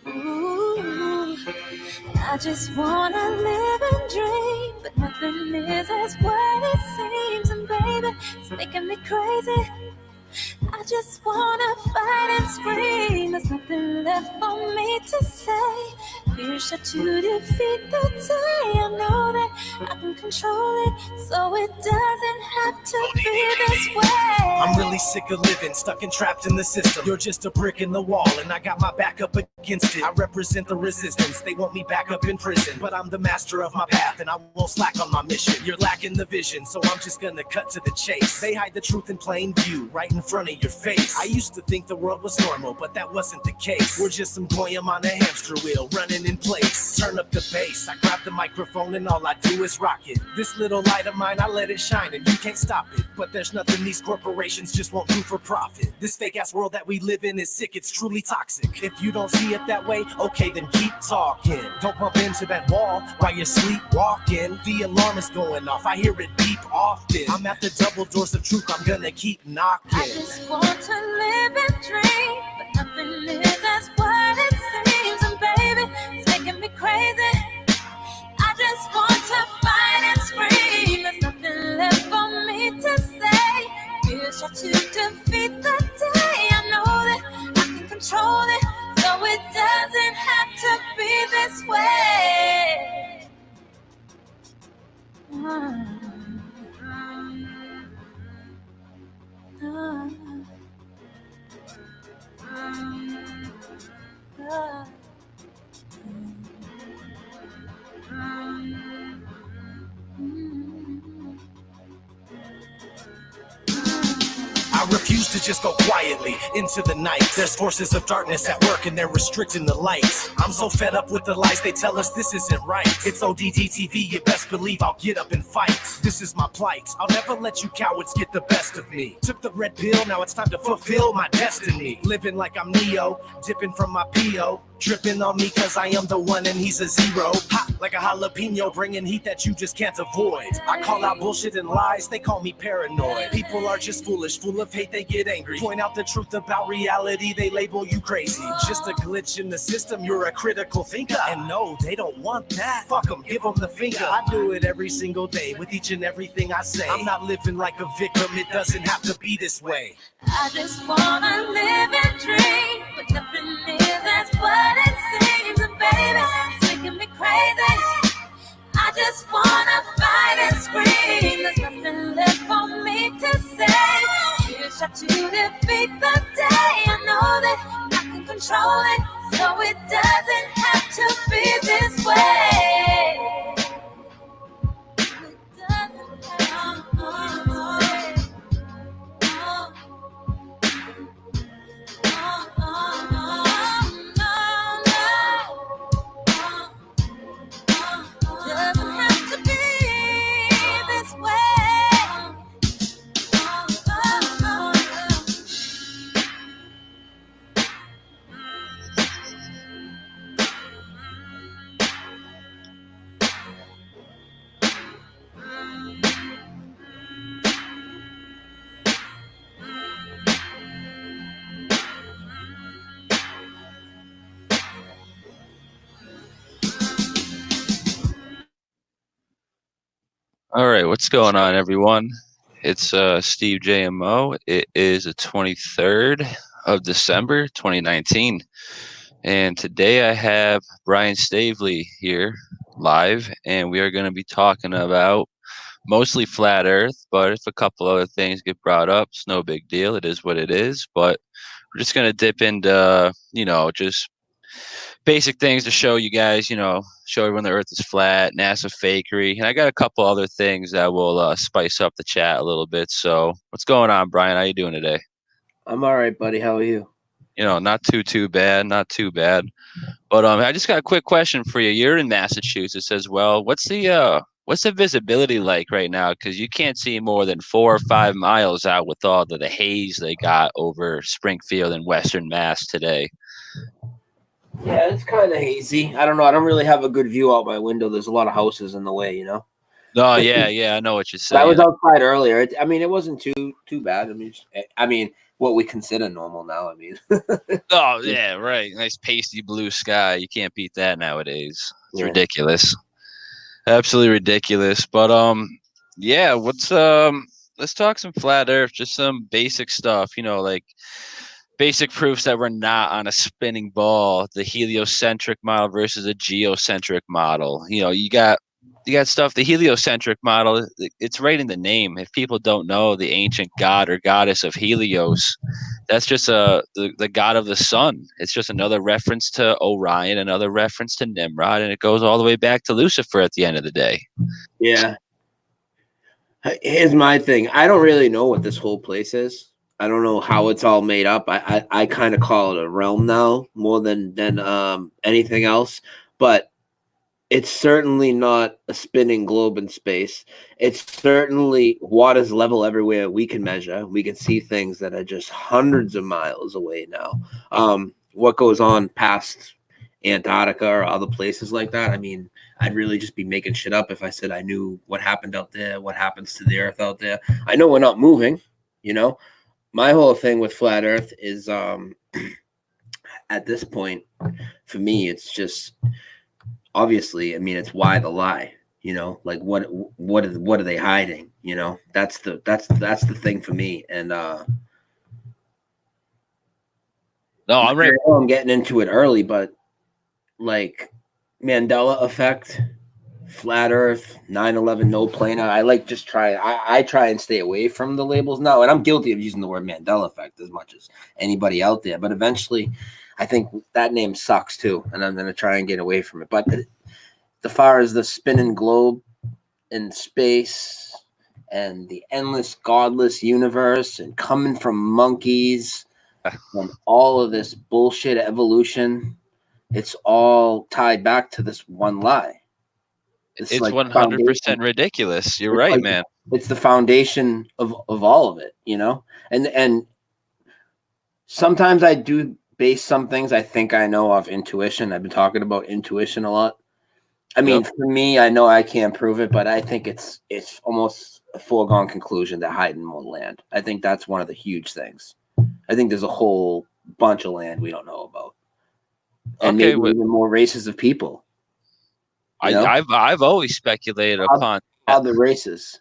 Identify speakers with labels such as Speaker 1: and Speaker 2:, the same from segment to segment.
Speaker 1: Ooh, I just wanna live and dream, but nothing is as what it seems. And baby, it's making me crazy. I just wanna fight and scream. There's nothing left for me to say. Fear shot to defeat the day. I know that I can control it, so it doesn't have to be this way.
Speaker 2: I'm really sick of living, stuck and trapped in the system. You're just a brick in the wall, and I got my back up against it. I represent the resistance, they want me back up in prison. But I'm the master of my path, and I won't slack on my mission. You're lacking the vision, so I'm just gonna cut to the chase. They hide the truth in plain view, right in front of your face. I used to think the world was normal, but that wasn't the case. We're just some goyim on a hamster wheel, running in place. Turn up the bass, I grab the microphone and all I do is rock it. This little light of mine, I let it shine and you can't stop it. But there's nothing these corporations just won't do for profit. This fake ass world that we live in is sick, it's truly toxic. If you don't see it that way, okay then keep talking. Don't bump into that wall while you're sleepwalking. The alarm is going off, I hear it beep often. I'm at the double doors of truth, I'm gonna keep knocking.
Speaker 1: I just want to live and dream, but nothing is as what it seems. And baby, it's making me crazy. I just want to fight and scream. There's nothing left for me to say. Fear shot to defeat the day. I know that I can control it, so it doesn't have to be this way.
Speaker 2: I refuse to just go quietly into the night. There's forces of darkness at work and they're restricting the light. I'm so fed up with the lies, they tell us this isn't right. It's ODD TV, you best believe I'll get up and fight. This is my plight, I'll never let you cowards get the best of me. Took the red pill, now it's time to fulfill my destiny. Living like I'm Neo, dipping from my P.O. Dripping on me cause I am the one and he's a zero. Hot like a jalapeno, bringing heat that you just can't avoid. I call out bullshit and lies, they call me paranoid. People are just foolish, full of hate, they get angry. Point out the truth about reality, they label you crazy. Just a glitch in the system, you're a critical thinker. And no, they don't want that. Fuck them, give them the finger. I do it every single day with each and everything I say. I'm not living like a victim, it doesn't have to be this way.
Speaker 1: I just wanna live and dream, but nothing is as what it seems. And baby, it's making me crazy. I just wanna fight and scream. There's nothing left for me to say. Fear shot to defeat the day. I know that I can control it, so it doesn't have to be this way. It doesn't have to be this way. Doesn't have to be this way.
Speaker 3: All right, what's going on, everyone? It's Steve JMO. It is the 23rd of December, 2019. And today I have Brian Staveley here live, and we are going to be talking about mostly flat Earth, but if a couple other things get brought up, it's no big deal. It is what it is. But we're just going to dip into, just basic things to show you guys, show everyone the Earth is flat, NASA fakery, and I got a couple other things that will spice up the chat a little bit. So, what's going on, Brian? How you doing today?
Speaker 4: I'm all right, buddy. How are you?
Speaker 3: Not too bad, not too bad. But I just got a quick question for you. You're in Massachusetts as well. What's the visibility like right now? Because you can't see more than 4 or 5 miles out with all the haze they got over Springfield and Western Mass today.
Speaker 4: Yeah, it's kind of hazy. I don't know. I don't really have a good view out my window. There's a lot of houses in the way,
Speaker 3: Oh yeah, I know what you're
Speaker 4: But I was
Speaker 3: saying.
Speaker 4: outside earlier. I mean, it wasn't too bad. I mean, what we consider normal now. I mean,
Speaker 3: Oh yeah, right. Nice pasty blue sky. You can't beat that nowadays. It's
Speaker 4: yeah,
Speaker 3: ridiculous. Absolutely ridiculous. But yeah, let's talk some flat earth, just some basic stuff, like basic proofs that we're not on a spinning ball, the heliocentric model versus a geocentric model. You got stuff, the heliocentric model, it's right in the name. If people don't know the ancient god or goddess of Helios, that's just the god of the sun. It's just another reference to Orion, another reference to Nimrod, and it goes all the way back to Lucifer at the end of the day.
Speaker 4: yeah. Here's my thing. I don't really know what this whole place is. I don't know how it's all made up. I kind of call it a realm now more than anything else. But it's certainly not a spinning globe in space. It's certainly water's level everywhere we can measure. We can see things that are just hundreds of miles away now. What goes on past Antarctica or other places like that? I mean, I'd really just be making shit up if I said I knew what happened out there, what happens to the Earth out there. I know we're not moving. You know, my whole thing with flat Earth is at this point, for me, it's just obviously, I mean, it's why the lie. Like what are they hiding? That's the thing for me. And
Speaker 3: No,
Speaker 4: I
Speaker 3: I'm right.
Speaker 4: know I'm getting into it early, but like Mandela effect, flat Earth, 9/11, no planar. I try and stay away from the labels now, and I'm guilty of using the word Mandela effect as much as anybody out there. But eventually, I think that name sucks too, and I'm gonna try and get away from it. But as far as the spinning globe in space and the endless godless universe and coming from monkeys and all of this bullshit evolution, it's all tied back to this one lie. It's
Speaker 3: It's
Speaker 4: like
Speaker 3: 100% ridiculous. You're
Speaker 4: it's
Speaker 3: right,
Speaker 4: like
Speaker 3: man.
Speaker 4: it's the foundation of all of it. And sometimes I do base some things I think I know off intuition. I've been talking about intuition a lot. I mean,
Speaker 3: Yep.
Speaker 4: for me, I know I can't prove it, but I think it's almost a foregone conclusion that hiding more land. I think that's one of the huge things. I think there's a whole bunch of land we don't know about, and
Speaker 3: Okay,
Speaker 4: maybe even more races of people.
Speaker 3: I've always speculated upon that.
Speaker 4: Other races,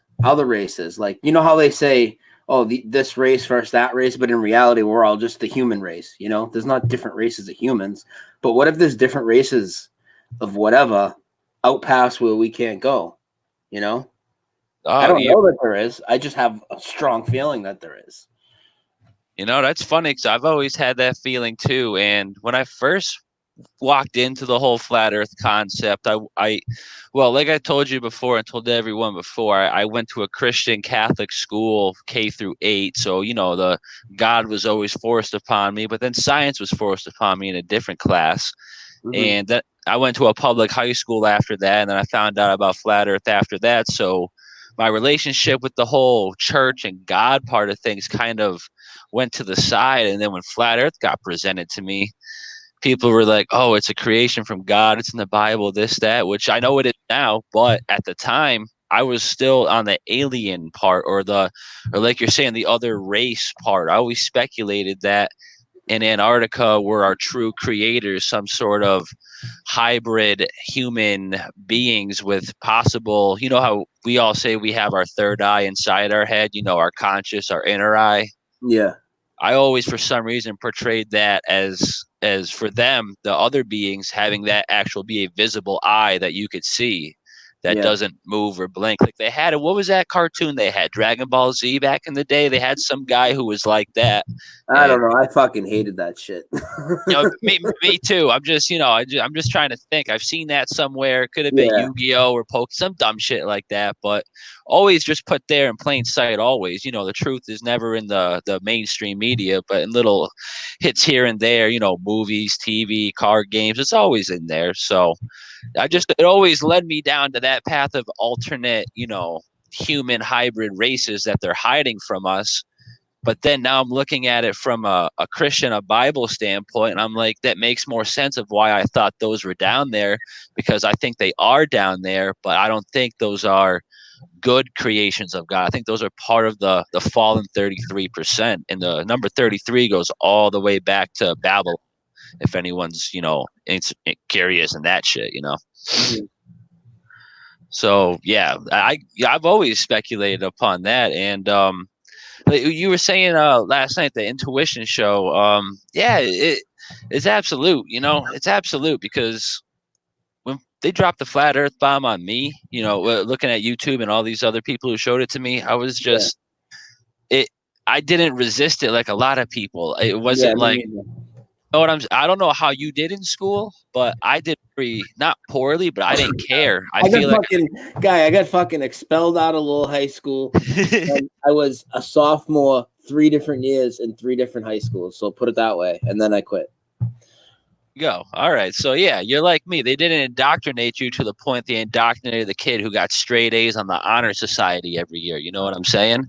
Speaker 4: like how they say, "Oh, this race versus that race," but in reality, we're all just the human race. There's not different races of humans, but what if there's different races of whatever out past where we can't go? I
Speaker 3: Oh,
Speaker 4: don't know that there is. I just have a strong feeling that there is.
Speaker 3: that's funny because I've always had that feeling too. And when I first walked into the whole flat Earth concept, well, like I told you before and told everyone before, I went to a Christian Catholic school K through 8, so the God was always forced upon me. But then science was forced upon me in a different class,
Speaker 4: Mm-hmm.
Speaker 3: and that I went to a public high school after that, and then I found out about flat Earth after that. So my relationship with the whole church and God part of things kind of went to the side. And then when flat Earth got presented to me, people were like, "Oh, it's a creation from God. It's in the Bible. This, that," which I know it is now, but at the time, I was still on the alien part, or like you're saying, the other race part. I always speculated that in Antarctica were our true creators, some sort of hybrid human beings with possible, how we all say we have our third eye inside our head, our conscious, our inner eye.
Speaker 4: Yeah,
Speaker 3: I always, for some reason, portrayed that as for them, the other beings having that actual be a visible eye that you could see, that
Speaker 4: yeah.
Speaker 3: doesn't move or blink. Like they had, what was that cartoon they had? Dragon Ball Z back in the day. They had some guy who was like that,
Speaker 4: I don't
Speaker 3: and
Speaker 4: know. I fucking hated that shit.
Speaker 3: me too. I'm just, I'm just trying to think. I've seen that somewhere. It could have been
Speaker 4: Yeah,
Speaker 3: Yu-Gi-Oh or Poke, some dumb shit like that. But always just put there in plain sight. Always, the truth is never in the mainstream media, but in little hits here and there. Movies, TV, card games. It's always in there. So it always led me down to that path of alternate, human hybrid races that they're hiding from us. But then now I'm looking at it from a Christian, a Bible standpoint, and I'm like, that makes more sense of why I thought those were down there, because I think they are down there, but I don't think those are good creations of God. I think those are part of the fallen 33%, and the number 33 goes all the way back to Babylon. If anyone's it's curious in that shit,
Speaker 4: Mhm.
Speaker 3: So yeah, I've always speculated upon that, and like you were saying last night, the intuition show. Yeah, it's absolute. It's absolute because when they dropped the flat Earth bomb on me, looking at YouTube and all these other people who showed it to me, I was
Speaker 4: Yeah.
Speaker 3: just it. I didn't resist it like a lot of people. It
Speaker 4: Yeah.
Speaker 3: wasn't like I don't know how you did in school, but I did pretty not poorly, but I didn't care. I feel like
Speaker 4: I got fucking expelled out of Lowell High School. And I was a sophomore 3 different years in 3 different high schools. So put it that way. And then I quit.
Speaker 3: go. All right. So yeah, you're like me. They didn't indoctrinate you to the point they indoctrinated the kid who got straight A's on the honor society every year. You know what I'm saying?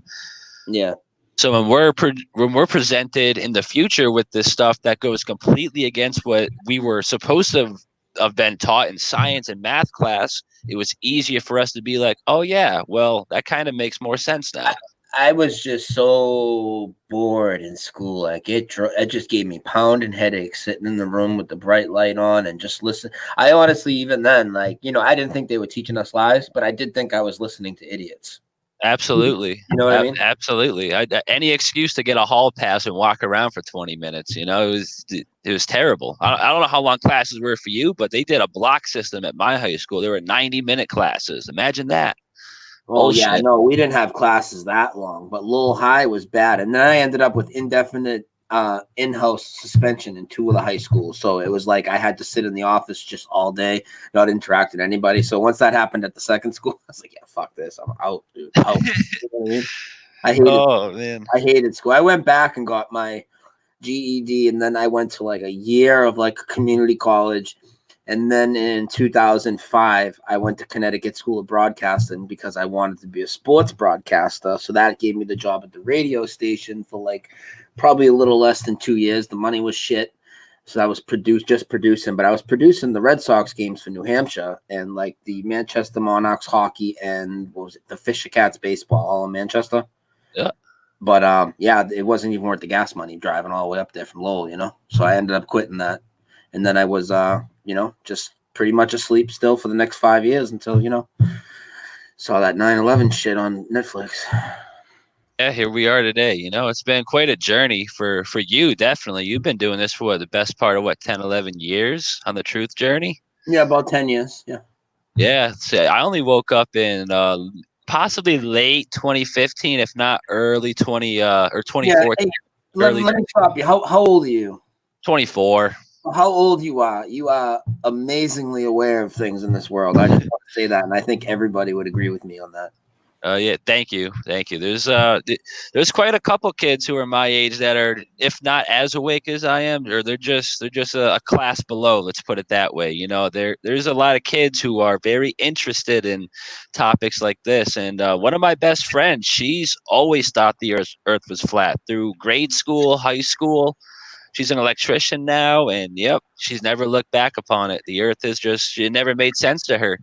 Speaker 4: Yeah.
Speaker 3: So when we're presented in the future with this stuff that goes completely against what we were supposed to have been taught in science and math class, it was easier for us to be like, oh yeah, well that kind of makes more sense now.
Speaker 4: I was just so bored in school. Like it just gave me pounding headaches sitting in the room with the bright light on and just listen. I honestly, even then, like, I didn't think they were teaching us lies, but I did think I was listening to idiots.
Speaker 3: Absolutely.
Speaker 4: You know what I mean?
Speaker 3: Absolutely. Any excuse to get a hall pass and walk around for 20 minutes, it was terrible. I don't know how long classes were for you, but they did a block system at my high school. There were 90-minute classes. Imagine that.
Speaker 4: Oh yeah,
Speaker 3: Bullshit.
Speaker 4: no, we didn't have classes that long, but Lowell High was bad. And then I ended up with indefinite in-house suspension in 2 of the high schools. So it was like I had to sit in the office just all day, not interact with anybody. So once that happened at the second school, I was like, yeah, fuck this. I'm out, dude. Out. You know what I mean? I hated school. I went back and got my GED, and then I went to like a year of like community college. And then in 2005, I went to Connecticut School of Broadcasting because I wanted to be a sports broadcaster. So that gave me the job at the radio station for like probably a little less than 2 years. The money was shit. So I was just producing, but I was producing the Red Sox games for New Hampshire and like the Manchester Monarchs hockey and what was it, the Fisher Cats baseball, all in Manchester.
Speaker 3: Yeah.
Speaker 4: But yeah, it wasn't even worth the gas money driving all the way up there from Lowell, So I ended up quitting that. And then I was just pretty much asleep still for the next 5 years until, saw that 9/11 shit on Netflix.
Speaker 3: Yeah, here we are today. It's been quite a journey for you, definitely. You've been doing this for the best part of 10, 11 years on the truth journey?
Speaker 4: Yeah, about 10 years. Yeah.
Speaker 3: Yeah. So I only woke up in possibly late 2015, if not early 20 or 2014.
Speaker 4: Yeah, hey, let me stop you. How old are you?
Speaker 3: 24.
Speaker 4: How old you are amazingly aware of things in this world. I just want to say that, and I think everybody would agree with me on that.
Speaker 3: Yeah, thank you. There's quite a couple kids who are my age that are, if not as awake as I am, or they're just a class below. Let's put it that way. There's a lot of kids who are very interested in topics like this. And one of my best friends, she's always thought the Earth was flat through grade school, high school. She's an electrician now, and yep, she's never looked back upon it. The Earth it never made sense to her.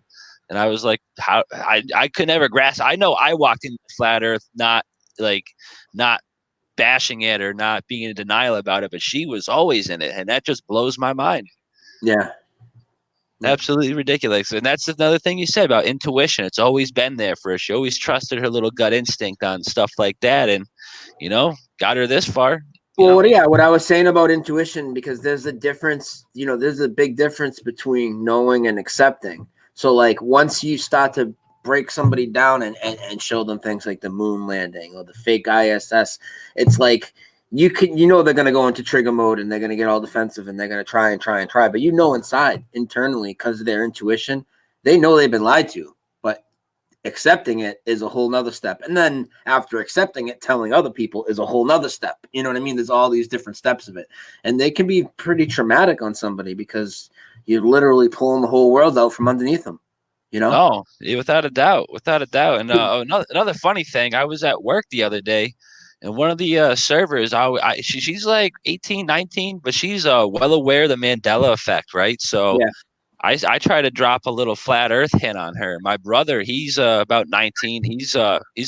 Speaker 3: And I was like, how I could never grasp. I know I walked into flat Earth, not bashing it or not being in denial about it, but she was always in it, and that just blows my mind.
Speaker 4: Yeah.
Speaker 3: Absolutely ridiculous. And that's another thing you said about intuition. It's always been there for her. She always trusted her little gut instinct on stuff like that, and got her this far.
Speaker 4: Well, yeah, what I was saying about intuition, because there's a difference, there's a big difference between knowing and accepting. So like once you start to break somebody down and show them things like the moon landing or the fake ISS, it's like they're going to go into trigger mode and they're going to get all defensive and they're going to try. But inside, internally, because of their intuition, they know they've been lied to. But accepting it is a whole nother step. And then after accepting it, telling other people is a whole nother step. You know what I mean? There's all these different steps of it. And they can be pretty traumatic on somebody because you're literally pulling the whole world out from underneath them,
Speaker 3: Oh, without a doubt. And another funny thing, I was at work the other day, and one of the servers, she's like 18, 19, but she's well aware of the Mandela effect, right? So
Speaker 4: yeah.
Speaker 3: I try to drop a little flat Earth hint on her. My brother, he's about 19. He's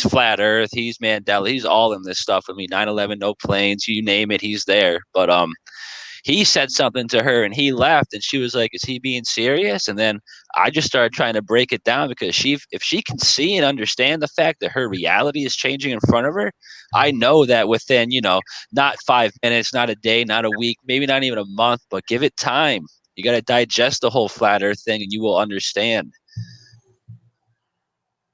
Speaker 3: flat Earth. He's Mandela. He's all in this stuff. I mean, 9/11, no planes, you name it, he's there. But he said something to her and he left, and she was like, "Is he being serious?" And then I just started trying to break it down, because if she can see and understand the fact that her reality is changing in front of her, I know that within, not 5 minutes, not a day, not a week, maybe not even a month, but give it time. You got to digest the whole flat Earth thing, and you will understand.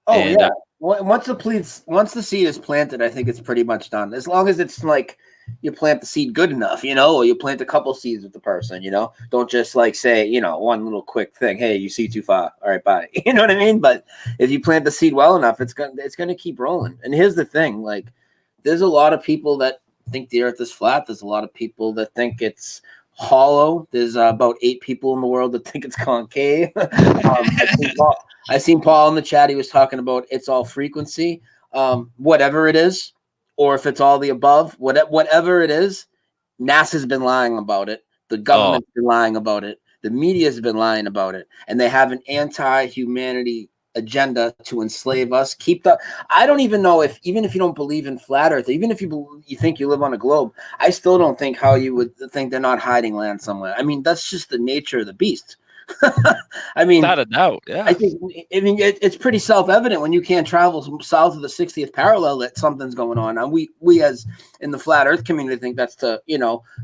Speaker 4: Oh
Speaker 3: And
Speaker 4: yeah. Once the seed is planted, I think it's pretty much done. As long as it's like you plant the seed good enough, or you plant a couple seeds with the person, Don't just like say, one little quick thing. Hey, you see too far. All right, bye. You know what I mean? But if you plant the seed well enough, it's gonna keep rolling. And here's the thing: like, there's a lot of people that think the Earth is flat. There's a lot of people that think it's hollow. There's about 8 people in the world that think it's concave. I seen Paul in the chat. He was talking about it's all frequency, whatever it is, or if it's all the above, whatever it is. NASA's been lying about it. The government's been lying about it. The media's been lying about it, and they have an anti-humanity agenda to enslave us. I don't even know even if you don't believe in flat Earth, even if you think you live on a globe, I still don't think how you would think they're not hiding land somewhere. I mean, that's just the nature of the beast. I mean,
Speaker 3: without a doubt, yeah.
Speaker 4: I think it's pretty self-evident when you can't travel south of the 60th parallel that something's going on. And we as in the flat Earth community think that's to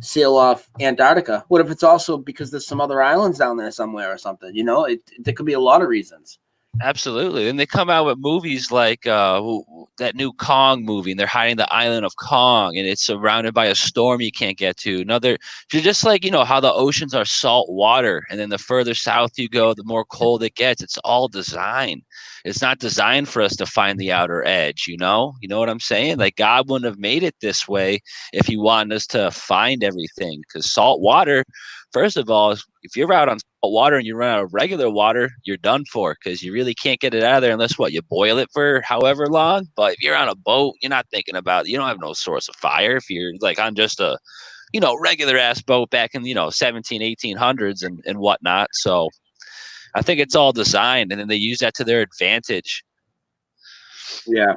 Speaker 4: sail off Antarctica. What if it's also because there's some other islands down there somewhere or something? There could be a lot of reasons.
Speaker 3: Absolutely. And they come out with movies like that new Kong movie, and they're hiding the island of Kong, and it's surrounded by a storm you can't get to. Just like, how the oceans are salt water, and then the further south you go, the more cold it gets. It's all design. It's not designed for us to find the outer edge, You know what I'm saying? Like, God wouldn't have made it this way if he wanted us to find everything, because salt water, first of all, if you're out on salt water and you run out of regular water, you're done for, because you really can't get it out of there unless you boil it for however long. But if you're on a boat, you're not thinking about it. You don't have no source of fire if you're like on just a regular ass boat back in 1800s and whatnot. So I think it's all designed, and then they use that to their advantage.
Speaker 4: Yeah.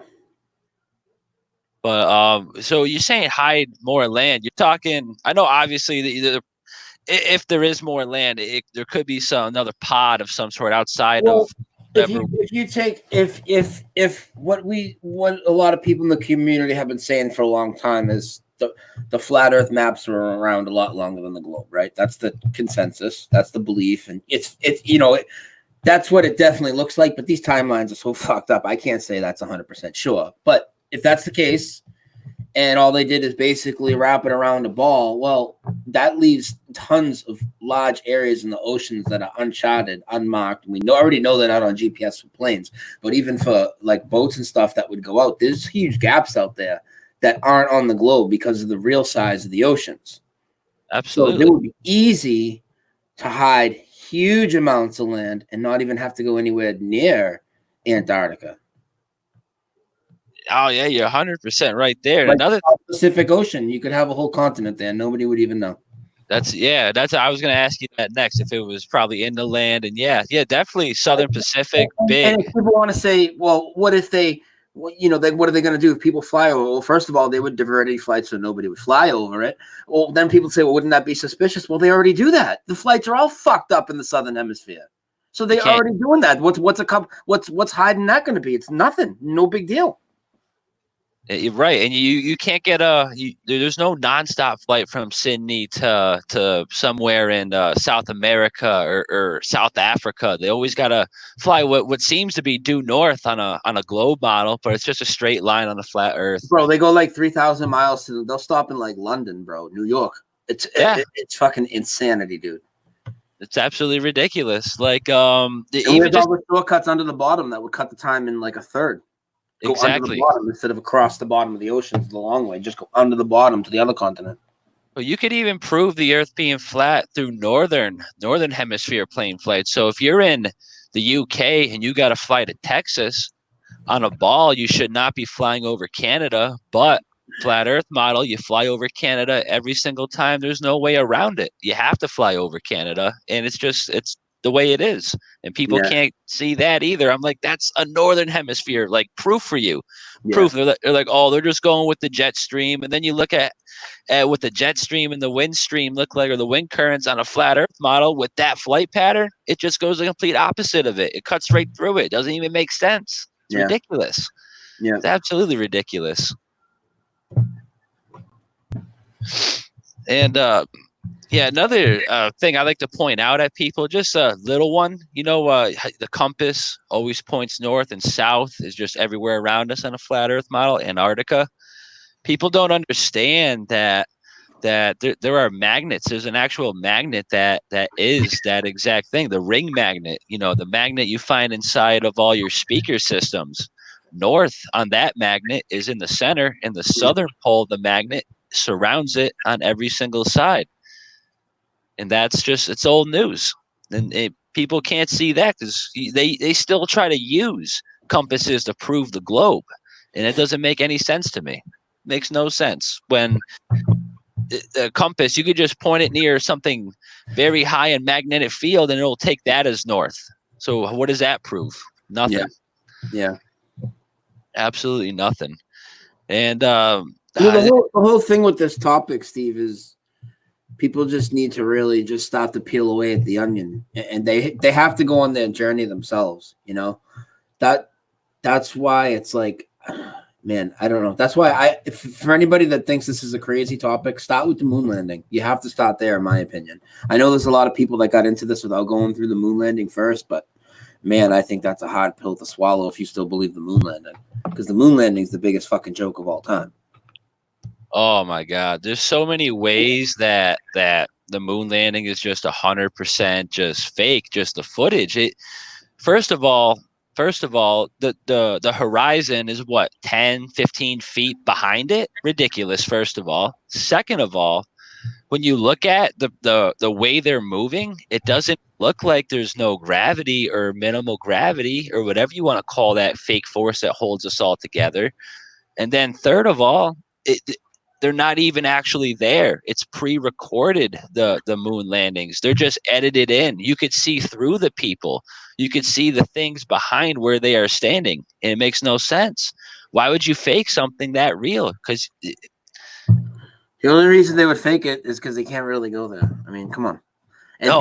Speaker 3: But so you're saying hide more land. You're talking, I know obviously if there is more land, there could be another pod of some sort outside of.
Speaker 4: If you take what a lot of people in the community have been saying for a long time is the flat Earth maps were around a lot longer than the globe, right? That's the consensus. That's the belief, and that's what it definitely looks like. But these timelines are so fucked up. I can't say that's 100% sure. But if that's the case, and all they did is basically wrap it around a ball, well, that leaves tons of large areas in the oceans that are uncharted, unmarked. We already know they're not on GPS for planes, but even for like boats and stuff that would go out, there's huge gaps out there that aren't on the globe because of the real size of the oceans.
Speaker 3: Absolutely.
Speaker 4: So it would be easy to hide huge amounts of land and not even have to go anywhere near Antarctica.
Speaker 3: Oh yeah, you're 100% right there.
Speaker 4: Like
Speaker 3: Another
Speaker 4: Pacific Ocean, you could have a whole continent there. Nobody would even know.
Speaker 3: I was going to ask you that next, if it was probably in the land. And yeah, definitely Southern Pacific, big.
Speaker 4: And if people want to say, well, what if what are they going to do if people fly over? Well, first of all, they would divert any flights so nobody would fly over it. Well, then people say, well, wouldn't that be suspicious? Well, they already do that. The flights are all fucked up in the Southern Hemisphere. So they're already doing that. What's hiding that going to be? It's nothing. No big deal.
Speaker 3: Right, and you can't get there's no nonstop flight from Sydney to somewhere in South America or South Africa. They always gotta fly what seems to be due north on a globe model, but it's just a straight line on the flat Earth.
Speaker 4: Bro, they go like 3,000 miles they'll stop in like London, bro, New York. It's fucking insanity, dude.
Speaker 3: It's absolutely ridiculous. Like
Speaker 4: even just all the shortcuts under the bottom that would cut the time in like a third. Go
Speaker 3: exactly.
Speaker 4: Under the bottom instead of across the bottom of the oceans the long way. Just go under the bottom to the other continent.
Speaker 3: Well, you could even prove the Earth being flat through northern hemisphere plane flights. So if you're in the UK and you got to fly to Texas on a ball, you should not be flying over Canada. But flat Earth model, you fly over Canada every single time. There's no way around it. You have to fly over Canada, and it's the way it is. And people
Speaker 4: Yeah.
Speaker 3: can't see that either. I'm like, that's a northern hemisphere, like proof for you.
Speaker 4: Yeah.
Speaker 3: Proof. They're like, oh, they're just going with the jet stream. And then you look at what the jet stream and the wind stream look like, or the wind currents on a flat earth model with that flight pattern, it just goes the complete opposite of it. It cuts right through it. It doesn't even make sense. It's
Speaker 4: Yeah.
Speaker 3: ridiculous.
Speaker 4: Yeah.
Speaker 3: It's absolutely ridiculous. And yeah, another thing I like to point out at people, just a little one, the compass always points north, and south is just everywhere around us on a flat earth model. Antarctica. People don't understand that there are magnets. There's an actual magnet that is that exact thing. The ring magnet, the magnet you find inside of all your speaker systems. North on that magnet is in the center, and the southern pole of the magnet surrounds it on every single side. And that's just, it's old news. And people can't see that because they still try to use compasses to prove the globe. And it doesn't make any sense to me. It makes no sense. When a compass, you could just point it near something very high in magnetic field and it'll take that as north. So what does that prove? Nothing.
Speaker 4: Yeah.
Speaker 3: Absolutely nothing. And
Speaker 4: the whole thing with this topic, Steve, is people just need to really just start to peel away at the onion, and they have to go on their journey themselves. That's why it's like, man, I don't know. That's why for anybody that thinks this is a crazy topic, start with the moon landing. You have to start there, in my opinion. I know there's a lot of people that got into this without going through the moon landing first, but man, I think that's a hard pill to swallow if you still believe the moon landing, because the moon landing is the biggest fucking joke of all time.
Speaker 3: Oh my God. There's so many ways that the moon landing is just 100% just fake, just the footage. First of all, the horizon is what, 10, 15 feet behind it? Ridiculous, first of all. Second of all, when you look at the way they're moving, it doesn't look like there's no gravity or minimal gravity or whatever you want to call that fake force that holds us all together. And then third of all, they're not even actually there. It's pre-recorded, the moon landings. They're just edited in. You could see through the people. You could see the things behind where they are standing. And it makes no sense. Why would you fake something that real? Because
Speaker 4: the only reason they would fake it is because they can't really go there. I mean, come on. And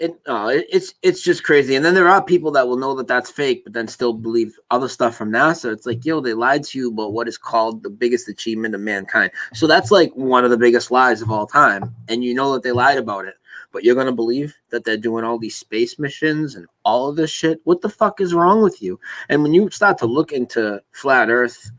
Speaker 4: it's just crazy. And then there are people that will know that that's fake, but then still believe other stuff from NASA. It's like, they lied to you about what is called the biggest achievement of mankind. So that's like one of the biggest lies of all time. And you know that they lied about it, but you're going to believe that they're doing all these space missions and all of this shit. What the fuck is wrong with you? And when you start to look into flat Earth,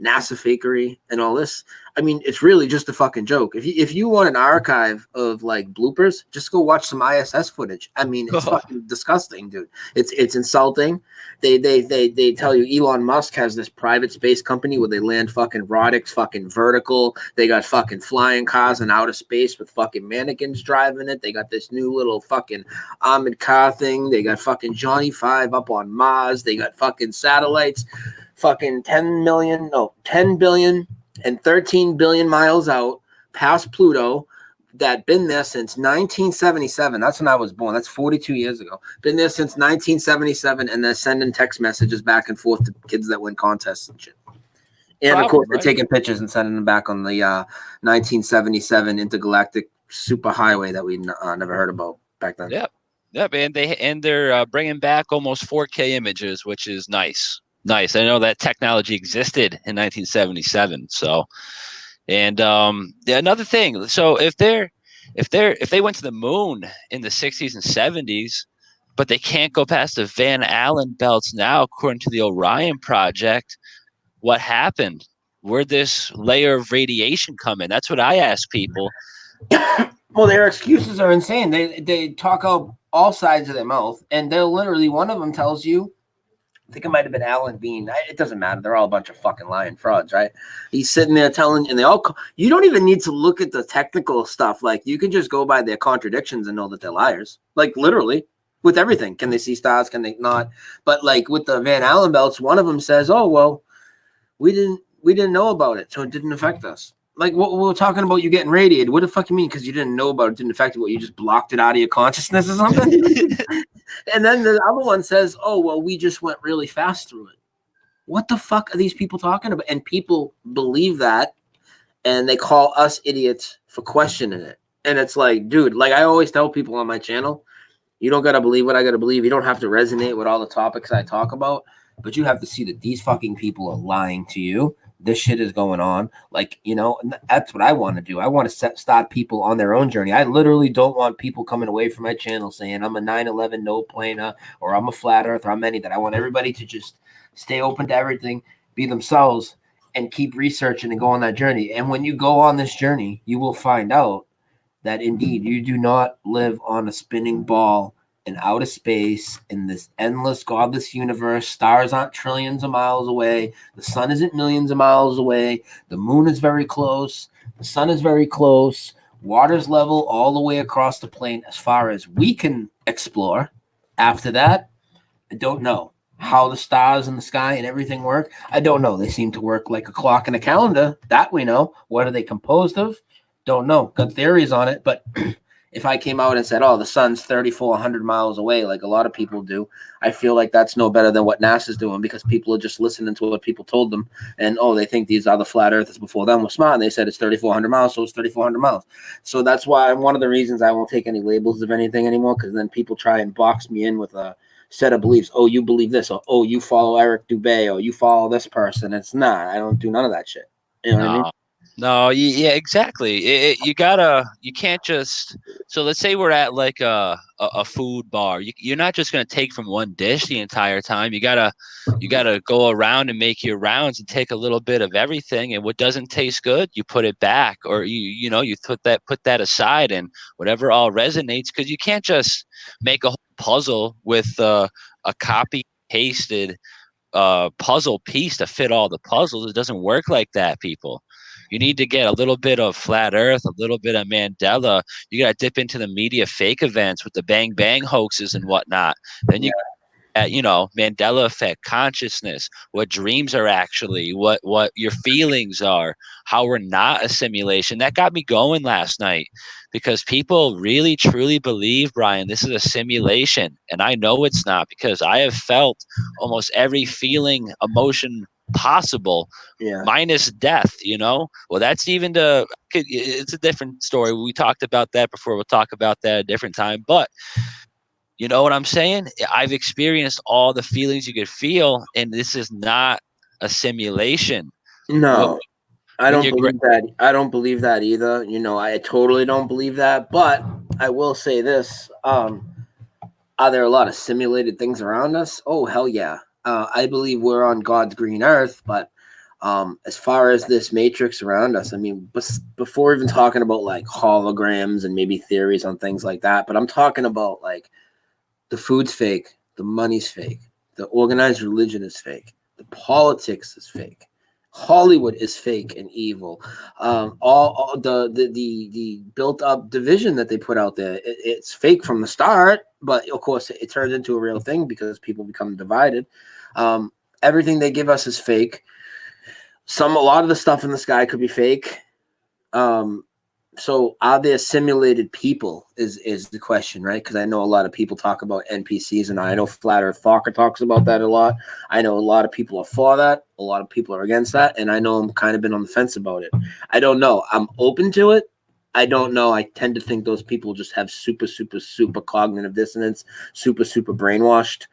Speaker 4: NASA fakery and all this, I mean, it's really just a fucking joke. If you want an archive of like bloopers, just go watch some ISS footage. I mean, it's fucking disgusting, dude. It's insulting. They tell you Elon Musk has this private space company where they land fucking robotics, fucking vertical. They got fucking flying cars in outer space with fucking mannequins driving it. They got this new little fucking armored car thing. They got fucking Johnny 5 up on Mars. They got fucking satellites, fucking 10 billion and 13 billion miles out past Pluto that been there since 1977. That's when I was born. That's 42 years ago. Been there since 1977, and they're sending text messages back and forth to kids that win contests and shit. And of course, they're taking pictures and sending them back on the 1977 intergalactic superhighway that we never heard about back then.
Speaker 3: Yep, and they're bringing back almost 4K images, which is nice. Nice. I know that technology existed in 1977. So, and another thing. So if they went to the moon in the 60s and 70s, but they can't go past the Van Allen belts now, according to the Orion project, what happened? Where'd this layer of radiation come in? That's what I ask people.
Speaker 4: Well, their excuses are insane. They talk out all sides of their mouth, and they'll literally, one of them tells you, I think it might have been Alan Bean. It doesn't matter. They're all a bunch of fucking lying frauds, right? He's sitting there telling, and you don't even need to look at the technical stuff. Like, you can just go by their contradictions and know that they're liars. Like, literally, with everything. Can they see stars? Can they not? But like with the Van Allen belts, one of them says, "Oh, well, we didn't know about it, so it didn't affect us." like what we were talking about, you getting radiated. What the fuck you mean? Because you didn't know about it, didn't affect you. What, you just blocked it out of your consciousness or something? And then the other one says, oh, well, we just went really fast through it. What the fuck are these people talking about? And people believe that, and they call us idiots for questioning it. And it's like, dude, like I always tell people on my channel, you don't got to believe what I got to believe. You don't have to resonate with all the topics I talk about, but you have to see that these fucking people are lying to you. This shit is going on. Like, you know, that's what I want to do. I want to start people on their own journey. I literally don't want people coming away from my channel saying I'm a 9/11 no planer or I'm a flat earth or I'm any that. I want everybody to just stay open to everything, be themselves, and keep researching and go on that journey. And when you go on this journey, you will find out that indeed you do not live on a spinning ball in outer space in this endless, godless universe. Stars aren't trillions of miles away. The sun isn't millions of miles away. The moon is very close. The sun is very close. Water's level all the way across the plane as far as we can explore. After that, I don't know how the stars in the sky and everything work. I don't know. They seem to work like a clock and a calendar. That we know. What are they composed of? Don't know. Got theories on it. But if I came out and said, oh, the sun's 3,400 miles away, like a lot of people do, I feel like that's no better than what NASA's doing because people are just listening to what people told them. And, oh, they think these other flat earthers before them were smart. And they said it's 3,400 miles, so it's 3,400 miles. So that's why one of the reasons I won't take any labels of anything anymore, because then people try and box me in with a set of beliefs. Oh, you believe this, or oh, you follow Eric Dubé, or you follow this person. It's not. I don't do none of that shit. You know what I mean?
Speaker 3: No, yeah, exactly. You can't just. So let's say we're at like a food bar. You're not just gonna take from one dish the entire time. You gotta go around and make your rounds and take a little bit of everything. And what doesn't taste good, you put it back, or you put that aside, and whatever all resonates. Because you can't just make a whole puzzle with a copy pasted puzzle piece to fit all the puzzles. It doesn't work like that, people. You need to get a little bit of flat earth, a little bit of Mandela. You got to dip into the media fake events with the bang bang hoaxes and whatnot. Then you Mandela effect, consciousness, what dreams are actually, what your feelings are, how we're not a simulation. That got me going last night because people really truly believe, Brian, this is a simulation. And I know it's not because I have felt almost every feeling, emotion possible, minus death, Well, that's it's a different story. We talked about that before. We'll talk about that at a different time. But you know what I'm saying? I've experienced all the feelings you could feel, and this is not a simulation.
Speaker 4: No, I don't believe that. I don't believe that either. I totally don't believe that. But I will say this: are there a lot of simulated things around us? Oh, hell yeah! I believe we're on God's green earth, but as far as this matrix around us, I mean, before even talking about like holograms and maybe theories on things like that, but I'm talking about like the food's fake, the money's fake, the organized religion is fake, the politics is fake, Hollywood is fake and evil. All the built up division that they put out there, it's fake from the start, but of course it turns into a real thing because people become divided. Everything they give us is fake. A lot of the stuff in the sky could be fake. So are there simulated people is the question, right? Because I know a lot of people talk about NPCs, and I know Flat Earth Fokker talks about that a lot. I know a lot of people are for that. A lot of people are against that. And I know I'm kind of been on the fence about it. I don't know. I'm open to it. I don't know. I tend to think those people just have super, super, super cognitive dissonance, super, super brainwashed.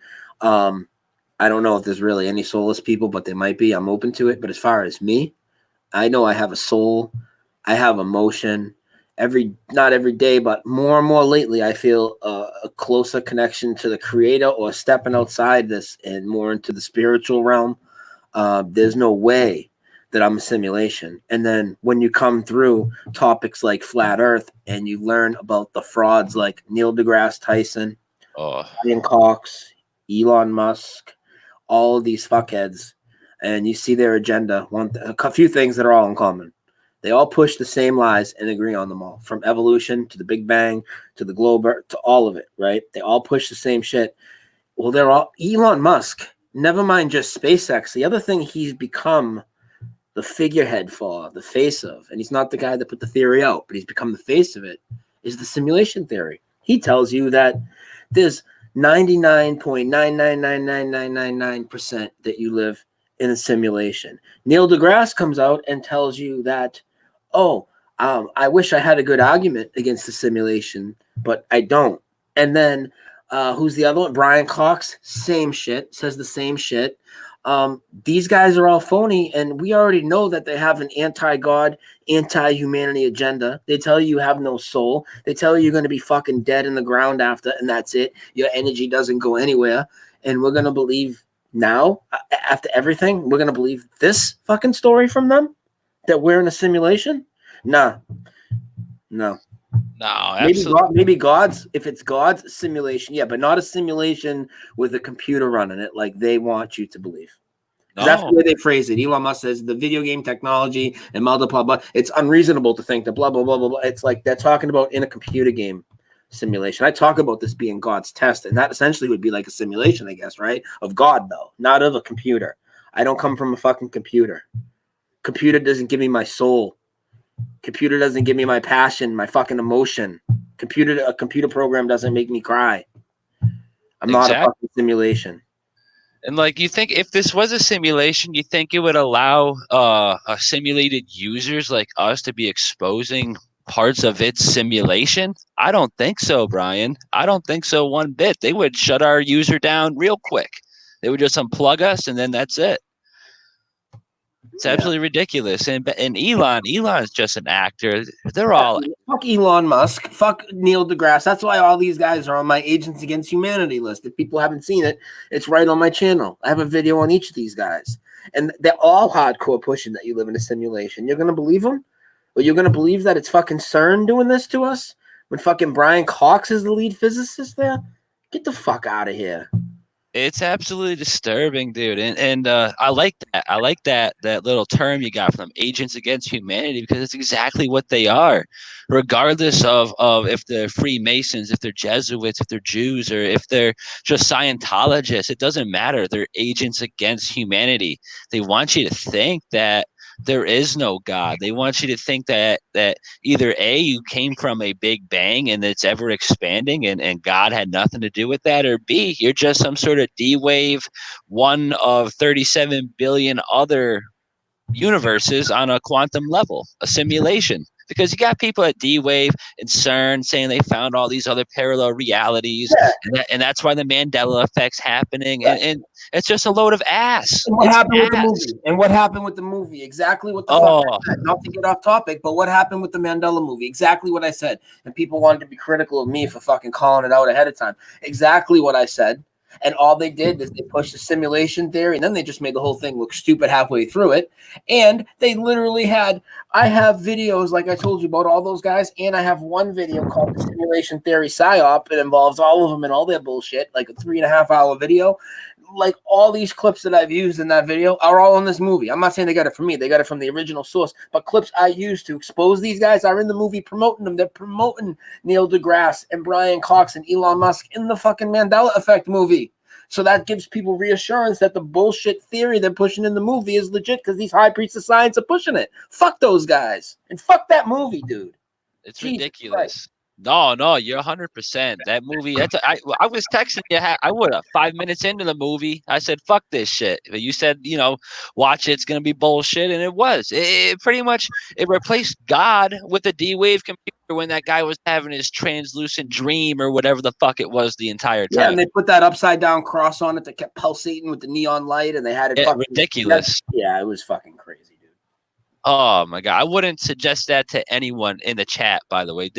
Speaker 4: I don't know if there's really any soulless people, but there might be. I'm open to it. But as far as me, I know I have a soul. I have emotion. Not every day, but more and more lately, I feel a closer connection to the creator or stepping outside this and more into the spiritual realm. There's no way that I'm a simulation. And then when you come through topics like flat earth and you learn about the frauds like Neil deGrasse Tyson, Ian Cox, Elon Musk, all of these fuckheads, and you see their agenda, a few things that are all in common. They all push the same lies and agree on them all, from evolution to the Big Bang to the globe to all of it, right? They all push the same shit. Well, they're all Elon Musk, never mind just SpaceX. The other thing he's become the figurehead for, the face of, and he's not the guy that put the theory out, but he's become the face of it, is the simulation theory. He tells you that there's 99.9999999% that you live in a simulation. Neil deGrasse comes out and tells you that, I wish I had a good argument against the simulation, but I don't. And then who's the other one? Brian Cox, same shit, says the same shit. These guys are all phony, and we already know that they have an anti-God, anti-humanity agenda. They tell you have no soul. They tell you you're going to be fucking dead in the ground after, and that's it. Your energy doesn't go anywhere. And we're going to believe now, after everything, we're going to believe this fucking story from them, that we're in a simulation? No.
Speaker 3: No, absolutely.
Speaker 4: Maybe God's, if it's God's simulation, yeah, but not a simulation with a computer running it like they want you to believe. No. That's the way they phrase it. Elon Musk says the video game technology and blah, blah, blah. It's unreasonable to think that blah, blah, blah, blah, blah. It's like they're talking about in a computer game simulation. I talk about this being God's test, and that essentially would be like a simulation, I guess, right? Of God, though, not of a computer. I don't come from a fucking computer. Computer doesn't give me my soul. Computer doesn't give me my passion, my fucking emotion. A computer program doesn't make me cry. I'm not a fucking simulation.
Speaker 3: And like, you think if this was a simulation, you think it would allow simulated users like us to be exposing parts of its simulation? I don't think so, Brian. I don't think so one bit. They would shut our user down real quick. They would just unplug us, and then that's it. It's absolutely ridiculous. And Elon's just an actor. They're all
Speaker 4: fuck Elon Musk, fuck Neil deGrasse. That's why all these guys are on my Agents Against Humanity list. If people haven't seen it, it's right on my channel. I have a video on each of these guys, and they're all hardcore pushing that you live in a simulation. You're gonna believe them, or you're gonna believe that it's fucking CERN doing this to us when fucking Brian Cox is the lead physicist there? Get the fuck out of here.
Speaker 3: It's absolutely disturbing, dude. And I like that. I like that little term you got from them, Agents Against Humanity, because it's exactly what they are. Regardless of if they're Freemasons, if they're Jesuits, if they're Jews, or if they're just Scientologists, it doesn't matter. They're agents against humanity. They want you to think that there is no God. They want you to think that either A, you came from a big bang and it's ever expanding and God had nothing to do with that, or B, you're just some sort of D-wave, one of 37 billion other universes on a quantum level, a simulation. Because you got people at D-Wave and CERN saying they found all these other parallel realities, and that's why the Mandela effect's happening, and it's just a load of ass.
Speaker 4: And what happened with the movie? And what happened with the movie? Exactly what the fuck I said. Not to get off topic, but what happened with the Mandela movie? Exactly what I said. And people wanted to be critical of me for fucking calling it out ahead of time. Exactly what I said. And all they did is they pushed the simulation theory, and then they just made the whole thing look stupid halfway through it. And they literally I have videos, like I told you, about all those guys, and I have one video called The Simulation Theory PsyOp. It involves all of them and all their bullshit, like a 3.5 hour video. Like all these clips that I've used in that video are all in this movie. I'm not saying they got it from me. They got it from the original source. But clips I used to expose these guys are in the movie promoting them. They're promoting Neil deGrasse and Brian Cox and Elon Musk in the fucking Mandela Effect movie. So that gives people reassurance that the bullshit theory they're pushing in the movie is legit because these high priests of science are pushing it. Fuck those guys. And fuck that movie, dude.
Speaker 3: It's ridiculous. Christ. No, you're 100%. That movie, I was texting you, I would have 5 minutes into the movie. I said, fuck this shit. But you said, watch it, it's going to be bullshit. And it was. It pretty much, it replaced God with a D-Wave computer when that guy was having his translucent dream or whatever the fuck it was the entire time.
Speaker 4: Yeah, and they put that upside down cross on it that kept pulsating with the neon light, and they had it fucking
Speaker 3: ridiculous.
Speaker 4: Yeah, it was fucking crazy.
Speaker 3: Oh my God. I wouldn't suggest that to anyone in the chat, by the way.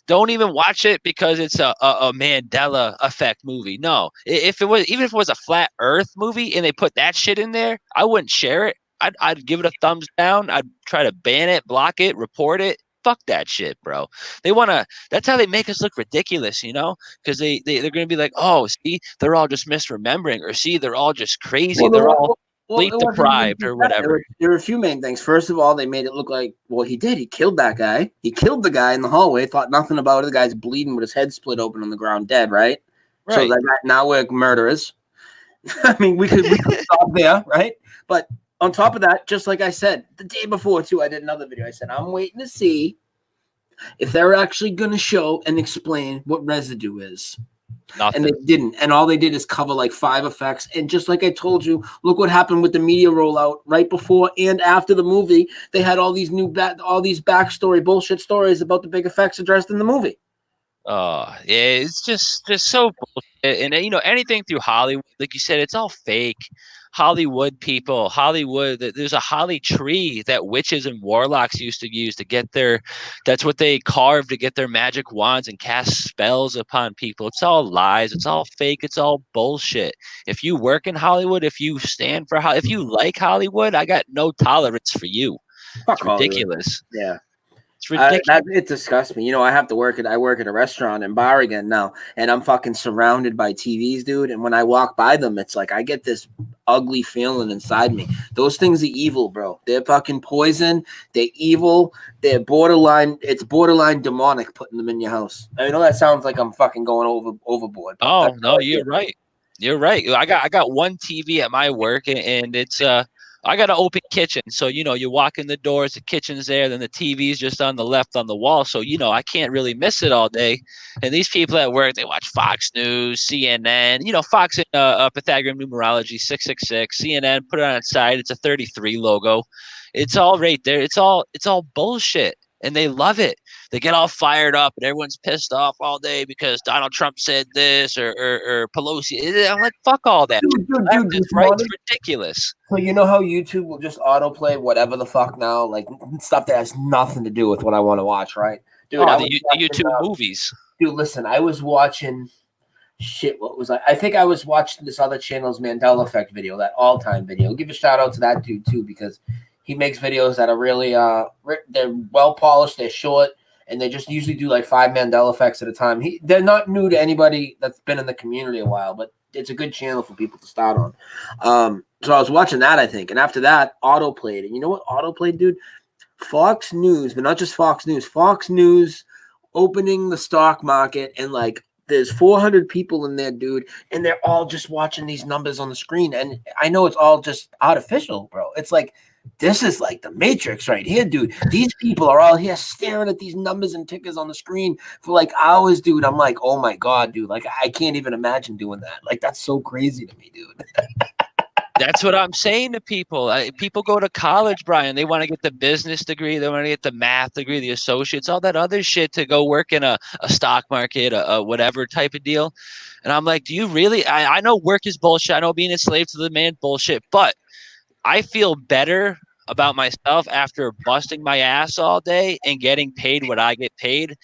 Speaker 3: Don't even watch it because it's a Mandela Effect movie. No, even if it was a flat earth movie and they put that shit in there, I wouldn't share it. I'd give it a thumbs down. I'd try to ban it, block it, report it. Fuck that shit, bro. That's how they make us look ridiculous, because they're going to be like, oh, see, they're all just misremembering, or see, they're all just crazy.
Speaker 4: Well,
Speaker 3: they're all sleep deprived or whatever.
Speaker 4: There were a few main things. First of all, they made it look like, well, he did. He killed that guy. He killed the guy in the hallway, thought nothing about it. The guy's bleeding with his head split open on the ground, dead, right? So now we're murderers. I mean, we could stop there, right? But on top of that, just like I said the day before too, I did another video. I said I'm waiting to see if they're actually going to show and explain what residue is.
Speaker 3: Nothing.
Speaker 4: And they didn't. And all they did is cover like 5 effects. And just like I told you, look what happened with the media rollout right before and after the movie. They had all these all these backstory bullshit stories about the big effects addressed in the movie.
Speaker 3: Oh, yeah, it's just so bullshit. And you know, anything through Hollywood, like you said, it's all fake. Hollywood people, Hollywood. There's a holly tree that witches and warlocks used to use to get their. That's what they carved to get their magic wands and cast spells upon people. It's all lies. It's all fake. It's all bullshit. If you work in Hollywood, if you stand for, if you like Hollywood, I got no tolerance for you.
Speaker 4: Fuck
Speaker 3: It's ridiculous.
Speaker 4: Hollywood. Yeah.
Speaker 3: It's ridiculous.
Speaker 4: It disgusts me. You know, I work at a restaurant and bar again now, and I'm fucking surrounded by TVs, dude. And when I walk by them, it's like I get this ugly feeling inside me. Those things are evil, bro. They're fucking poison. They're evil. They're borderline. It's borderline demonic putting them in your house. I know that sounds like I'm fucking going overboard.
Speaker 3: Oh no, you're right. You're right. I got one TV at my work, and it's I got an open kitchen, so you know you walk in the doors, the kitchen's there, then the TV's just on the left on the wall, so you know I can't really miss it all day. And these people at work, they watch Fox News, CNN, you know, Fox Pythagorean numerology 666, CNN, put it on its side. It's a 33 logo. It's all right there. It's all bullshit, and they love it. They get all fired up, and everyone's pissed off all day because Donald Trump said this or Pelosi. I'm like, fuck all that.
Speaker 4: Dude,
Speaker 3: It's right. It's ridiculous.
Speaker 4: So you know how YouTube will just autoplay whatever the fuck now, like stuff that has nothing to do with what I want to watch, right? Dude,
Speaker 3: the YouTube movies.
Speaker 4: Dude, listen, I was watching shit. What was I? I think I was watching this other channel's Mandela Effect video, that all-time video. I'll give a shout out to that dude too, because he makes videos that are really they're well polished, they're short, and they just usually do like 5 Mandela effects at a time. They're not new to anybody that's been in the community a while, but it's a good channel for people to start on. So I was watching that, I think, and after that, autoplayed. And you know what autoplayed, dude? Fox News, but not just Fox News. Fox News opening the stock market, and like there's 400 people in there, dude, and they're all just watching these numbers on the screen. And I know it's all just artificial, bro. It's like, this is like the Matrix right here, dude. These people are all here staring at these numbers and tickers on the screen for like hours, dude. I'm like, oh my God, dude. Like, I can't even imagine doing that. Like, that's so crazy to me, dude.
Speaker 3: That's what I'm saying to people. People go to college, Brian. They want to get the business degree. They want to get the math degree, the associates, all that other shit to go work in a stock market, a whatever type of deal. And I'm like, do you really? I know work is bullshit. I know being a slave to the man bullshit, but I feel better about myself after busting my ass all day and getting paid what I get paid.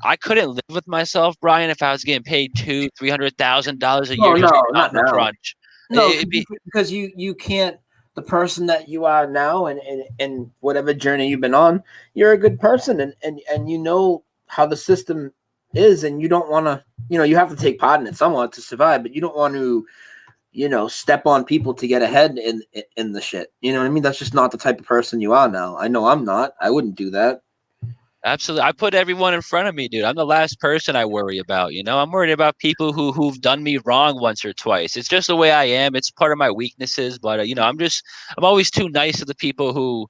Speaker 3: I couldn't live with myself, Brian, if I was getting paid $200,000-$300,000 a year just on the crunch.
Speaker 4: No, because you can't. The person that you are now, and whatever journey you've been on, you're a good person, and you know how the system is, and you don't want to. You know, you have to take part in it somewhat to survive, but you don't want to, you know, step on people to get ahead in the shit. You know what I mean? That's just not the type of person you are now. I know I'm not. I wouldn't do that.
Speaker 3: Absolutely. I put everyone in front of me, dude. I'm the last person I worry about. You know, I'm worried about people who've done me wrong once or twice. It's just the way I am. It's part of my weaknesses, but you know, I'm always too nice to the people who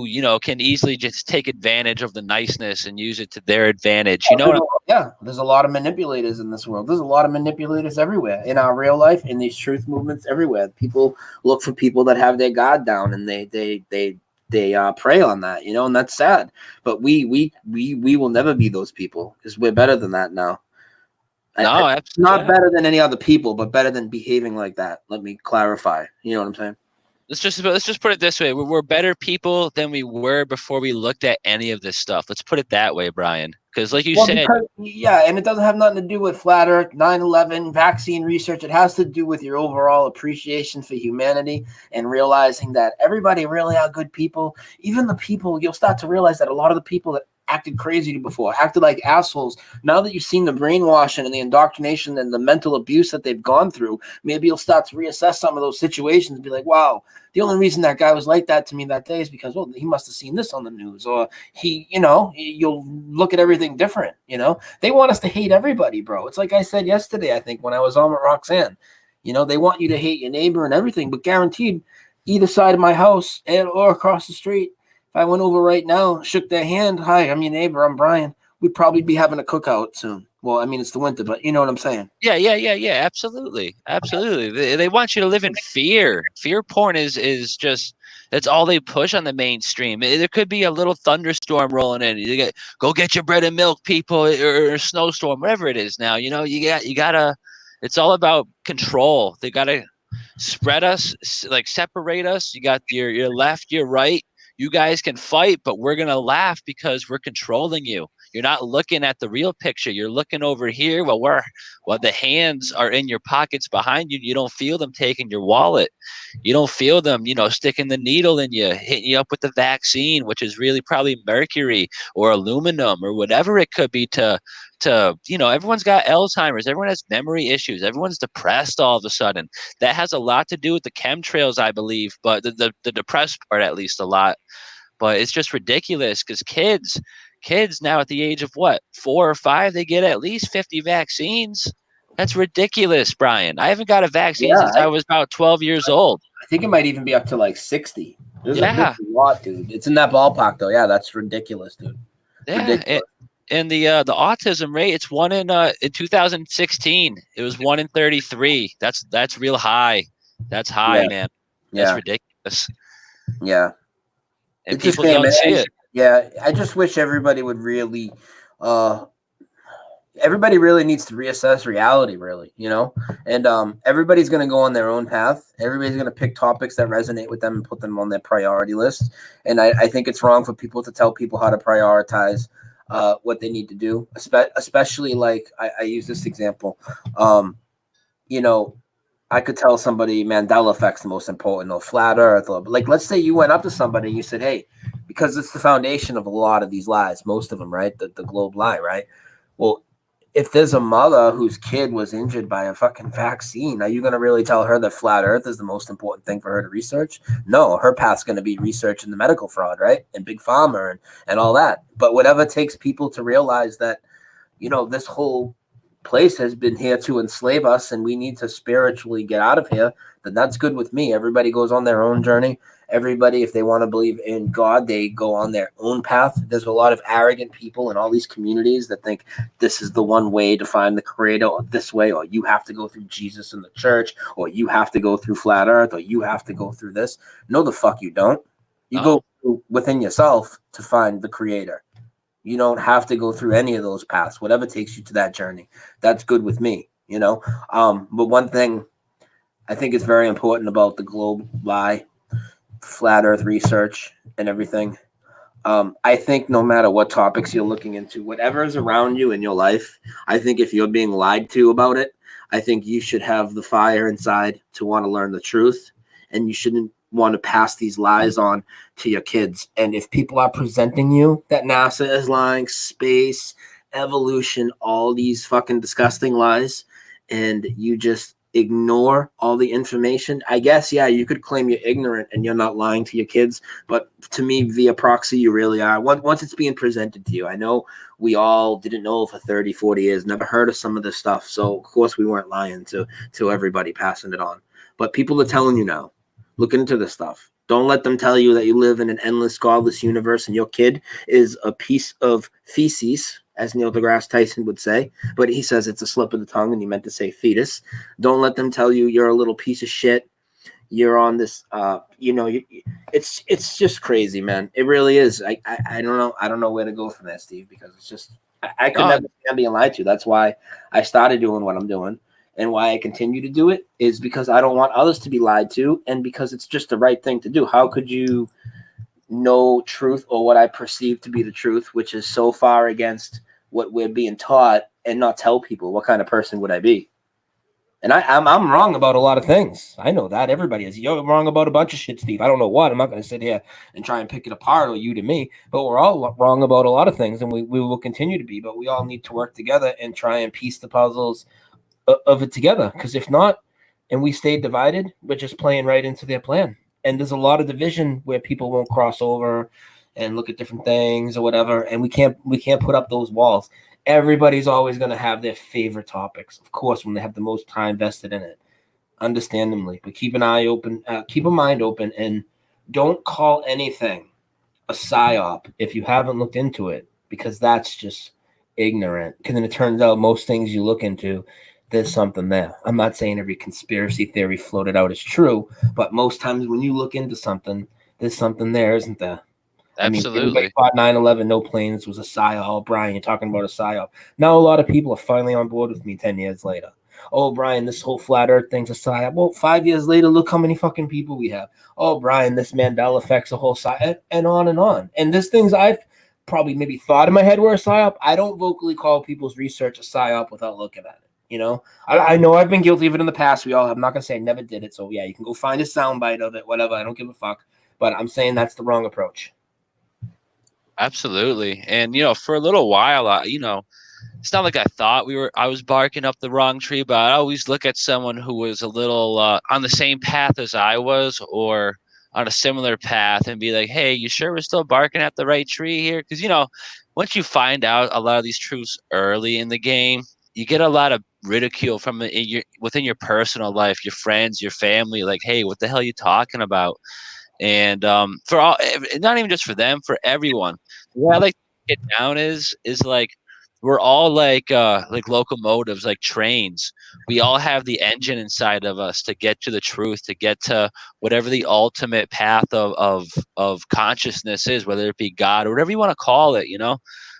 Speaker 3: you know can easily just take advantage of the niceness and use it to their advantage. You know?
Speaker 4: Yeah, there's a lot of manipulators in this world. There's a lot of manipulators everywhere in our real life, in these truth movements everywhere. People look for people that have their guard down, and they prey on that, you know, and that's sad. But we will never be those people, because we're better than that now.
Speaker 3: No, absolutely.
Speaker 4: Not better than any other people, but better than behaving like that. Let me clarify. You know what I'm saying?
Speaker 3: Let's just put it this way: we're better people than we were before we looked at any of this stuff. Let's put it that way, Brian. Because, like you said,
Speaker 4: yeah, and it doesn't have nothing to do with flat Earth, 9/11, vaccine research. It has to do with your overall appreciation for humanity and realizing that everybody really are good people. Even the people, you'll start to realize that a lot of the people that acted crazy before, acted like assholes. Now that you've seen the brainwashing and the indoctrination and the mental abuse that they've gone through, maybe you'll start to reassess some of those situations and be like, wow, the only reason that guy was like that to me that day is because, well, he must have seen this on the news, or he, you know, you'll look at everything different. You know, they want us to hate everybody, bro. It's like I said yesterday, I think, when I was on with Roxanne, you know, they want you to hate your neighbor and everything, but guaranteed
Speaker 5: either side of my house or across the street. If I went over right now, shook their hand, hi, I'm your neighbor, I'm Brian, we'd probably be having a cookout soon. Well, I mean, it's the winter, but you know what I'm saying.
Speaker 3: Yeah. Absolutely. They want you to live in fear. Fear porn is just that's all they push on the mainstream. There could be a little thunderstorm rolling in. Go get your bread and milk, people, or a snowstorm, whatever it is. Now you gotta. It's all about control. They gotta spread us, like separate us. You got your left, your right. You guys can fight, but we're gonna laugh because we're controlling you. You're not looking at the real picture. You're looking over here. While the hands are in your pockets behind you, you don't feel them taking your wallet. You don't feel them, sticking the needle in you, hitting you up with the vaccine, which is really probably mercury or aluminum or whatever it could be everyone's got Alzheimer's, everyone has memory issues, everyone's depressed all of a sudden. That has a lot to do with the chemtrails, I believe, but the depressed part at least a lot. But it's just ridiculous because kids now at the age of what, 4 or 5, they get at least 50 vaccines. That's ridiculous, Brian. I haven't got a vaccine
Speaker 5: Yeah,
Speaker 3: since I was about 12 years old.
Speaker 5: I think it might even be up to like 60. There's a
Speaker 3: Yeah,
Speaker 5: lot, dude. It's in that ballpark, though. Yeah, that's ridiculous, dude.
Speaker 3: yeah.
Speaker 5: Ridiculous.
Speaker 3: And the autism rate, it's one in 2016. It was 1 in 33. That's real high. That's high,
Speaker 5: Yeah,
Speaker 3: man. That's
Speaker 5: yeah,
Speaker 3: ridiculous.
Speaker 5: yeah.
Speaker 3: And
Speaker 5: It's a
Speaker 3: people
Speaker 5: shame.
Speaker 3: don't see it.
Speaker 5: Yeah, I just wish everybody would really, uh, everybody really needs to reassess reality, really, and everybody's going to go on their own path. Everybody's going to pick topics that resonate with them and put them on their priority list. And I think it's wrong for people to tell people how to prioritize what they need to do, especially like I use this example. You know, I could tell somebody Mandela effect's the most important, or flat earth, or like let's say you went up to somebody and you said, hey, because it's the foundation of a lot of these lies, most of them, right? The globe lie, right? Well, if there's a mother whose kid was injured by a fucking vaccine, are you going to really tell her that flat earth is the most important thing for her to research? No, her path's going to be research in the medical fraud, right? And big pharma and all that. But whatever takes people to realize that, this whole place has been here to enslave us and we need to spiritually get out of here, then that's good with me. Everybody goes on their own journey. Everybody, if they want to believe in God, they go on their own path. There's a lot of arrogant people in all these communities that think this is the one way to find the creator, or this way, or you have to go through Jesus in the church, or you have to go through flat earth, or you have to go through this. No, the fuck you don't. You go within yourself to find the creator. You don't have to go through any of those paths. Whatever takes you to that journey, that's good with me, But one thing I think is very important about the globe lie, flat earth research and everything. I think no matter what topics you're looking into, whatever is around you in your life, I think if you're being lied to about it, I think you should have the fire inside to want to learn the truth, and you shouldn't want to pass these lies on to your kids. And if people are presenting you that NASA is lying, space, evolution, all these fucking disgusting lies, and you just ignore all the information, I guess, yeah, you could claim you're ignorant and you're not lying to your kids. But to me, via proxy, you really are. Once it's being presented to you, I know we all didn't know for 30, 40 years, never heard of some of this stuff. So, of course, we weren't lying to everybody passing it on. But people are telling you now, look into this stuff. Don't let them tell you that you live in an endless, godless universe and your kid is a piece of feces, as Neil deGrasse Tyson would say. But he says it's a slip of the tongue and he meant to say fetus. Don't let them tell you you're a little piece of shit. You're on this, it's just crazy, man. It really is. I don't know. I don't know where to go from that, Steve, because it's just, I could never stand being lied to. That's why I started doing what I'm doing. And why I continue to do it is because I don't want others to be lied to, and because it's just the right thing to do. How could you know truth, or what I perceive to be the truth, which is so far against what we're being taught, and not tell people? What kind of person would I be? And I'm wrong about a lot of things. I know that. Everybody is. You're wrong about a bunch of shit, Steve. I don't know what. I'm not going to sit here and try and pick it apart, or you to me. But we're all wrong about a lot of things, and we will continue to be. But we all need to work together and try and piece the puzzles of it together, because if not, and we stay divided, we're just playing right into their plan. And there's a lot of division where people won't cross over and look at different things or whatever, and we can't put up those walls. Everybody's always going to have their favorite topics, of course, when they have the most time vested in it. understandably, but keep an eye open, keep a mind open, and don't call anything a psyop if you haven't looked into it, because that's just ignorant. Because then it turns out most things you look into, there's something there. I'm not saying every conspiracy theory floated out is true, but most times when you look into something, there's something there, isn't there? I mean, everybody
Speaker 3: Absolutely.
Speaker 5: thought 9/11, no planes was a psyop. Oh, Brian, you're talking about a psyop. Now a lot of people are finally on board with me 10 years later. Oh, Brian, this whole flat earth thing's a psyop. Well, 5 years later, look how many fucking people we have. Oh, Brian, this Mandela effect's a whole psyop, and on and on. And there's things I've probably maybe thought in my head were a psyop. I don't vocally call people's research a psyop without looking at it. You know, I know I've been guilty of it in the past. We all have. I'm not going to say I never did it. So, yeah, you can go find a soundbite of it, whatever. I don't give a fuck. But I'm saying that's the wrong approach.
Speaker 3: Absolutely. And, for a little while, it's not like I was barking up the wrong tree, but I always look at someone who was a little on the same path as I was, or on a similar path, and be like, hey, you sure we're still barking at the right tree here? Because, once you find out a lot of these truths early in the game, you get a lot of ridicule from within your personal life, your friends, your family, like, hey, what the hell are you talking about? And for all, not even just for them, for everyone. What I like to get down is like, we're all like locomotives, like trains. We all have the engine inside of us to get to the truth, to get to whatever the ultimate path of consciousness is, whether it be God or whatever you want to call it.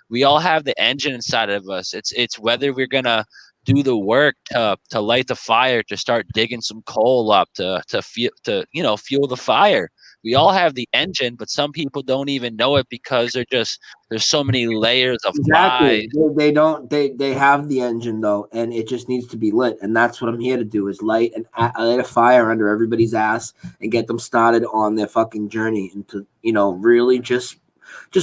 Speaker 3: We all have the engine inside of us. It's whether we're gonna do the work to light the fire, to start digging some coal up, to fuel the fire. We all have the engine, but some people don't even know it because there's so many layers of lies.
Speaker 5: Exactly. They don't. They have the engine though, and it just needs to be lit. And that's what I'm here to do: is light a fire under everybody's ass and get them started on their fucking journey into really just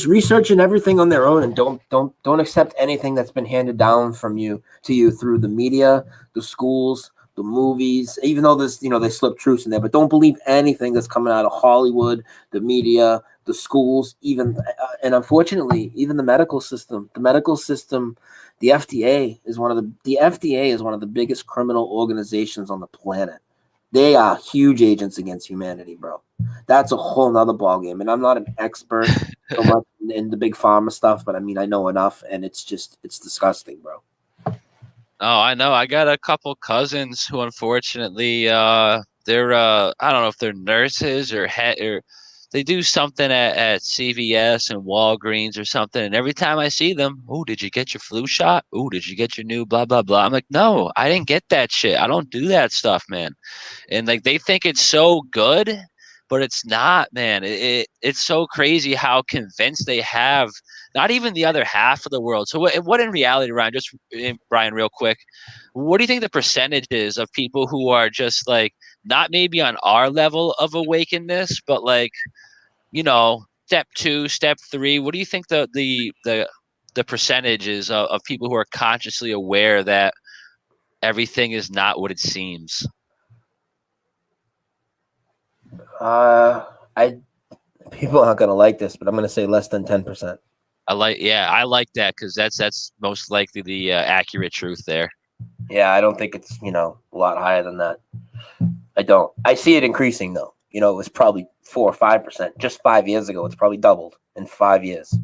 Speaker 5: researching everything on their own, and don't accept anything that's been handed down from you to you through the media, the schools, the movies, even though there's they slip truths in there, but don't believe anything that's coming out of Hollywood, the media, the schools, even and unfortunately even the medical system. The FDA is one of the biggest criminal organizations on the planet. They are huge agents against humanity, bro. That's a whole nother ballgame. And I'm not an expert so much in the big pharma stuff, but I mean I know enough, and it's disgusting, bro.
Speaker 3: Oh, I know. I got a couple cousins who, unfortunately, they're I don't know if they're nurses or they do something at CVS and Walgreens or something. And every time I see them, oh, did you get your flu shot? Oh, did you get your new blah blah blah? I'm like, no, I didn't get that shit. I don't do that stuff, man. And like they think it's so good, but it's not, man. It's so crazy how convinced they have. Not even the other half of the world. So what in reality, Brian, real quick, what do you think the percentage is of people who are just like not maybe on our level of awakeness, but like, step 2, step 3? What do you think the percentage is of people who are consciously aware that everything is not what it seems?
Speaker 5: People aren't gonna like this, but I'm gonna say less than 10%.
Speaker 3: I like that because that's most likely the accurate truth there.
Speaker 5: Yeah, I don't think it's a lot higher than that. I don't. I see it increasing though. It was probably 4 or 5% just 5 years ago. It's probably doubled in 5 years.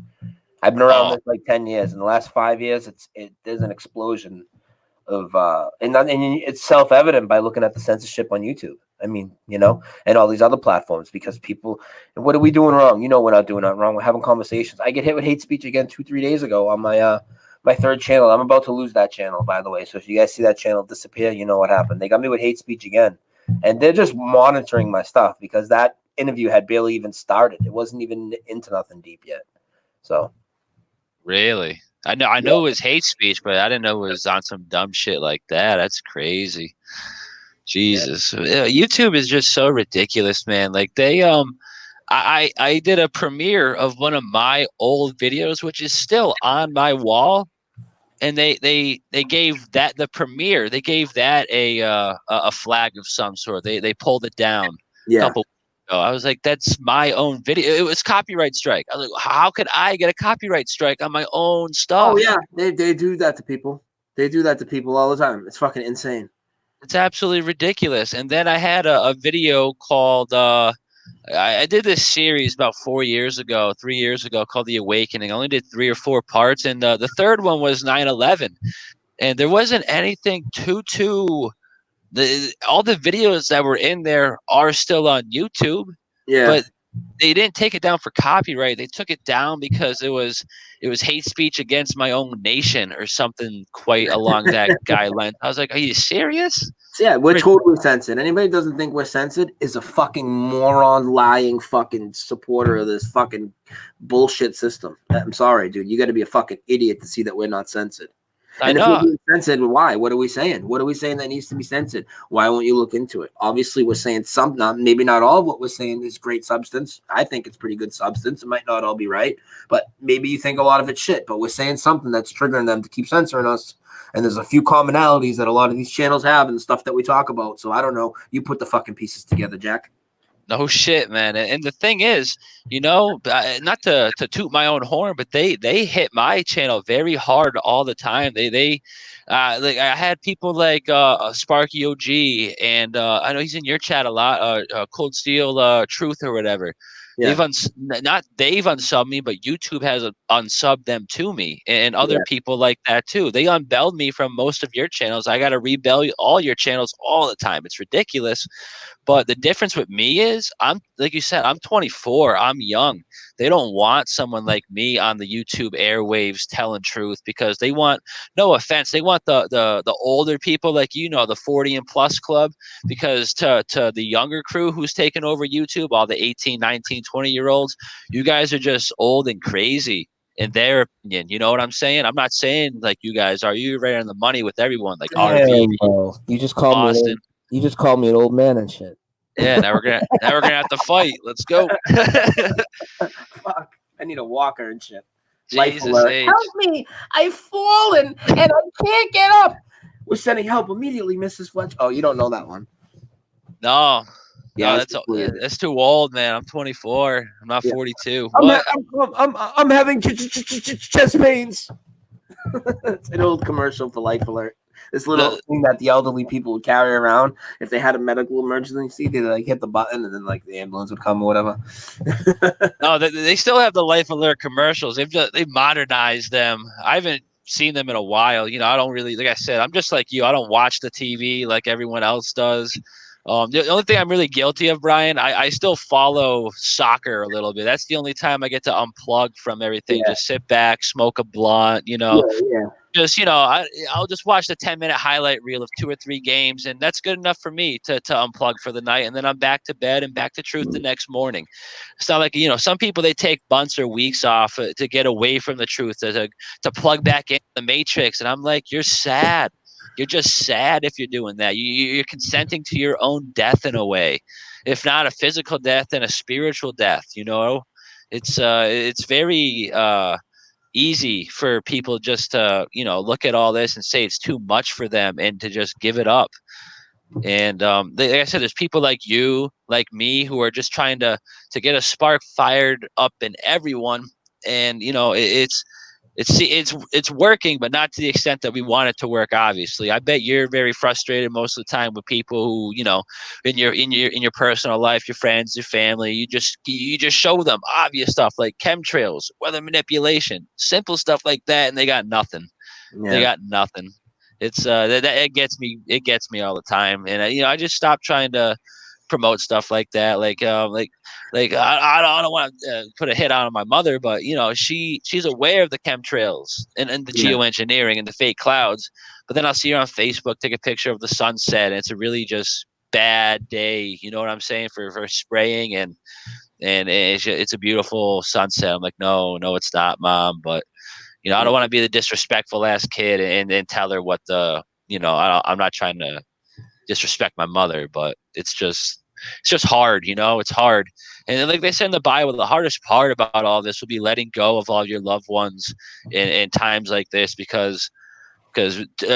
Speaker 5: I've been around this like 10 years. In the last 5 years, there's an explosion of and it's self-evident by looking at the censorship on YouTube. I mean, and all these other platforms, because people, what are we doing wrong? We're not doing nothing wrong. We're having conversations. I get hit with hate speech again 2-3 days ago on my my third channel. I'm about to lose that channel, by the way. So if you guys see that channel disappear, you know what happened. They got me with hate speech again, and they're just monitoring my stuff because that interview had barely even started. It wasn't even into nothing deep yet. So
Speaker 3: really, I know it was hate speech, but I didn't know it was on some dumb shit like that. That's crazy. Jesus. Yeah. YouTube is just so ridiculous, man. Like they I did a premiere of one of my old videos, which is still on my wall, and they gave that the premiere. They gave that a flag of some sort. They pulled it down a couple weeks ago. I was like, that's my own video. It was copyright strike. I was like, how could I get a copyright strike on my own stuff?
Speaker 5: Oh yeah, they do that to people. They do that to people all the time. It's fucking insane.
Speaker 3: It's absolutely ridiculous. And then I had a video called I did this series about 3 years ago called The Awakening. I only did 3 or 4 parts, and the third one was 9/11, and there wasn't anything too. All the videos that were in there are still on YouTube,
Speaker 4: Yeah.
Speaker 3: but they didn't take it down for copyright. They took it down because it was hate speech against my own nation or something quite along that guideline. I was like, "Are you serious?"
Speaker 4: So yeah, we're
Speaker 3: Rid-
Speaker 4: totally censored. Anybody who doesn't think we're censored is a fucking moron, lying fucking supporter of this fucking bullshit system. I'm sorry, dude. You got to be a fucking idiot to see that we're not censored.
Speaker 3: I
Speaker 4: And if we're
Speaker 3: know.
Speaker 4: being censored, why? What are we saying? What are we saying that needs to be censored? Why won't you look into it? Obviously, we're saying some, not, maybe not all of what we're saying is great substance. I think it's pretty good substance. It might not all be right, but maybe you think a lot of it's shit. But we're saying something that's triggering them to keep censoring us. And there's a few commonalities that a lot of these channels have and stuff that we talk about. So I don't know. You put the fucking pieces together, Jack.
Speaker 3: No shit, man. And the thing is, not to toot my own horn, but they hit my channel very hard all the time. Like I had people like Sparky OG, and I know he's in your chat a lot. Cold Steel Truth or whatever.
Speaker 4: Yeah.
Speaker 3: They've unsubbed me, but YouTube has unsubbed them to me, and other
Speaker 4: Yeah.
Speaker 3: people like that too. They unbelled me from most of your channels. I got to rebell all your channels all the time. It's ridiculous. But the difference with me is I'm like you said, I'm 24. I'm young. They don't want someone like me on the YouTube airwaves telling truth because they want, no offense, they want the older people like the 40 and plus club, because to the younger crew who's taken over YouTube, all the 18, 19, 20-year olds, you guys are just old and crazy in their opinion. You know what I'm saying? I'm not saying like you guys are. You're right on the money with everyone, like RV,
Speaker 5: Bro. You just called
Speaker 3: Austin.
Speaker 5: me an old man and shit.
Speaker 3: Yeah, now we're gonna have to fight. Let's go.
Speaker 4: Fuck. I need a walker and shit.
Speaker 3: Jesus H.
Speaker 4: Help me. I've fallen and I can't get up. We're sending help immediately, Mrs. Fletcher. Oh, you don't know that one.
Speaker 3: No,
Speaker 4: Yeah,
Speaker 3: that's too old, man. I'm 24. I'm not 42.
Speaker 4: I'm having chest pains. It's an old commercial for Life Alert. This little thing that the elderly people would carry around if they had a medical emergency. They like hit the button and then like the ambulance would come or whatever.
Speaker 3: No, they still have the Life Alert commercials. They've modernized them. I haven't seen them in a while. I don't really, like I said, I'm just like you. I don't watch the TV like everyone else does. The only thing I'm really guilty of, Brian, I still follow soccer a little bit. That's the only time I get to unplug from everything.
Speaker 4: Yeah.
Speaker 3: Just sit back, smoke a blunt,
Speaker 4: Yeah.
Speaker 3: just I'll just watch the 10-minute highlight reel of 2 or 3 games, and that's good enough for me to unplug for the night, and then I'm back to bed and back to truth the next morning. It's not like some people, they take months or weeks off to get away from the truth, to plug back in the matrix, and I'm like, you're sad. You're just sad if you're doing that. You're consenting to your own death in a way, if not a physical death, then a spiritual death. It's very easy for people just to look at all this and say it's too much for them and to just give it up. And like I said, there's people like you, like me, who are just trying to get a spark fired up in everyone. And it's working, but not to the extent that we want it to work. Obviously, I bet you're very frustrated most of the time with people who, in your personal life, your friends, your family, you just show them obvious stuff like chemtrails, weather manipulation, simple stuff like that, and they got nothing.
Speaker 4: Yeah.
Speaker 3: They got nothing. It's that it gets me. It gets me all the time, and I just stopped trying to promote stuff like that. Like I don't want to put a hit on my mother, but she's aware of the chemtrails and the geoengineering and the fake clouds. But then I'll see her on Facebook take a picture of the sunset, and it's a really just bad day. You know what I'm saying, for spraying, and it's a beautiful sunset. I'm like, no, it's not, Mom. But I don't want to be the disrespectful ass kid and tell her what I'm not trying to disrespect my mother, but it's just hard. It's hard. And like they said in the Bible, the hardest part about all this will be letting go of all your loved ones in times like this, because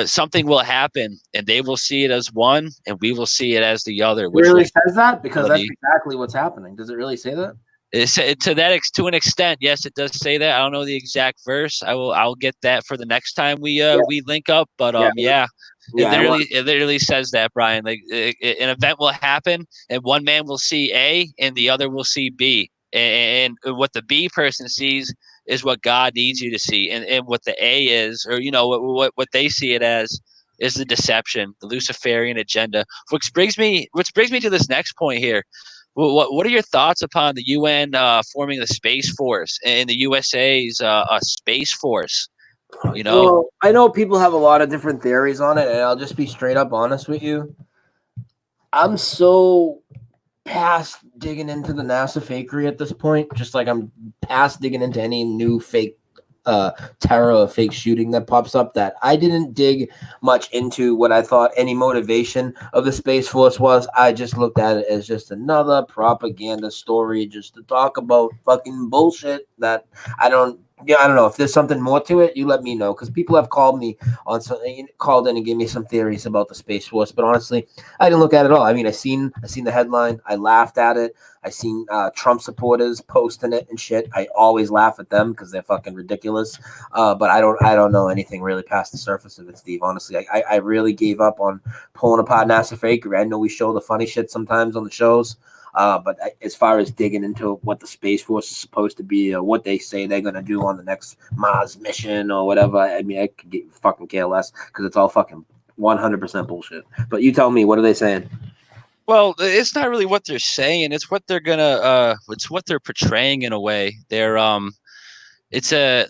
Speaker 3: something will happen and they will see it as one and we will see it as the other.
Speaker 4: It really says that? Because that's exactly what's happening. Does it really say that?
Speaker 3: To an extent, yes, it does say that. I don't know the exact verse. I'll get that for the next time
Speaker 4: Yeah,
Speaker 3: we link up. But
Speaker 4: yeah,
Speaker 3: yeah,
Speaker 4: yeah. I want.
Speaker 3: it literally says that, Brian. Like an event will happen, and one man will see A, and the other will see B, and what the B person sees is what God needs you to see, and what the A is, or what they see it as, is the deception, the Luciferian agenda. Which brings me to this next point here. What are your thoughts upon the UN forming the Space Force and the USA's Space Force? You know,
Speaker 5: Well, I know people have a lot of different theories on it, and I'll just be straight up honest with you. I'm so past digging into the NASA fakery at this point, just like I'm past digging into any new fake terror or fake shooting that pops up, that I didn't dig much into what I thought any motivation of the Space Force was. I just looked at it as just another propaganda story just to talk about fucking bullshit that I don't. Yeah, I don't know if there's something more to it. You let me know, because people have called me on something, called in and gave me some theories about the Space Force. But honestly, I didn't look at it all. I mean, I seen the headline. I laughed at it. I seen Trump supporters posting it and shit. I always laugh at them because they're fucking ridiculous. But I don't know anything really past the surface of it, Steve. Honestly, I really gave up on pulling apart NASA fakery. I know we show the funny shit sometimes on the shows. As far as digging into what the Space Force is supposed to be, or what they say they're going to do on the next Mars mission or whatever, I mean, I could fucking care less, because it's all fucking 100% bullshit. But you tell me, what are they saying?
Speaker 3: well, it's not really what they're saying. It's what they're portraying in a way. It's a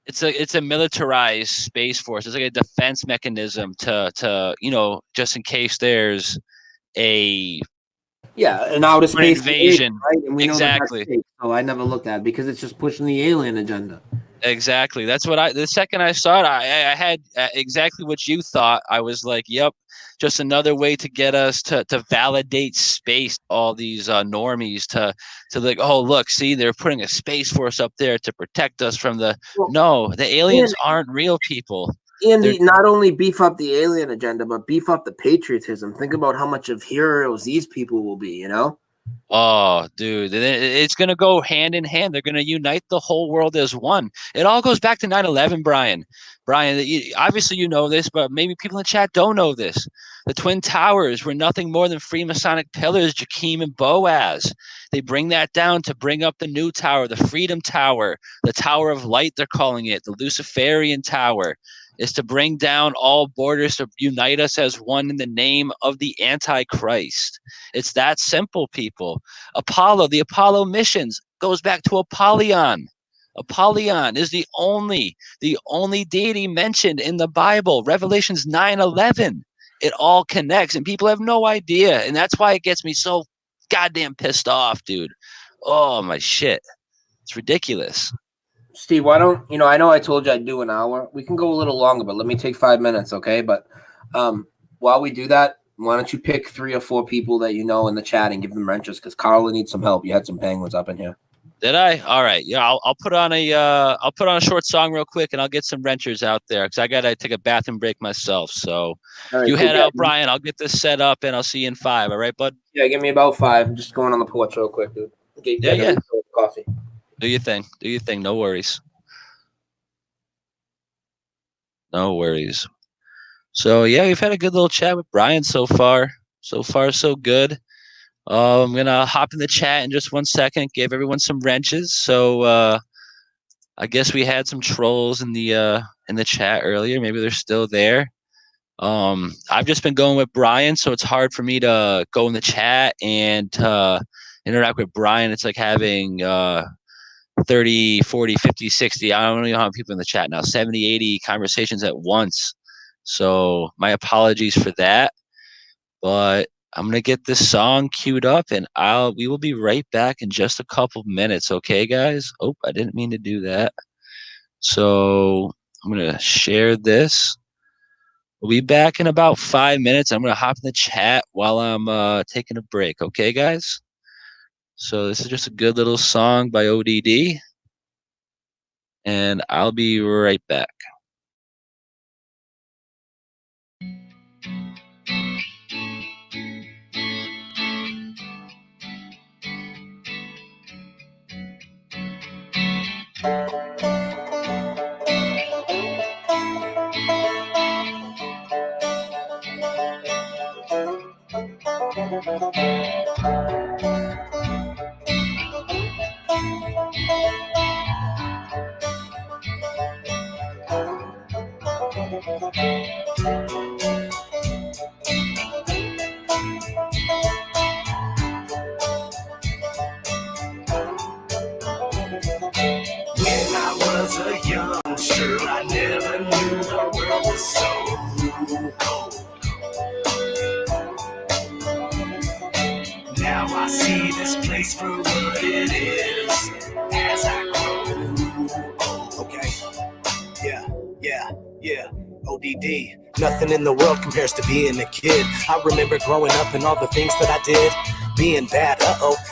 Speaker 3: it's a militarized Space Force. It's like a defense mechanism to just in case there's a
Speaker 5: Yeah, an outer
Speaker 3: an
Speaker 5: space invasion,
Speaker 3: invasion.
Speaker 5: right? And we know that that's
Speaker 3: Exactly.
Speaker 5: fake. So I never looked at it because it's just pushing the alien agenda.
Speaker 3: Exactly. That's what the second I saw it, I had exactly what you thought. I was like, yep, just another way to get us to validate space. All these normies to like, oh, look, see, they're putting a Space Force up there to protect us from the.
Speaker 5: Well,
Speaker 3: No, the
Speaker 5: and
Speaker 3: aliens aren't real people. They're
Speaker 5: Andy, not only beef up the alien agenda, but beef up the patriotism. Think about how much of heroes these people will be, you know?
Speaker 3: Oh, dude, it's going to go hand in hand. They're going to unite the whole world as one. It all goes back to 9/11, Brian. Brian, obviously you know this, but maybe people in the chat don't know this. The Twin Towers were nothing more than Freemasonic pillars, Jakim and Boaz. They bring that down to bring up the new tower, the Freedom Tower, the Tower of Light, they're calling it, the Luciferian Tower. Is to bring down all borders, to unite us as one in the name of the Antichrist. It's that simple, people. The Apollo missions goes back to Apollyon. Apollyon is the only deity mentioned in the Bible. Revelations 9:11. It all connects, and people have no idea, and that's why it gets me so goddamn pissed off, dude. Oh my shit, it's ridiculous.
Speaker 5: Steve, why don't I know I told you I'd do an hour. We can go a little longer, but let me take 5 minutes, okay? But while we do that, why don't you pick 3 or 4 people that you know in the chat and give them wrenches, because Carla needs some help. You had some penguins up in here.
Speaker 3: Did I? All right. Yeah, I'll put on a short song real quick, and I'll get some wrenchers out there because I gotta take a bathroom break myself. So
Speaker 5: All right,
Speaker 3: you
Speaker 5: cool.
Speaker 3: head out, Brian. I'll get this set up, and I'll see you in 5. All right, bud.
Speaker 5: Yeah, give me about 5. I'm just going on the porch real quick, dude.
Speaker 3: Yeah,
Speaker 5: Get a
Speaker 3: yeah.
Speaker 5: refill of coffee.
Speaker 3: Do your thing. Do your thing. No worries. No worries. So yeah, we've had a good little chat with Brian so far. So far, so good. I'm gonna hop in the chat in just 1 second. Give everyone some wrenches. So I guess we had some trolls in the chat earlier. Maybe they're still there. I've just been going with Brian, so it's hard for me to go in the chat and interact with Brian. It's like having 30, 40, 50, 60. I don't know how many people in the chat now. 70, 80 conversations at once. So my apologies for that. But I'm gonna get this song queued up, and we will be right back in just a couple minutes. Okay, guys? Oh, I didn't mean to do that. So I'm gonna share this. We'll be back in about 5 minutes. I'm gonna hop in the chat while I'm taking a break. Okay, guys? So this is just a good little song by ODD, and I'll be right back.
Speaker 2: When I was a youngster, I never knew the world was so cold. Now I see this place for what it is as I grow. Okay. Yeah. ODD. Nothing in the world compares to being a kid. I remember growing up and all the things that I did. Being bad,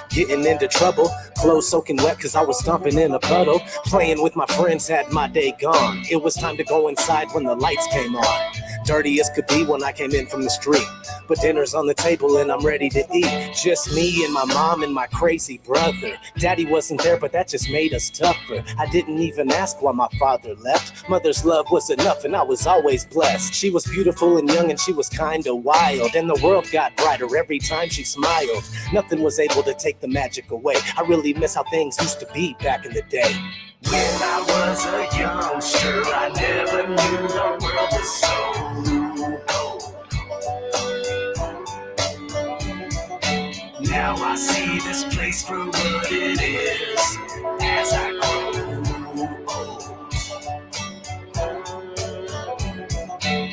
Speaker 2: getting into trouble. Clothes soaking wet cause I was stomping in a puddle. Playing with my friends had my day gone. It was time to go inside when the lights came on. Dirty as could be when I came in from the street. But dinner's on the table and I'm ready to eat. Just me and my mom and my crazy brother. Daddy wasn't there, but that just made us tougher. I didn't even ask why my father left. Mother's love was enough and I was always blessed. She was beautiful and young and she was kinda wild. And the world got brighter every time she smiled. Nothing was able to take the magic away. I really miss how things used to be back in the day. When I was a youngster, I never knew the world was so cold. Now I see this place for what it is as I grow.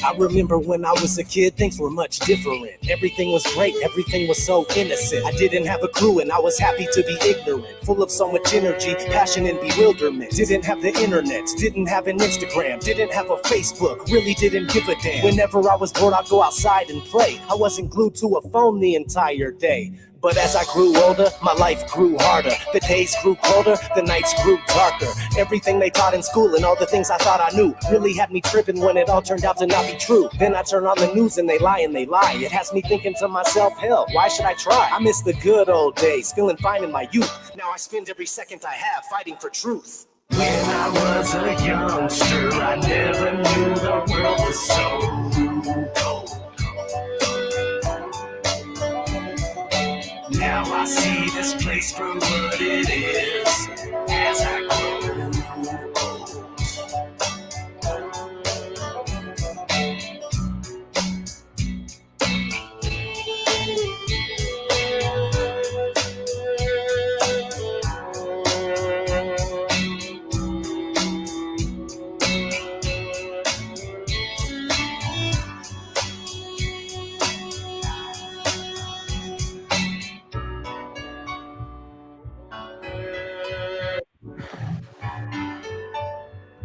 Speaker 2: I remember when I was a kid, things were much different. Everything was great, everything was so innocent. I didn't have a clue and I was happy to be ignorant. Full of so much energy, passion and bewilderment. Didn't have the internet, didn't have an Instagram, didn't have a Facebook, really didn't give a damn. Whenever I was bored, I'd go outside and play. I wasn't glued to a phone the entire day. But as I grew older, my life grew harder. The days grew colder, the nights grew darker. Everything they taught in school and all the things I thought I knew really had me tripping when it all turned out to not be true. Then I turn on the news and they lie and they lie. It has me thinking to myself, hell, why should I try? I miss the good old days, feeling fine in my youth. Now I spend every second I have fighting for truth. When I was a youngster, I never knew the world was so cold. Now I see this place for what it is as I grow.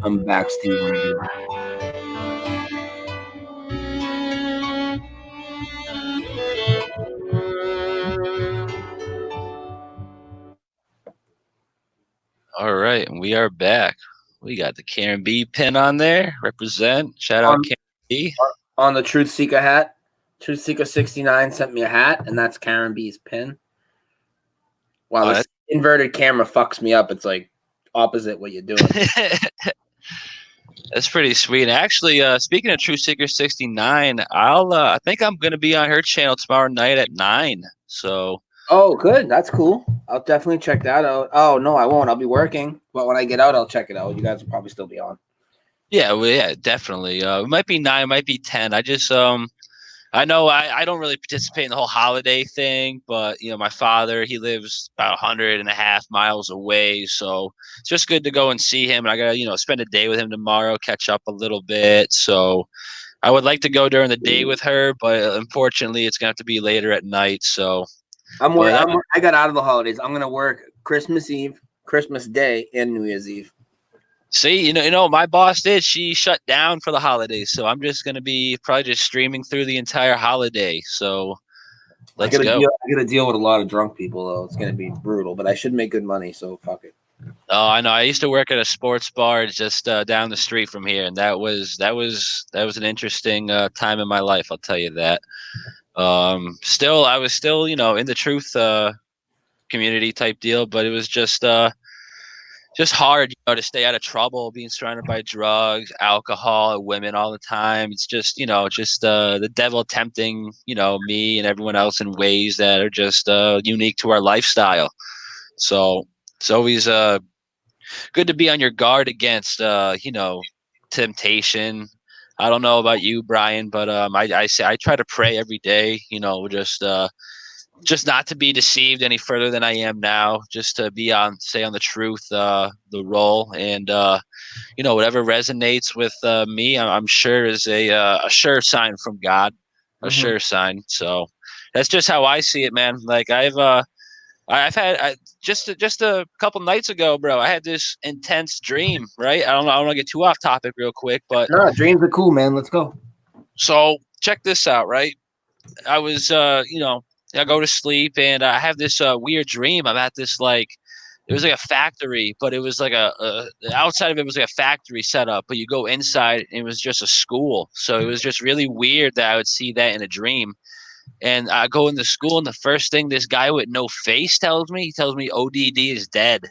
Speaker 5: I'm back, Steve.
Speaker 3: All right, and we are back. We got the Karen B pin on there. Represent. Shout out Karen B.
Speaker 5: On the Truth Seeker hat. Truth Seeker 69 sent me a hat, and that's Karen B's pin. Wow, this inverted camera fucks me up. It's like opposite what you're doing.
Speaker 3: That's pretty sweet. Actually, speaking of Truth Seeker 69, I think I'm gonna be on her channel tomorrow night at 9. So.
Speaker 5: Oh, good. That's cool. I'll definitely check that out. Oh no, I won't. I'll be working, but when I get out, I'll check it out. You guys will probably still be on.
Speaker 3: Yeah, well, yeah, definitely. It might be 9, it might be 10. I just I know I don't really participate in the whole holiday thing, but you know, my father, he lives about 100.5 miles away, so it's just good to go and see him. And I gotta, spend a day with him tomorrow, catch up a little bit. So I would like to go during the day with her, but unfortunately, it's gonna have to be later at night. So
Speaker 5: I got out of the holidays. I'm gonna work Christmas Eve, Christmas Day, and New Year's Eve.
Speaker 3: See, my boss did. She shut down for the holidays, so I'm just gonna be probably just streaming through the entire holiday. So let's go.
Speaker 5: I gotta deal with a lot of drunk people though. It's gonna be brutal, but I should make good money, so fuck it.
Speaker 3: Oh, I know. I used to work at a sports bar just down the street from here, and that was an interesting time in my life. I'll tell you that. I was still, in the truth community type deal, but it was just just hard, to stay out of trouble, being surrounded by drugs, alcohol, women all the time. It's just, the devil tempting, me and everyone else in ways that are just unique to our lifestyle. So it's always good to be on your guard against, temptation. I don't know about you, Brian, but I say I try to pray every day, just not to be deceived any further than I am now, just to stay on the truth, the role, and whatever resonates with me, I'm sure is a sure sign from God, a sure sign. So that's just how I see it, man. Like I've had just a couple nights ago, bro. I had this intense dream, right? I don't want to get too off topic real quick, but
Speaker 5: No, dreams are cool, man. Let's go.
Speaker 3: so check this out, right? I was, I go to sleep and I have this weird dream. I'm at this it was like a factory, but it was like the outside of it was like a factory setup, but you go inside and it was just a school. So it was just really weird that I would see that in a dream. And I go into school, and the first thing this guy with no face tells me, ODD is dead.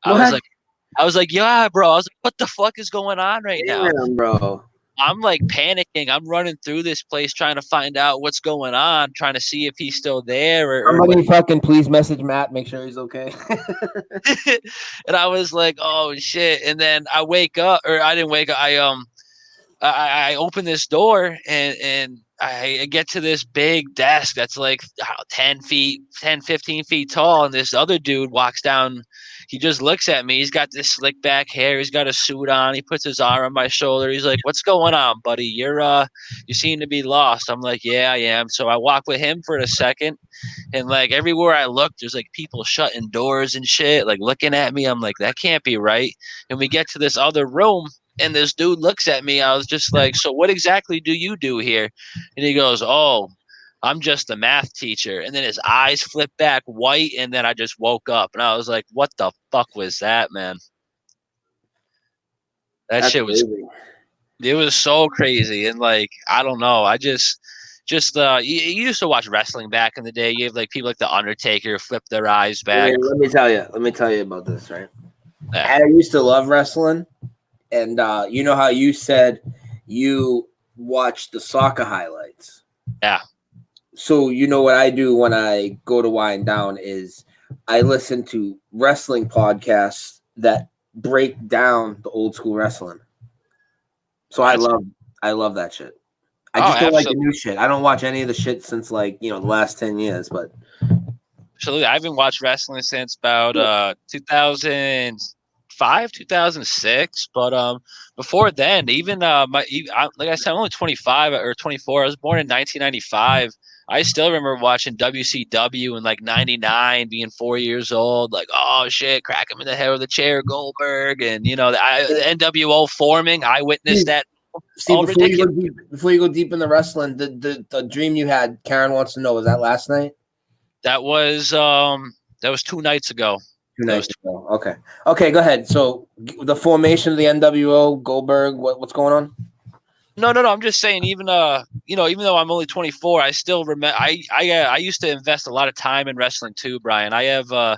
Speaker 3: I was
Speaker 5: What?
Speaker 3: like, yeah, bro. I was like, what the fuck is going on right now?
Speaker 5: Damn, bro.
Speaker 3: I'm like panicking. I'm running through this place trying to find out what's going on, trying to see if he's still there or
Speaker 5: Somebody fucking please message Matt, make sure he's okay.
Speaker 3: and I was like, oh shit. And then I wake up, or I didn't wake up. I open this door and I get to this big desk that's like 10, 15 feet tall. And this other dude walks down. He just looks at me. He's got this slick back hair. He's got a suit on. He puts his arm on my shoulder. He's like, what's going on, buddy? You seem to be lost. I'm like, yeah, I am. So I walk with him for a second. And like everywhere I look, there's like people shutting doors and shit, like looking at me. I'm like, that can't be right. And we get to this other room. And this dude looks at me. I was just like, so what exactly do you do here? And he goes, oh, I'm just a math teacher. And then his eyes flip back white. And then I just woke up. And I was like, what the fuck was that, man? That's shit was crazy. It was so crazy. And like, I don't know. I just you used to watch wrestling back in the day. You have like people like The Undertaker flip their eyes back.
Speaker 5: Wait, let me tell you about this, right? Yeah. I used to love wrestling. And you know how you said you watch the soccer highlights?
Speaker 3: Yeah.
Speaker 5: So you know what I do when I go to wind down is I listen to wrestling podcasts that break down the old school wrestling. So I love that shit. I just don't like the new shit. I don't watch any of the shit since the last 10 years, but
Speaker 3: absolutely. I haven't watched wrestling since about 2005, 2006, but before then, even like I said, I'm only 25 or 24. I was born in 1995. I still remember watching WCW in like 99, being 4 years old, like, oh shit, crack him in the head with a chair, Goldberg, and the NWO forming. I witnessed that.
Speaker 5: Steve, before you go deep in the wrestling, the dream you had, Karen wants to know, was that last night?
Speaker 3: That was 2 nights ago.
Speaker 5: 2 nights ago. Okay, go ahead. So the formation of the NWO, Goldberg, what's going on?
Speaker 3: No. I'm just saying, even though I'm only 24, I still remember. I used to invest a lot of time in wrestling too, Brian. I have, how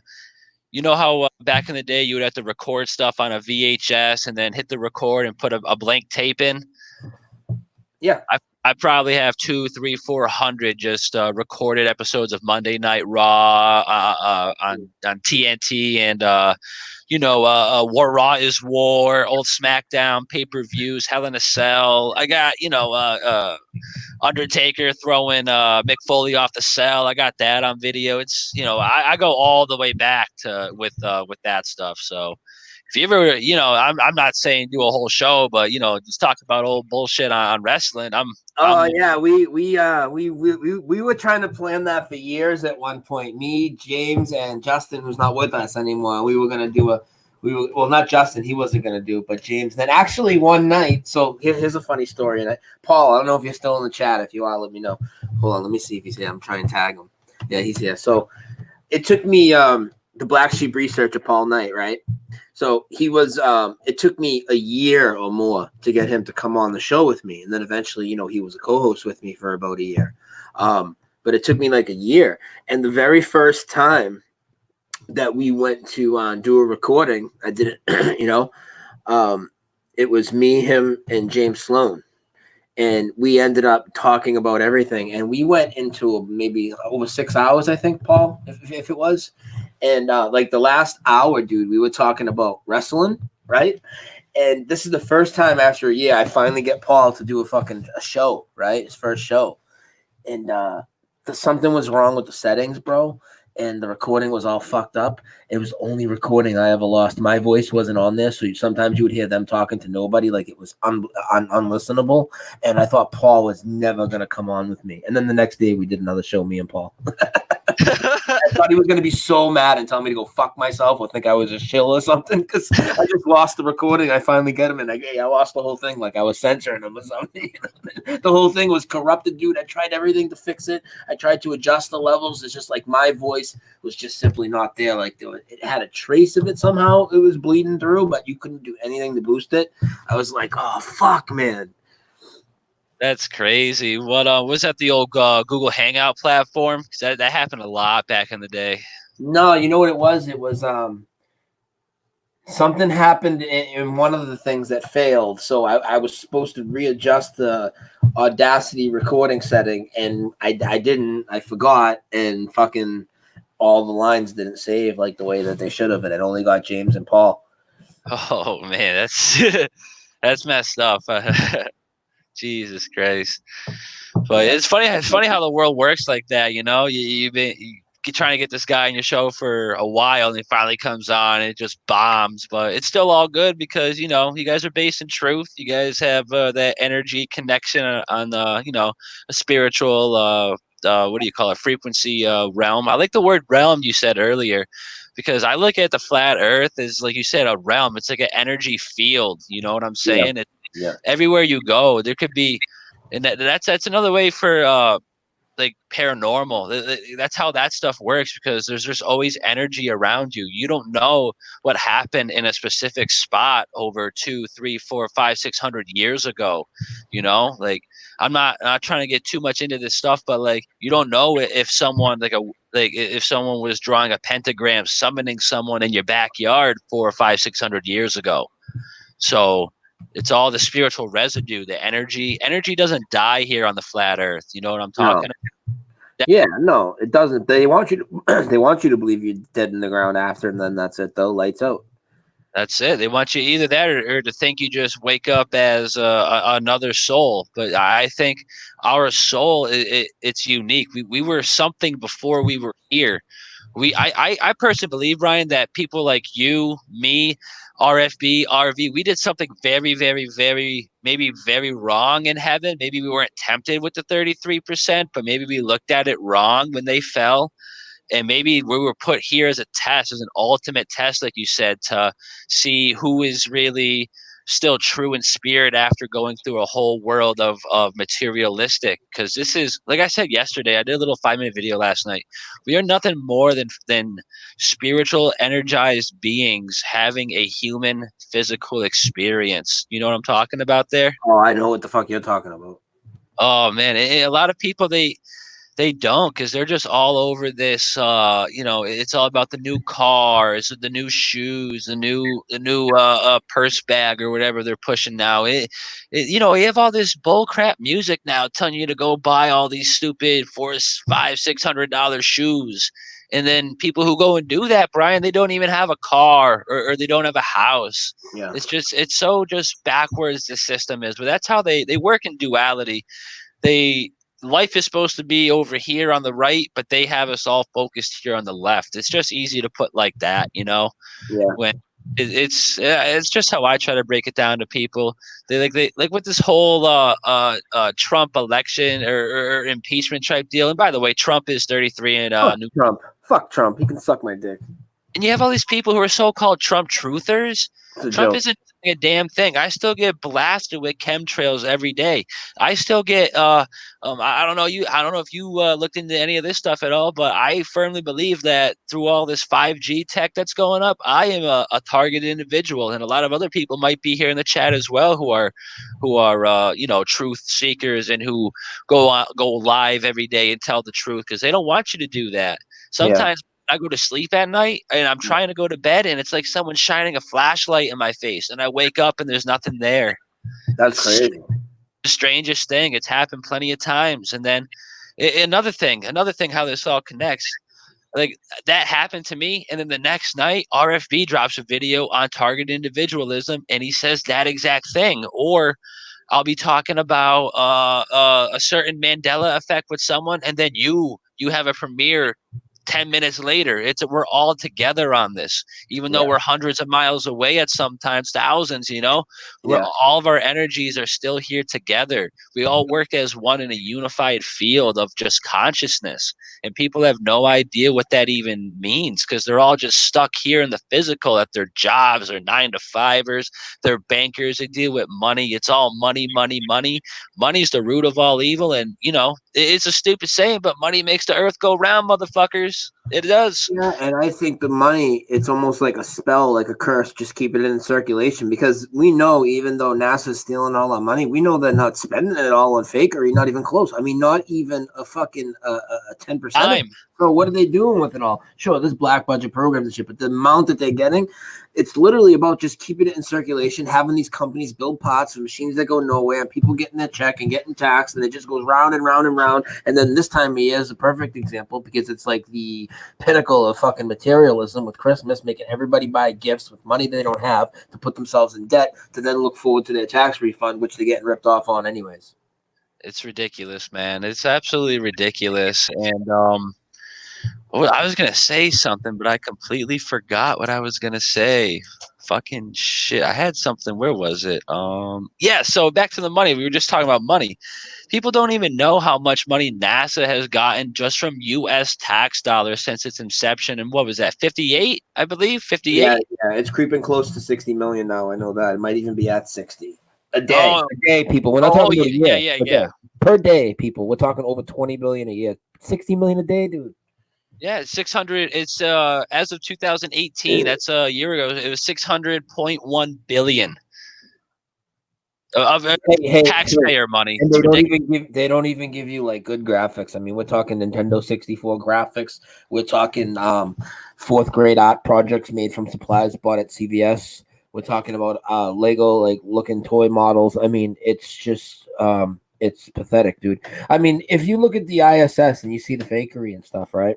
Speaker 3: back in the day you would have to record stuff on a VHS and then hit the record and put a blank tape in.
Speaker 5: Yeah,
Speaker 3: I probably have 200, 300, 400 just recorded episodes of Monday Night Raw on TNT and War Raw is War, old SmackDown pay-per-views, Hell in a Cell. I got Undertaker throwing Mick Foley off the cell. I got that on video. It's I go all the way back to with that stuff. So if you ever, I'm not saying do a whole show, but just talk about old bullshit on wrestling.
Speaker 5: Yeah, we were trying to plan that for years at one point. Me, James, and Justin, who's not with us anymore. We were gonna do not Justin, he wasn't gonna do it, but James. Then actually one night, so here's a funny story. And Paul, I don't know if you're still in the chat. If you are, let me know. Hold on, let me see if he's here. I'm trying to tag him. Yeah, he's here. So it took me the Black Sheep researcher Paul Knight, right? So he was it took me a year or more to get him to come on the show with me. And then eventually, he was a co-host with me for about a year. But it took me like a year. And the very first time
Speaker 4: that we went to do a recording. I did it, it was me, him, and James Sloan. And we ended up talking about everything. And we went into maybe over 6 hours, I think, Paul, if it was. And like the last hour, dude, we were talking about wrestling, right? And this is the first time after a year I finally get Paul to do a show, right? His first show. And something was wrong with the settings, bro. And the recording was all fucked up. It was the only recording I ever lost. My voice wasn't on there, so sometimes you would hear them talking to nobody, like it was unlistenable. And I thought Paul was never gonna come on with me. And then the next day we did another show, me and Paul. I thought he was going to be so mad and tell me to go fuck myself or think I was a shill or something because I just lost the recording. I finally get him and I lost the whole thing. Like I was censoring him or something. The whole thing was corrupted, dude. I tried everything to fix it. I tried to adjust the levels. It's just like my voice was just simply not there. Like it had a trace of it somehow. It was bleeding through, but you couldn't do anything to boost it. I was like, oh, fuck, man.
Speaker 3: That's crazy. What was that the old Google Hangout platform? 'Cause that happened a lot back in the day.
Speaker 4: No, you know what it was? It was something happened in one of the things that failed. So I was supposed to readjust the Audacity recording setting, and I didn't. I forgot, and fucking all the lines didn't save like the way that they should have, and it only got James and Paul.
Speaker 3: Oh man, that's that's messed up. Jesus Christ. But it's funny. It's funny how the world works like that. You know, you've been trying to get this guy on your show for a while, and he finally comes on, and it just bombs. But it's still all good because you guys are based in truth. You guys have that energy connection on a spiritual what do you call it, frequency realm. I like the word realm you said earlier. Because I look at the flat Earth as, like you said, a realm. It's like an energy field. You know what I'm saying?
Speaker 4: Yeah.
Speaker 3: Everywhere you go, there could be, and that's another way for like paranormal. That's how that stuff works because there's just always energy around you. You don't know what happened in a specific spot over 2, 3, 4, 5, 600 years ago. Like I'm not trying to get too much into this stuff, but like you don't know if someone if someone was drawing a pentagram, summoning someone in your backyard 4 or 5, 600 years ago. So it's all the spiritual residue, the energy. Energy doesn't die here on the flat Earth. You know what I'm talking about?
Speaker 4: Yeah, no, it doesn't. They want you to they want you to believe you're dead in the ground after, and then that's it though. Lights out.
Speaker 3: That's it. They want you either that or to think you just wake up as another soul. But I think our soul, it's unique. We were something before we were here. I personally believe, Ryan, that people like you, me, RFB, RV, we did something very, very, very, maybe very wrong in heaven. Maybe we weren't tempted with the 33%, but maybe we looked at it wrong when they fell. And maybe we were put here as a test, as an ultimate test, like you said, to see who is really still true in spirit after going through a whole world of materialistic. Because this is, like I said yesterday, I did a little 5-minute video last night. We are nothing more than spiritual, energized beings having a human physical experience. You know what I'm talking about there?
Speaker 4: Oh, I know what the fuck you're talking about.
Speaker 3: Oh man, a lot of people they don't because they're just all over this. It's all about the new cars, the new shoes, the new purse bag or whatever they're pushing now. You have all this bull crap music now telling you to go buy all these stupid $400, $500, $600 shoes. And then people who go and do that, Brian, they don't even have a car or they don't have a house.
Speaker 4: Yeah.
Speaker 3: It's so just backwards the system is. But that's how they work in duality. Life is supposed to be over here on the right, but they have us all focused here on the left. It's just easy to put like that,
Speaker 4: Yeah.
Speaker 3: when it's just how I try to break it down to people. They like with this whole Trump election or impeachment type deal. And by the way, Trump is 33 and
Speaker 4: Fuck Trump. He can suck my dick.
Speaker 3: and you have all these people who are so-called Trump truthers. Trump
Speaker 4: joke.
Speaker 3: isn't doing a damn thing. I still get blasted with chemtrails every day. I still get I don't know if you looked into any of this stuff at all, but I firmly believe that through all this 5G tech that's going up, I am a targeted individual, and a lot of other people might be here in the chat as well who are truth seekers and who go live every day and tell the truth because they don't want you to do that. Sometimes I go to sleep at night and I'm trying to go to bed and it's like someone shining a flashlight in my face and I wake up and there's nothing there.
Speaker 4: That's
Speaker 3: It's
Speaker 4: crazy.
Speaker 3: the strangest thing. It's happened plenty of times. And then another thing, how this all connects. Like that happened to me, and then the next night, RFB drops a video on target individualism, and he says that exact thing. Or I'll be talking about a certain Mandela effect with someone, and then you have a premiere 10 minutes later. We're all together on this, even though we're hundreds of miles away at sometimes thousands, we're all of our energies are still here together. We all work as one in a unified field of just consciousness. And people have no idea what that even means because they're all just stuck here in the physical at their jobs or 9-to-5ers. They're bankers. They deal with money. It's all money, money, money. Money's the root of all evil. And, it's a stupid saying, but money makes the earth go round, motherfuckers. It does.
Speaker 4: Yeah, and I think the money, it's almost like a spell, like a curse. Just keep it in circulation because we know even though NASA's stealing all our money, we know they're not spending it all on fakery, not even close. I mean, not even a fucking 10%. So what are they doing with it all? Sure, there's black budget programs and shit, but the amount that they're getting, it's literally about just keeping it in circulation, having these companies build pots and machines that go nowhere, and people getting their check and getting taxed, and it just goes round and round and round. And then this time of year is a perfect example because it's like the pinnacle of fucking materialism with Christmas, making everybody buy gifts with money they don't have to put themselves in debt to then look forward to their tax refund, which they're getting ripped off on anyways.
Speaker 3: It's ridiculous, man. It's absolutely ridiculous. And I was going to say something, but I completely forgot what I was going to say. Fucking shit. I had something. Where was it? So back to the money. We were just talking about money. People don't even know how much money NASA has gotten just from U.S. tax dollars since its inception. And what was that? 58, I believe? 58?
Speaker 4: Yeah, it's creeping close to 60 million now. I know that. It might even be at 60. A day.
Speaker 5: A day, people. We're not talking about a year.
Speaker 3: Yeah.
Speaker 5: Per day, people. We're talking over 20 billion a year. 60 million a day, dude.
Speaker 3: Yeah, 600. It's as of 2018. That's a year ago. It was 600.1 billion of taxpayer money.
Speaker 5: And they don't even give you like good graphics. I mean, we're talking Nintendo 64 graphics. We're talking fourth grade art projects made from supplies bought at CVS. We're talking about Lego like looking toy models. I mean, it's just it's pathetic, dude. I mean, if you look at the ISS and you see the fakery and stuff, right?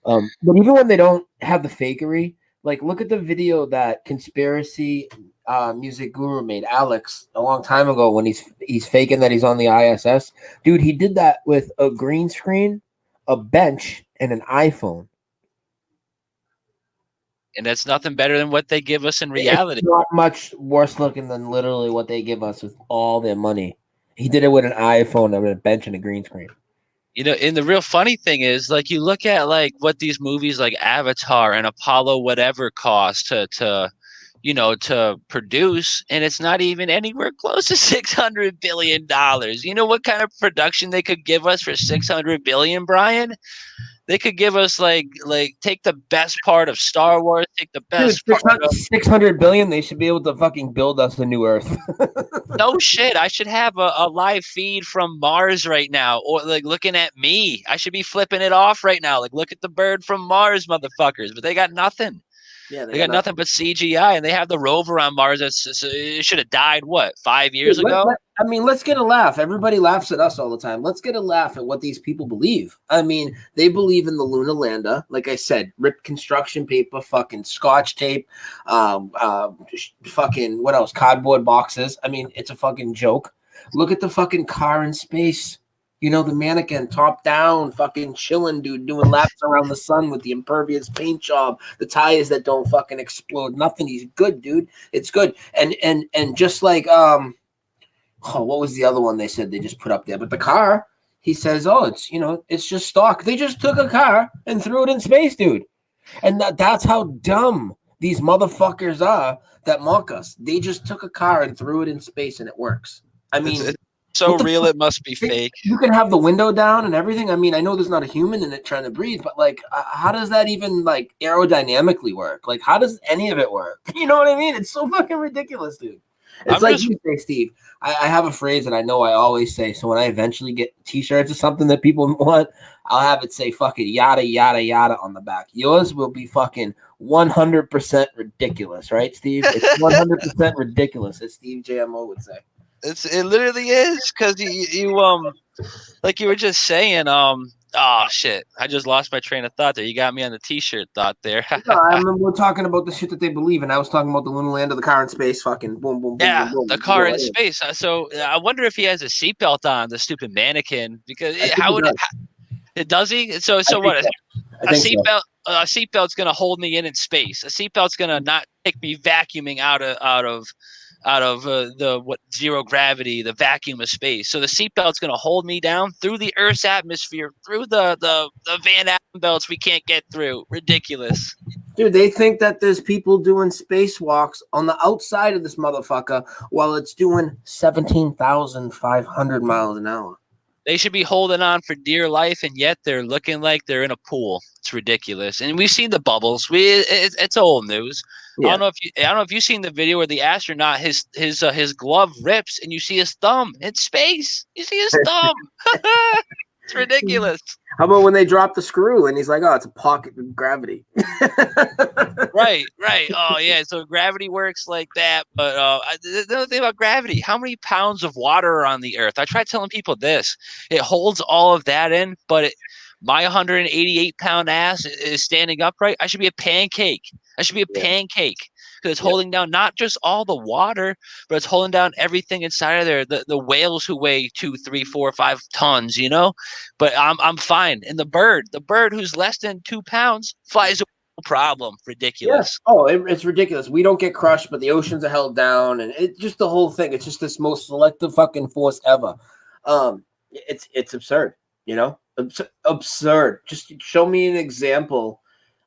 Speaker 5: But even when they don't have the fakery, like look at the video that conspiracy music guru made, Alex, a long time ago when he's faking that he's on the ISS. Dude, he did that with a green screen, a bench, and an iPhone.
Speaker 3: And that's nothing better than what they give us in reality.
Speaker 5: It's not much worse looking than literally what they give us with all their money. He did it with an iPhone and a bench and a green screen.
Speaker 3: And the real funny thing is, like, you look at like what these movies like Avatar and Apollo whatever cost to produce, and it's not even anywhere close to $600 billion. You know what kind of production they could give us for $600 billion, Brian? They could give us like take the best part of Star Wars, take the best part of
Speaker 5: 600 billion. They should be able to fucking build us a new Earth.
Speaker 3: No shit. I should have a live feed from Mars right now, or like looking at me. I should be flipping it off right now. Like, look at the bird from Mars, motherfuckers. But they got nothing. Yeah, they got nothing but CGI, and they have the rover on Mars. It should have died, 5 years ago?
Speaker 4: I mean, let's get a laugh. Everybody laughs at us all the time. Let's get a laugh at what these people believe. I mean, they believe in the lunar lander. Like I said, ripped construction paper, fucking scotch tape, fucking, what else? Cardboard boxes. I mean, it's a fucking joke. Look at the fucking car in space. You know, the mannequin top down, fucking chilling, dude, doing laps around the sun with the impervious paint job, the tires that don't fucking explode, nothing. He's good, dude. It's good. And just like, what was the other one they said they just put up there? But the car, he says, it's just stock. They just took a car and threw it in space, dude. And that's how dumb these motherfuckers are that mock us. They just took a car and threw it in space and it works. I mean...
Speaker 3: So real it must be fake.
Speaker 4: You can have the window down and everything. I mean, I know there's not a human in it trying to breathe, but like, how does that even like aerodynamically work? Like, how does any of it work? You know what I mean? It's so fucking ridiculous, dude.
Speaker 5: It's
Speaker 3: I'm
Speaker 5: like
Speaker 3: just
Speaker 5: you say, Steve. I have a phrase that I know I always say. So when I eventually get T-shirts or something that people want, I'll have it say fucking yada yada yada on the back. Yours will be fucking 100% ridiculous, right, Steve? It's 100% ridiculous, as Steve JMO would say.
Speaker 3: it literally is because you like you were just saying oh shit, I just lost my train of thought there. You got me on the T-shirt thought there.
Speaker 5: No, I remember we're talking about the shit that they believe, and I was talking about the lunar land of the car in space. Fucking boom, boom, boom,
Speaker 3: Yeah,
Speaker 5: boom, boom.
Speaker 3: the car in space. So I wonder if he has a seatbelt on, the stupid mannequin, because
Speaker 5: I think
Speaker 3: how
Speaker 5: he
Speaker 3: would
Speaker 5: does.
Speaker 3: it does he? So
Speaker 5: I think
Speaker 3: what?
Speaker 5: so. I
Speaker 3: A
Speaker 5: think so.
Speaker 3: seatbelt's gonna hold me in space. A seatbelt's gonna not take me vacuuming out of the what zero gravity, the vacuum of space. So the seatbelt's gonna hold me down through the Earth's atmosphere, through the Van Allen belts we can't get through. Ridiculous.
Speaker 5: Dude, they think that there's people doing spacewalks on the outside of this motherfucker while it's doing 17,500 miles an hour.
Speaker 3: They should be holding on for dear life, and yet they're looking like they're in a pool. It's ridiculous. And we've seen the bubbles. It's old news.
Speaker 5: Yeah.
Speaker 3: I don't know if you've seen the video where the astronaut his glove rips and you see his thumb in space. You see his thumb. It's ridiculous.
Speaker 5: How about when they drop the screw and he's like, "Oh, it's a pocket of gravity."
Speaker 3: Right. Oh yeah. So gravity works like that. But the other thing about gravity, how many pounds of water are on the Earth? I try telling people this. It holds all of that in, but my 188-pound ass is standing upright. I should be a pancake. I should be a pancake because it's holding down not just all the water, but it's holding down everything inside of there. The whales who weigh 2, 3, 4, 5 tons, But I'm fine. And the bird who's less than 2 pounds flies away. Problem. Ridiculous.
Speaker 5: Yeah. Oh, it's ridiculous. We don't get crushed, but the oceans are held down, and it's just the whole thing. It's just this most selective fucking force ever. It's absurd. Absurd. Just show me an example.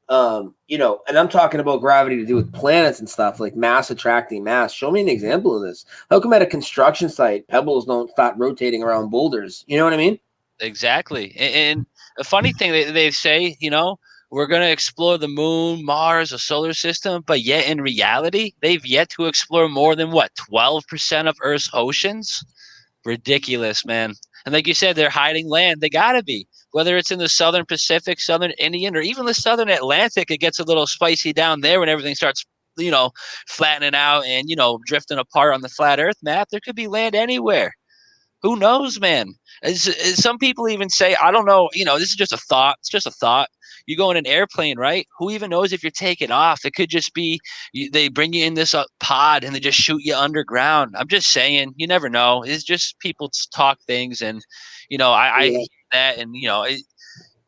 Speaker 5: And I'm talking about gravity to do with planets and stuff, like mass attracting mass. Show me an example of this. How come at a construction site, pebbles don't start rotating around boulders? You know what I mean?
Speaker 3: Exactly. And the funny thing they say, we're going to explore the moon, Mars, the solar system, but yet in reality, they've yet to explore more than 12% of Earth's oceans. Ridiculous, man. And like you said, they're hiding land. They got to be. Whether it's in the Southern Pacific, Southern Indian, or even the Southern Atlantic, it gets a little spicy down there when everything starts, flattening out and, drifting apart on the flat Earth map. There could be land anywhere. Who knows, man? As some people even say, I don't know, this is just a thought. It's just a thought. You go in an airplane, right? Who even knows if you're taking off? It could just be they bring you in this pod and they just shoot you underground. I'm just saying, you never know. It's just people talk things, and I hear that, and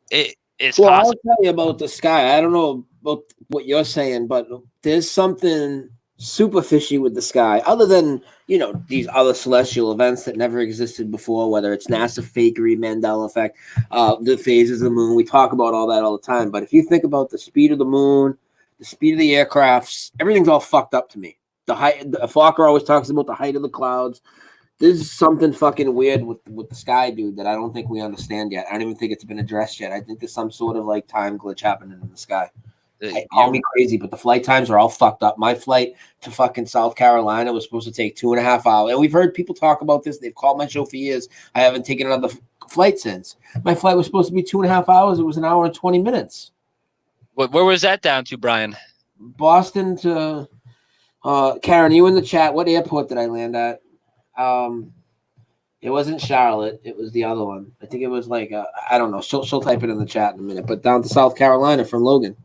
Speaker 3: it's
Speaker 5: well,
Speaker 3: possible.
Speaker 5: I'll tell you about the sky. I don't know about what you're saying, but there's something super fishy with the sky, other than these other celestial events that never existed before, whether it's NASA fakery, Mandela effect, the phases of the moon. We talk about all that all the time, but if you think about the speed of the moon, the speed of the aircrafts, everything's all fucked up to me. The height, Fokker always talks about the height of the clouds. There's something fucking weird with the sky, dude, that I don't think we understand yet. I don't even think it's been addressed yet. I think there's some sort of like time glitch happening in the sky. Call me crazy, but the flight times are all fucked up. My flight to fucking South Carolina was supposed to take 2.5 hours. And we've heard people talk about this. They've called my show for years. I haven't taken another flight since. My flight was supposed to be 2.5 hours. It was 1 hour and 20 minutes.
Speaker 3: Where was that down to, Brian?
Speaker 5: Boston to Karen, you in the chat. What airport did I land at? It wasn't Charlotte. It was the other one. I think it was like, I don't know. She'll type it in the chat in a minute. But down to South Carolina from Logan.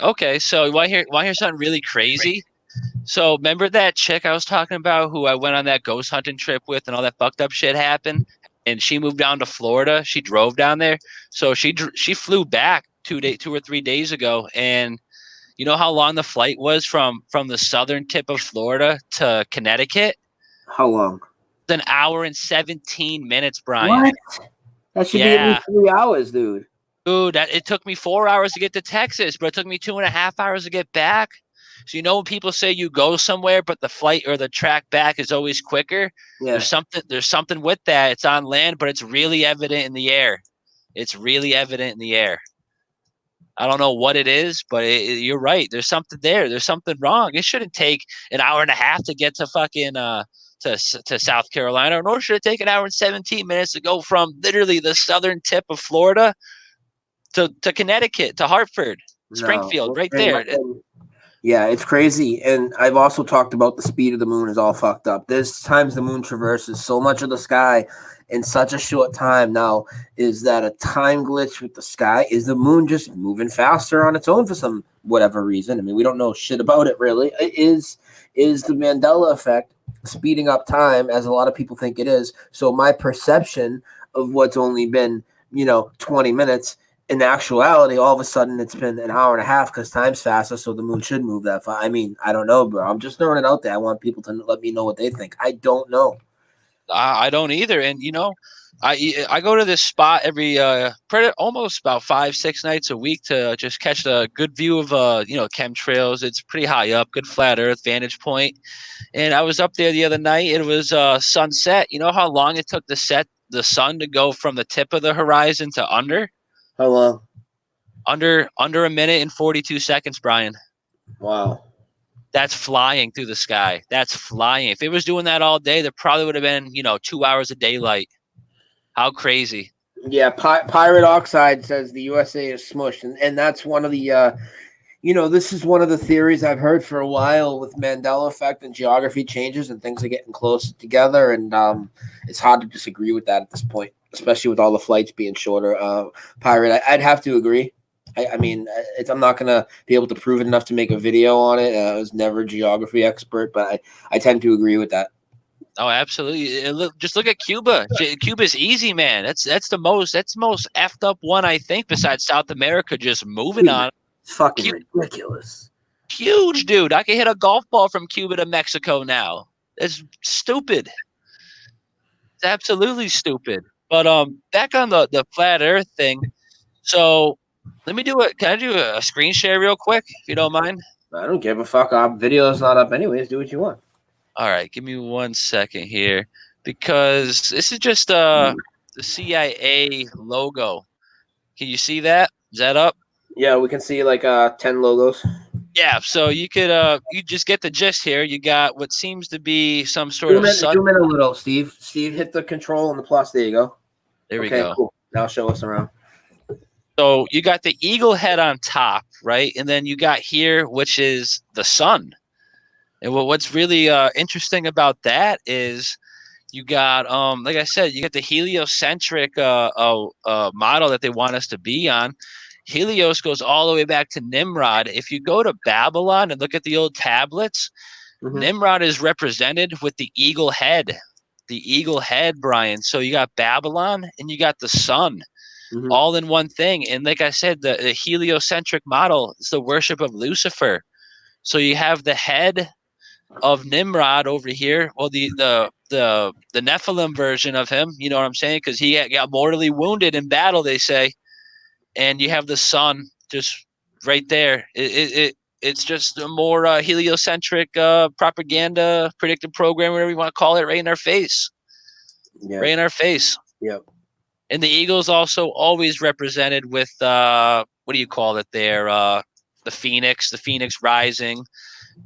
Speaker 3: Okay, so want to hear something really crazy? So remember that chick I was talking about who I went on that ghost hunting trip with, and all that fucked up shit happened, and she moved down to Florida. She drove down there, so she flew back 2 or 3 days ago, and you know how long the flight was from the southern tip of Florida to Connecticut?
Speaker 5: How long?
Speaker 3: It's 1 hour and 17 minutes, Brian.
Speaker 5: What? That should be at least 3 hours, dude.
Speaker 3: Dude, it took me 4 hours to get to Texas, but it took me 2.5 hours to get back. So when people say you go somewhere, but the flight or the track back is always quicker, there's something with that. It's on land, but it's really evident in the air. It's really evident in the air. I don't know what it is, but you're right. There's something there. There's something wrong. It shouldn't take an hour and a half to get to fucking to South Carolina, nor should it take an hour and 17 minutes to go from literally the southern tip of Florida to Connecticut, to Hartford, Springfield, right there.
Speaker 5: Yeah, it's crazy. And I've also talked about the speed of the moon is all fucked up. There's times the moon traverses so much of the sky in such a short time. Now, is that a time glitch with the sky? Is the moon just moving faster on its own for some whatever reason? I mean, we don't know shit about it really. Is the Mandela effect speeding up time as a lot of people think it is? So my perception of what's only been, 20 minutes, in actuality, all of a sudden it's been an hour and a half because time's faster, so the moon should move that far. I mean, I don't know, bro. I'm just throwing it out there. I want people to let me know what they think. I don't know.
Speaker 3: I don't either. And, I go to this spot every almost about 5-6 nights a week to just catch a good view of chemtrails. It's pretty high up, good flat earth vantage point. And I was up there the other night. It was sunset. You know how long it took the sun to go from the tip of the horizon to under?
Speaker 5: How long?
Speaker 3: Under a minute and 42 seconds, Brian.
Speaker 5: Wow.
Speaker 3: That's flying through the sky. That's flying. If it was doing that all day, there probably would have been, 2 hours of daylight. How crazy.
Speaker 5: Yeah, Pirate Oxide says the USA is smushed. And that's one of the, this is one of the theories I've heard for a while with Mandela effect and geography changes and things are getting closer together. And it's hard to disagree with that at this point, especially with all the flights being shorter. Pirate, I'd have to agree. I mean, I'm not going to be able to prove it enough to make a video on it. I was never a geography expert, but I tend to agree with that.
Speaker 3: Oh, absolutely. Just look at Cuba. Cuba's easy, man. That's the most effed up one, I think, besides South America just moving on.
Speaker 5: It's fucking ridiculous.
Speaker 3: Huge, dude. I can hit a golf ball from Cuba to Mexico now. That's stupid. It's absolutely stupid. But back on the flat earth thing. So let me can I do a screen share real quick, if you don't mind?
Speaker 5: I don't give a fuck. Our video's not up anyways. Do what you want.
Speaker 3: All right, give me 1 second here, because this is just the CIA logo. Can you see that? Is that up?
Speaker 5: Yeah, we can see like 10 logos.
Speaker 3: Yeah, so you could you just get the gist here. You got what seems to be some sort of sun.
Speaker 5: Zoom in a little, Steve. Steve, hit the control and the plus. There you go.
Speaker 3: There we go.
Speaker 5: Cool. Now show us around.
Speaker 3: So you got the eagle head on top, right? And then you got here, which is the sun. And what's really interesting about that is you got, like I said, you got the heliocentric model that they want us to be on. Helios goes all the way back to Nimrod. If you go to Babylon and look at the old tablets, Nimrod is represented with the eagle head. The eagle head, Brian. So you got Babylon and you got the sun. All in one thing. And like I said, the heliocentric model is the worship of Lucifer. So you have the head of Nimrod over here. Well, the Nephilim version of him, you know what I'm saying? Because he got mortally wounded in battle, they say. And you have the sun just right there. It's just a more heliocentric propaganda, predictive program, whatever you want to call it, right in our face. Yeah. Right in our face.
Speaker 5: Yep.
Speaker 3: And the eagle's also always represented with what do you call it there? The phoenix rising.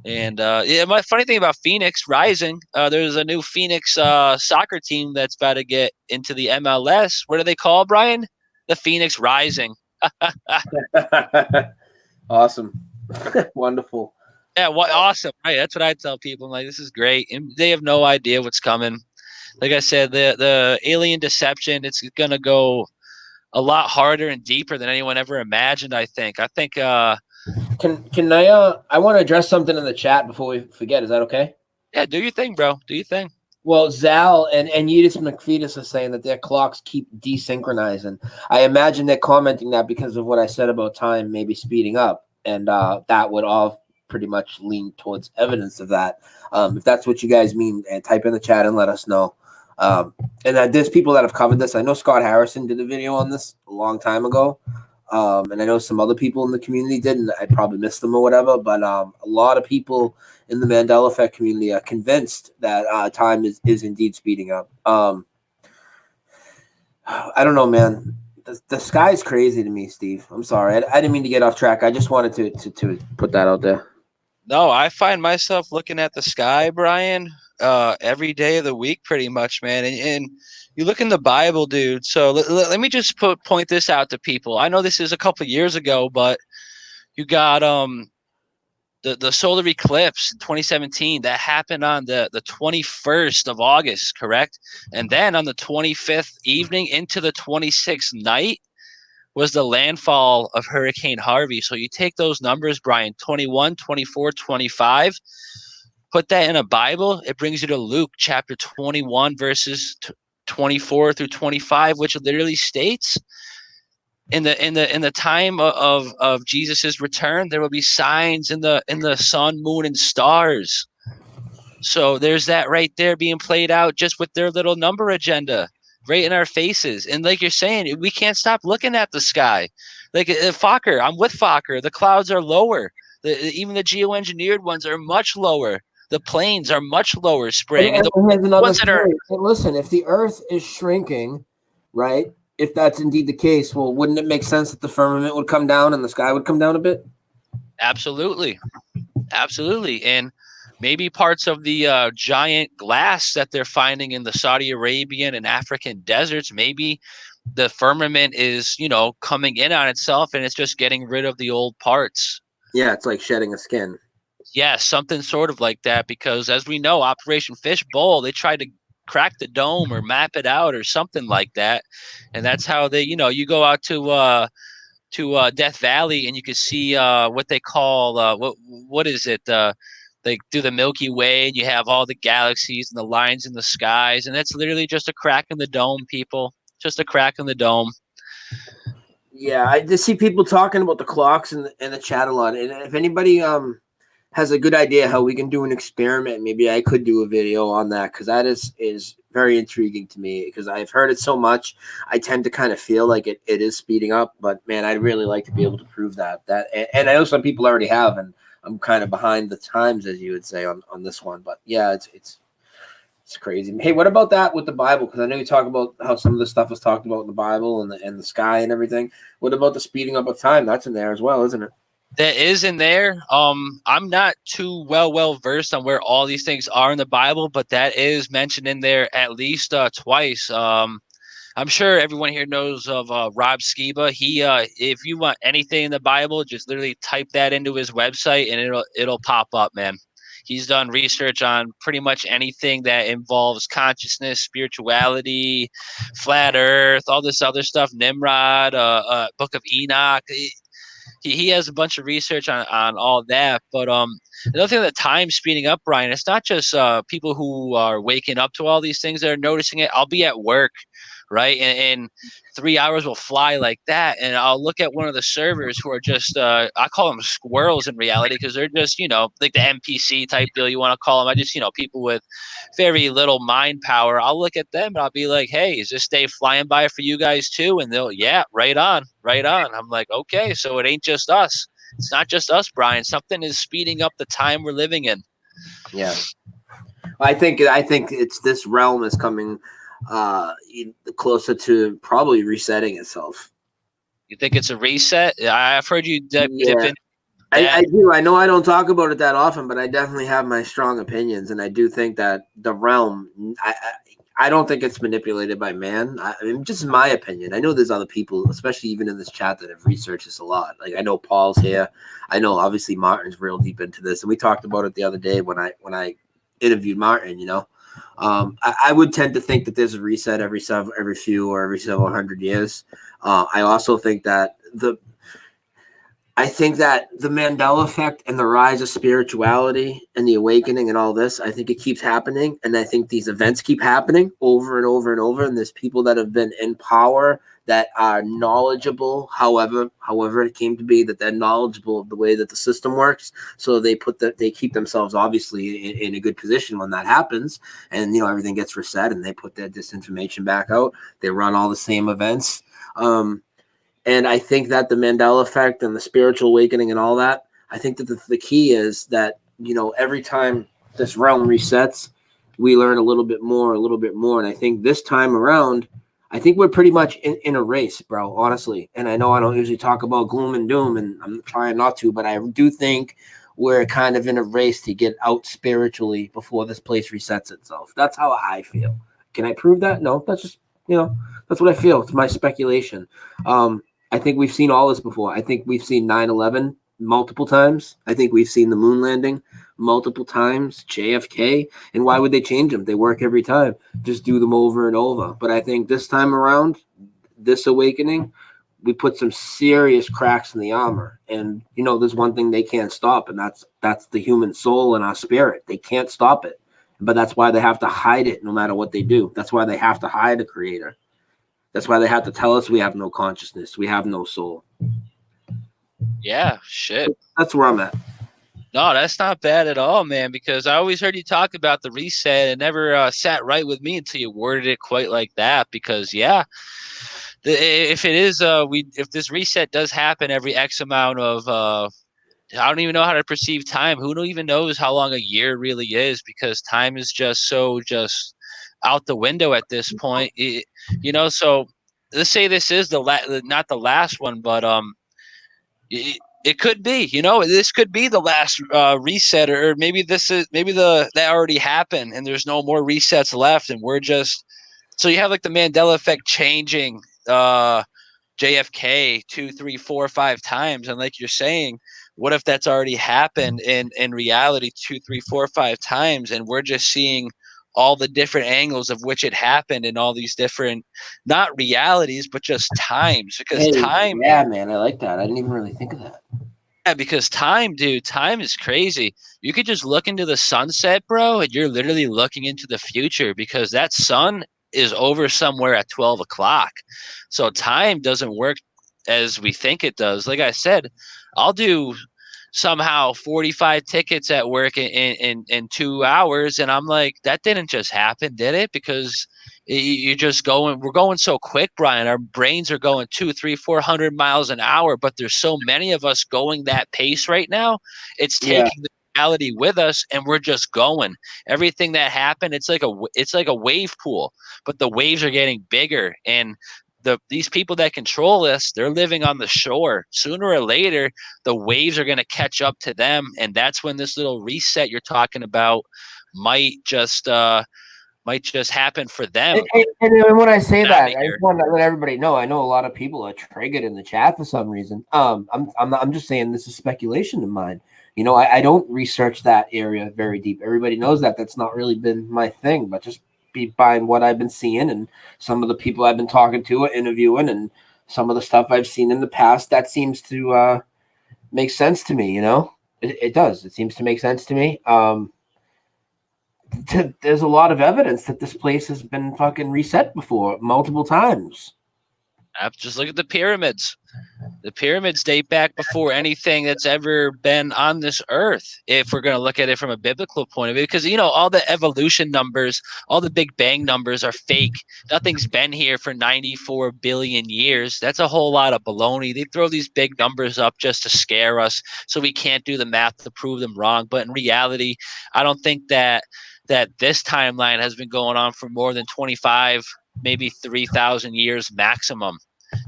Speaker 3: And my funny thing about Phoenix Rising, there's a new Phoenix soccer team that's about to get into the MLS. What do they call, Brian? The Phoenix Rising.
Speaker 5: Awesome. Wonderful.
Speaker 3: Yeah, awesome. Right. That's what I tell people. I'm like, this is great. And they have no idea what's coming. Like I said, the alien deception, it's going to go a lot harder and deeper than anyone ever imagined, I think.
Speaker 5: Can I want to address something in the chat before we forget. Is that okay?
Speaker 3: Yeah, do your thing, bro. Do your thing.
Speaker 5: Well, Zal and Yidis McFetus are saying that their clocks keep desynchronizing. I imagine they're commenting that because of what I said about time maybe speeding up. And that would all pretty much lean towards evidence of that. If that's what you guys mean, type in the chat and let us know. And there's people that have covered this. I know Scott Harrison did a video on this a long time ago. And I know some other people in the community did, and I probably missed them or whatever. But a lot of people in the Mandela effect community are convinced that time is indeed speeding up. I don't know, man. the sky's crazy to me, Steve. I'm sorry. I didn't mean to get off track. I just wanted to put that out there.
Speaker 3: No, I find myself looking at the sky, Brian, every day of the week, pretty much, man. And you look in the Bible, dude. So let me just point this out to people. I know this is a couple of years ago, but you got the solar eclipse 2017 that happened on the 21st of August, correct? And then on the 25th evening into the 26th night was the landfall of Hurricane Harvey. So you take those numbers, Brian, 21, 24, 25, put that in a Bible, it brings you to Luke chapter 21 verses 24 through 25, which literally states in the time of Jesus's return, there will be signs in the sun, moon, and stars. So there's that right there being played out just with their little number agenda right in our faces. And like you're saying, we can't stop looking at the sky. Like Fokker, I'm with Fokker. The clouds are lower. Even the geoengineered ones are much lower. The planes are much lower spraying.
Speaker 5: And here's another
Speaker 3: ones that are
Speaker 5: theory. And listen, if the Earth is shrinking, right? If that's indeed the case, well, wouldn't it make sense that the firmament would come down and the sky would come down a bit?
Speaker 3: Absolutely. Absolutely. And maybe parts of the giant glass that they're finding in the Saudi Arabian and African deserts, maybe the firmament is, coming in on itself and it's just getting rid of the old parts.
Speaker 5: Yeah, it's like shedding a skin.
Speaker 3: Yeah, something sort of like that, because as we know, Operation Fishbowl, they tried to crack the dome or map it out or something like that. And that's how they, you go out to Death Valley and you can see what they call what is it? They do the Milky Way and you have all the galaxies and the lines in the skies, and that's literally just a crack in the dome, people. Just a crack in the dome.
Speaker 5: Yeah, I just see people talking about the clocks and the chat a lot. And if anybody has a good idea how we can do an experiment, maybe I could do a video on that, because that is very intriguing to me, because I've heard it so much. I tend to kind of feel like it is speeding up, but man, I'd really like to be able to prove that. And I know some people already have, and I'm kind of behind the times, as you would say, on this one. But yeah, it's crazy. Hey, what about that with the Bible? Because I know you talk about how some of the stuff was talked about in the Bible and the sky and everything. What about the speeding up of time? That's in there as well, isn't it?
Speaker 3: That is in there. I'm not too well versed on where all these things are in the Bible, but that is mentioned in there at least twice. I'm sure everyone here knows of Rob Skiba. He, if you want anything in the Bible, just literally type that into his website and it'll pop up, man. He's done research on pretty much anything that involves consciousness, spirituality, flat Earth, all this other stuff. Nimrod, Book of Enoch. He has a bunch of research on all that. But another thing, that time speeding up, Brian, it's not just people who are waking up to all these things that are noticing it. I'll be at work, right? And 3 hours will fly like that. And I'll look at one of the servers who are just, I call them squirrels in reality, because they're just, like the NPC type deal you want to call them. I just, people with very little mind power. I'll look at them and I'll be like, hey, is this day flying by for you guys too? And they'll, yeah, right on, right on. I'm like, okay, so it ain't just us. It's not just us, Brian. Something is speeding up the time we're living in.
Speaker 5: Yeah. I think it's this realm is coming closer to probably resetting itself.
Speaker 3: You think it's a reset? I've heard you dip in.
Speaker 5: I do. I know I don't talk about it that often, but I definitely have my strong opinions, and I do think that the realm. I don't think it's manipulated by man. Just my opinion. I know there's other people, especially even in this chat, that have researched this a lot. Like I know Paul's here. I know obviously Martin's real deep into this, and we talked about it the other day when I interviewed Martin. I would tend to think that there's a reset every several hundred years. I also think that the Mandela effect and the rise of spirituality and the awakening and all this, I think it keeps happening. And I think these events keep happening over and over and over. And there's people that have been in power that are knowledgeable, however it came to be, that they're knowledgeable of the way that the system works. So they keep themselves obviously in a good position when that happens. And, everything gets reset and they put their disinformation back out. They run all the same events. And I think that the Mandela effect and the spiritual awakening and all that, I think that the key is that, every time this realm resets, we learn a little bit more. And I think this time around, I think we're pretty much in a race, bro, honestly. And I know I don't usually talk about gloom and doom, and I'm trying not to, but I do think we're kind of in a race to get out spiritually before this place resets itself. That's how I feel. Can I prove that? No, that's just, that's what I feel. It's my speculation. I think we've seen all this before. I think we've seen 9/11 multiple times. I think we've seen the moon landing multiple times, JFK. And why would they change them? They work every time. Just do them over and over. But I think this time around, this awakening, we put some serious cracks in the armor. And, there's one thing they can't stop, and that's the human soul and our spirit. They can't stop it. But that's why they have to hide it no matter what they do. That's why they have to hide a creator. That's why they have to tell us we have no consciousness. We have no soul.
Speaker 3: Yeah, shit.
Speaker 5: That's where I'm at.
Speaker 3: No, that's not bad at all, man, because I always heard you talk about the reset. It never sat right with me until you worded it quite like that. Because, yeah, if it is, if this reset does happen every X amount of, I don't even know how to perceive time. Who even knows how long a year really is, because time is just out the window at this point. So let's say this is not the last one, but it could be, this could be the last reset, or maybe that already happened and there's no more resets left, and we're just, so you have like the Mandela effect changing JFK 2, 3, 4, 5 times, and like you're saying, what if that's already happened in reality 2, 3, 4, 5 times, and we're just seeing all the different angles of which it happened in all these different, not realities, but just times, because time.
Speaker 5: Yeah, man, I like that. I didn't even really think of that.
Speaker 3: Yeah, because time, dude, time is crazy. You could just look into the sunset, bro, and you're literally looking into the future, because that sun is over somewhere at 12 o'clock. So time doesn't work as we think it does. Like I said, I'll do somehow 45 tickets at work in 2 hours, and I'm like, that didn't just happen, did it? Because we're going so quick, Brian. Our brains are going 200, 300, 400 miles an hour, but there's so many of us going that pace right now. It's taking the reality with us, and we're just going. Everything that happened, it's like a wave pool, but the waves are getting bigger, and these people that control us, they're living on the shore. Sooner or later, the waves are going to catch up to them, and that's when this little reset you're talking about might just happen for them.
Speaker 5: And when I say that, I just want to let everybody know. I know a lot of people are triggered in the chat for some reason. I'm just saying this is speculation of mine. I don't research that area very deep. Everybody knows that. That's not really been my thing, but just by what I've been seeing and some of the people I've been talking to or interviewing and some of the stuff I've seen in the past, that seems to make sense to me. It does. It seems to make sense to me. There's a lot of evidence that this place has been fucking reset before multiple times.
Speaker 3: Just look at the pyramids. The pyramids date back before anything that's ever been on this earth, if we're going to look at it from a biblical point of view, because, all the evolution numbers, all the Big Bang numbers are fake. Nothing's been here for 94 billion years. That's a whole lot of baloney. They throw these big numbers up just to scare us, so we can't do the math to prove them wrong. But in reality, I don't think that this timeline has been going on for more than 25, maybe 3,000 years maximum.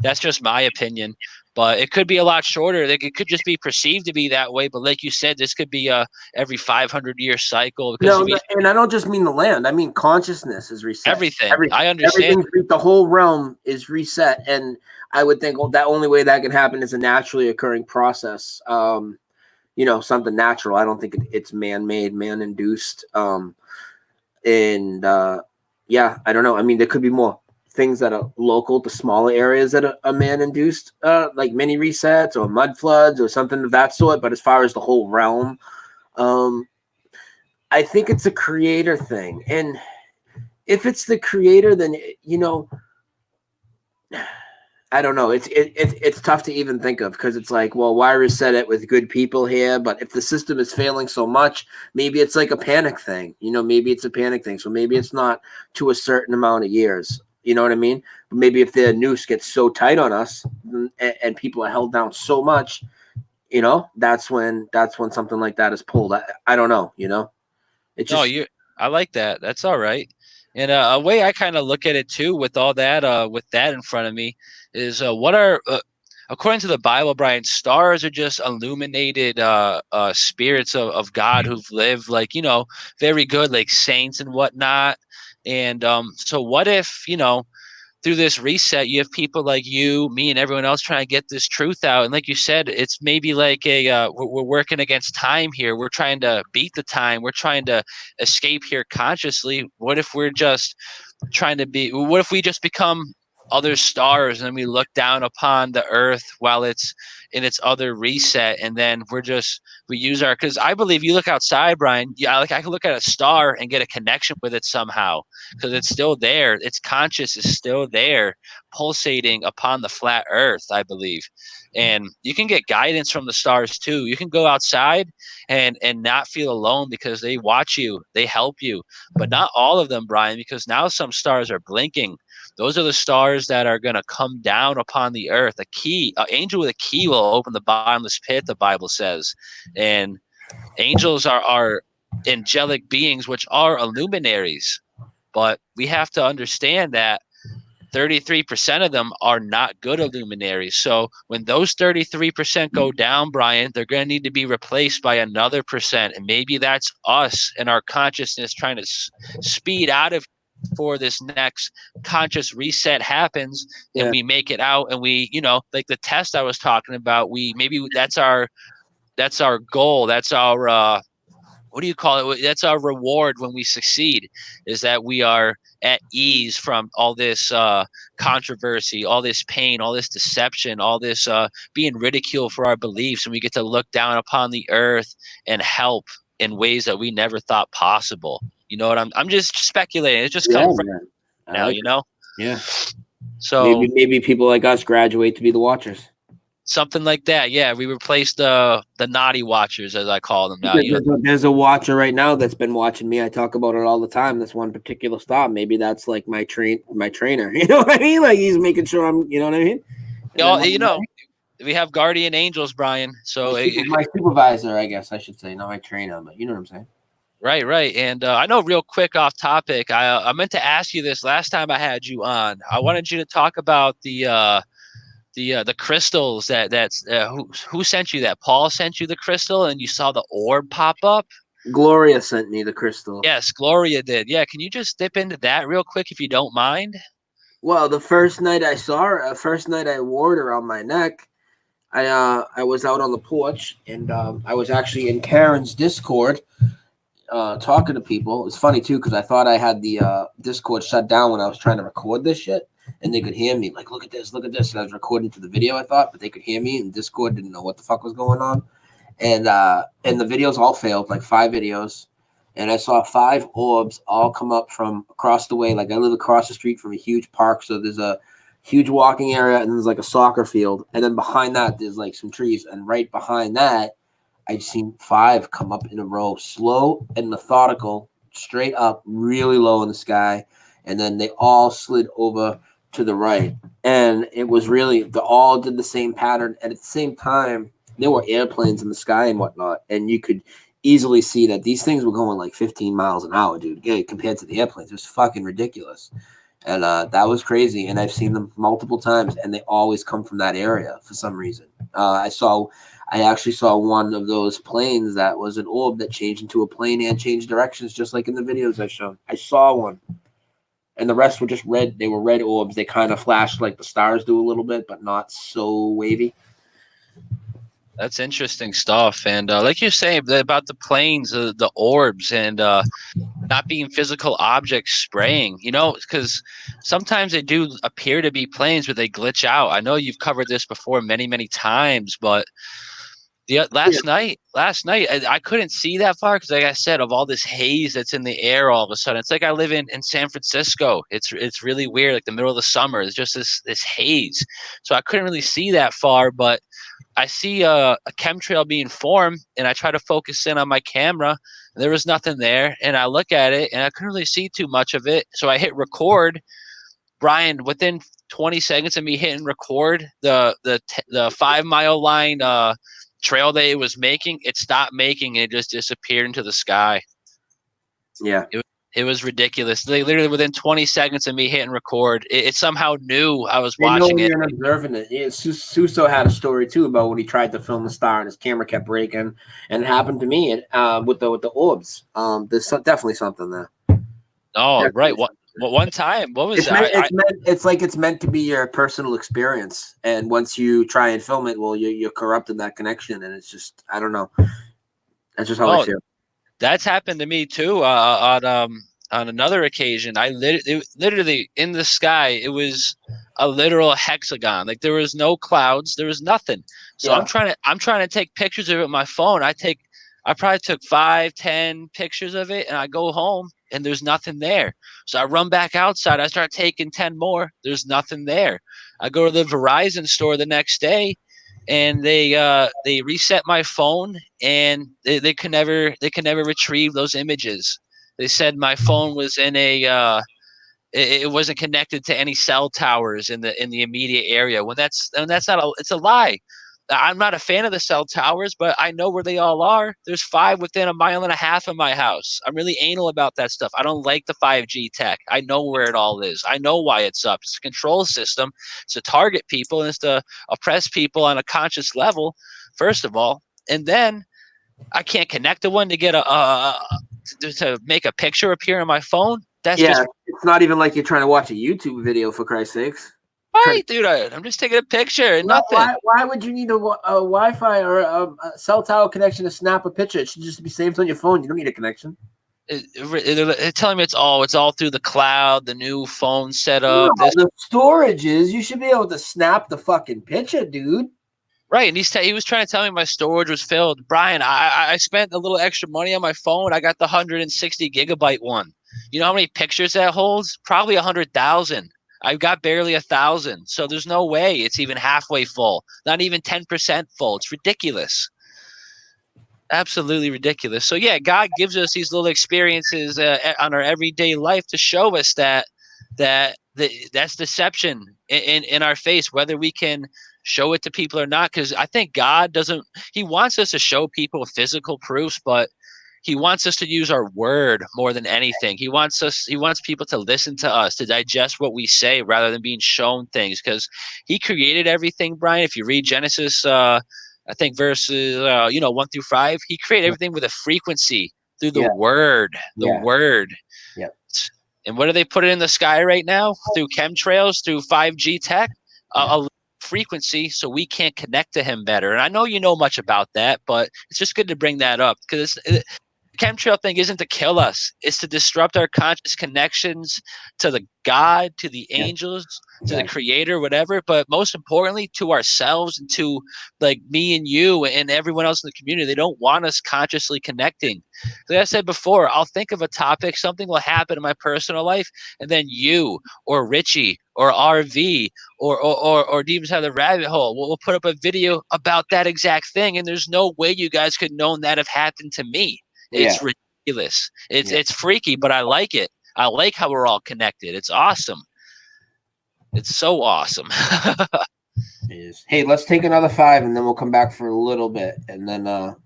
Speaker 3: That's just my opinion, but it could be a lot shorter. It could just be perceived to be that way. But like you said, this could be every 500-year cycle.
Speaker 5: And I don't just mean the land. I mean consciousness is reset.
Speaker 3: Everything. I understand.
Speaker 5: The whole realm is reset, and I would think that only way that can happen is a naturally occurring process. Something natural. I don't think it's man-made, man-induced. I don't know. I mean, there could be more things that are local to smaller areas that are man-induced, like mini resets or mud floods or something of that sort. But as far as the whole realm, I think it's a creator thing. And if it's the creator, then, I don't know. It's tough to even think of, because it's like, well, why reset it with good people here? But if the system is failing so much, maybe it's like a panic thing. Maybe it's a panic thing. So maybe it's not to a certain amount of years. You know what I mean? But maybe if the noose gets so tight on us and people are held down so much, that's when something like that is pulled. I don't know. I like
Speaker 3: that. That's all right. And a way I kind of look at it too, with all that, with that in front of me, is what are according to the Bible, Brian, stars are just illuminated spirits of God who've lived like, very good, like saints and whatnot. And so what if, through this reset, you have people like you, me, and everyone else trying to get this truth out. And like you said, it's maybe like we're working against time here. We're trying to beat the time. We're trying to escape here consciously. What if we're just what if we just become other stars and then we look down upon the earth while it's in its other reset, and then we use because I believe you look outside, Brian, yeah, like I can look at a star and get a connection with it somehow, because it's still there, its conscious is still there, pulsating upon the flat earth, I believe. And you can get guidance from the stars too. You can go outside and not feel alone, because they watch you, they help you. But not all of them, Brian, because now some stars are blinking. Those are the stars that are going to come down upon the earth. An angel with a key will open the bottomless pit, the Bible says. And angels are angelic beings, which are illuminaries. But we have to understand that 33% of them are not good illuminaries. So when those 33% go down, Brian, they're going to need to be replaced by another percent. And maybe that's us and our consciousness trying to speed out of before this next conscious reset happens, and we make it out, and we, like the test I was talking about, that's our goal. That's our what do you call it? That's our reward when we succeed, is that we are at ease from all this controversy, all this pain, all this deception, all this being ridiculed for our beliefs, and we get to look down upon the earth and help in ways that we never thought possible. You know what I'm just speculating. It's just coming from now,
Speaker 4: Yeah.
Speaker 3: So
Speaker 4: maybe people like us graduate to be the watchers.
Speaker 3: Something like that. Yeah, we replaced the naughty watchers, as I call them now.
Speaker 4: There's a watcher right now that's been watching me. I talk about it all the time. This one particular stop. Maybe that's like my trainer. You know what I mean? Like he's making sure I'm. You know what I mean?
Speaker 3: We have guardian angels, Brian. So
Speaker 4: my supervisor, I guess I should say, not my trainer, but you know what I'm saying.
Speaker 3: Right. And I know, real quick off topic, I meant to ask you this last time I had you on. I wanted you to talk about the crystals who sent you that? Paul sent you the crystal, and you saw the orb pop up.
Speaker 4: Gloria sent me the crystal.
Speaker 3: Yes, Gloria did. Yeah, can you just dip into that real quick if you don't mind?
Speaker 4: Well, the first night I saw her, first night I wore it around my neck, I was out on the porch, and I was actually in Karen's Discord talking to people. It was funny too, because I thought I had the Discord shut down when I was trying to record this shit, and they could hear me like, look at this. And I was recording to the video, I thought, but they could hear me, and Discord didn't know what the fuck was going on. And the videos all failed, like 5 videos. And I saw 5 orbs all come up from across the way. Like I live across the street from a huge park, so there's a huge walking area, and there's like a soccer field. And then behind that, there's like some trees. And right behind that, I've seen 5 come up in a row, slow and methodical, straight up, really low in the sky. And then they all slid over to the right. And it was really, they all did the same pattern. And at the same time, there were airplanes in the sky and whatnot. And you could easily see that these things were going like 15 miles an hour, dude, compared to the airplanes. It was fucking ridiculous. And that was crazy. And I've seen them multiple times, and they always come from that area for some reason. I actually saw one of those planes that was an orb that changed into a plane and changed directions, just like in the videos I've shown. I saw one. And the rest were just red. They were red orbs. They kind of flashed like the stars do a little bit, but not so wavy.
Speaker 3: That's interesting stuff. And like you say about the planes, the orbs, and not being physical objects spraying, because sometimes they do appear to be planes, but they glitch out. I know you've covered this before many, many times, but last night I couldn't see that far because, like I said, of all this haze that's in the air all of a sudden. It's like I live in San Francisco. It's really weird, like the middle of the summer. It's just this haze. So I couldn't really see that far, but I see a chemtrail being formed, and I try to focus in on my camera. There was nothing there, and I look at it, and I couldn't really see too much of it. So I hit record. Brian, within 20 seconds of me hitting record, the 5 mile line trail that it was making, it stopped making, and it just disappeared into the sky.
Speaker 4: Yeah,
Speaker 3: It was ridiculous. They literally within 20 seconds of me hitting record, it somehow knew I was
Speaker 5: They know
Speaker 3: watching
Speaker 5: when
Speaker 3: it.
Speaker 5: you're observing it. Yeah, Suso had a story too about when he tried to film the star and his camera kept breaking, and it happened to me with the orbs. There's definitely something there.
Speaker 3: Oh,
Speaker 5: Definitely
Speaker 3: right.
Speaker 5: something there.
Speaker 3: One time, what was
Speaker 5: It's
Speaker 3: that?
Speaker 5: it's meant to be your personal experience, and once you try and film it, well, you're corrupting that connection, and it's just I don't know. That's just how I feel.
Speaker 3: That's happened to me too. On another occasion, literally in the sky, it was a literal hexagon. Like there was no clouds, there was nothing. So
Speaker 5: Yeah.
Speaker 3: I'm trying to take pictures of it with my phone. I probably took 5, 10 pictures of it, and I go home and there's nothing there. So I run back outside. I start taking 10 more. There's nothing there. I go to the Verizon store the next day, and they reset my phone, and they could never retrieve those images. They said my phone was in it wasn't connected to any cell towers in the immediate area. That's not it's a lie. I'm not a fan of the cell towers, but I know where they all are. There's 5 within a mile and a half of my house. I'm really anal about that stuff. I don't like the 5G tech. I know where it all is. I know why it's up. It's a control system. It's to target people, and it's to oppress people on a conscious level, first of all. And then I can't connect to one to get to make a picture appear on my phone. That's just
Speaker 5: it's not even like you're trying to watch a YouTube video, for Christ's sakes.
Speaker 3: right, dude. I'm just taking a picture and nothing.
Speaker 5: Why would you need a Wi-Fi or a cell tower connection to snap a picture? It should just be saved on your phone. You don't need a connection.
Speaker 3: They're telling me it's all through the cloud, the new phone setup.
Speaker 5: No, the storage is you should be able to snap the fucking picture, dude.
Speaker 3: Right, and he was trying to tell me my storage was filled. Brian, I spent a little extra money on my phone. I got the 160 gigabyte one. You know how many pictures that holds? Probably 100,000. I've got barely 1,000, so there's no way it's even halfway full. Not even 10% full. It's ridiculous. Absolutely ridiculous. So yeah, God gives us these little experiences on our everyday life to show us that's deception in our face, whether we can show it to people or not. Because I think God doesn't. He wants us to show people physical proofs, but he wants us to use our word more than anything. He wants people to listen to us, to digest what we say, rather than being shown things. Because he created everything, Brian. If you read Genesis, I think verses 1 through 5, he created everything with a frequency through the word. The word.
Speaker 5: Yeah.
Speaker 3: And what do they put it in the sky right now? Through chemtrails, through 5G tech, a frequency, so we can't connect to him better. And I know you know much about that, but it's just good to bring that up, because the chemtrail thing isn't to kill us. It's to disrupt our conscious connections to the God, to the angels, to the creator, whatever. But most importantly, to ourselves and to like me and you and everyone else in the community. They don't want us consciously connecting. Like I said before, I'll think of a topic, something will happen in my personal life, and then you or Richie or RV or Demons Have the Rabbit Hole, we'll put up a video about that exact thing, and there's no way you guys could know that have happened to me. It's ridiculous. It's freaky, but I like it. I like how we're all connected. It's awesome. It's so awesome.
Speaker 5: It is. Hey, let's take another 5, and then we'll come back for a little bit, and then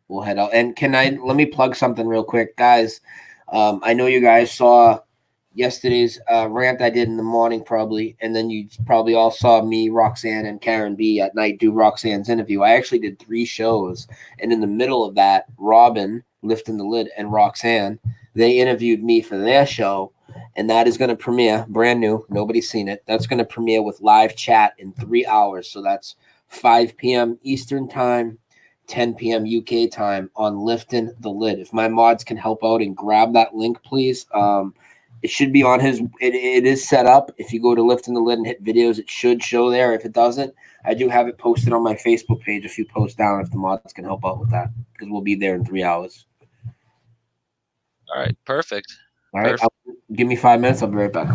Speaker 5: we'll head out. And let me plug something real quick, guys. I know you guys saw yesterday's rant I did in the morning, probably, and then you probably all saw me, Roxanne, and Karen B at night do Roxanne's interview. I actually did 3 shows, and in the middle of that, Robin, Lifting the Lid, and Roxanne, they interviewed me for their show, and that is going to premiere, brand new, nobody's seen it. That's going to premiere with live chat in 3 hours, so that's 5 p.m. Eastern time, 10 p.m. UK time on Lifting the Lid. If my mods can help out and grab that link, please. It should be on his. It is set up. If you go to Lifting the Lid and hit videos, it should show there. If it doesn't, I do have it posted on my Facebook page a few posts down if the mods can help out with that, because we'll be there in 3 hours.
Speaker 3: All right, perfect.
Speaker 5: All right, give me 5 minutes. I'll be right back.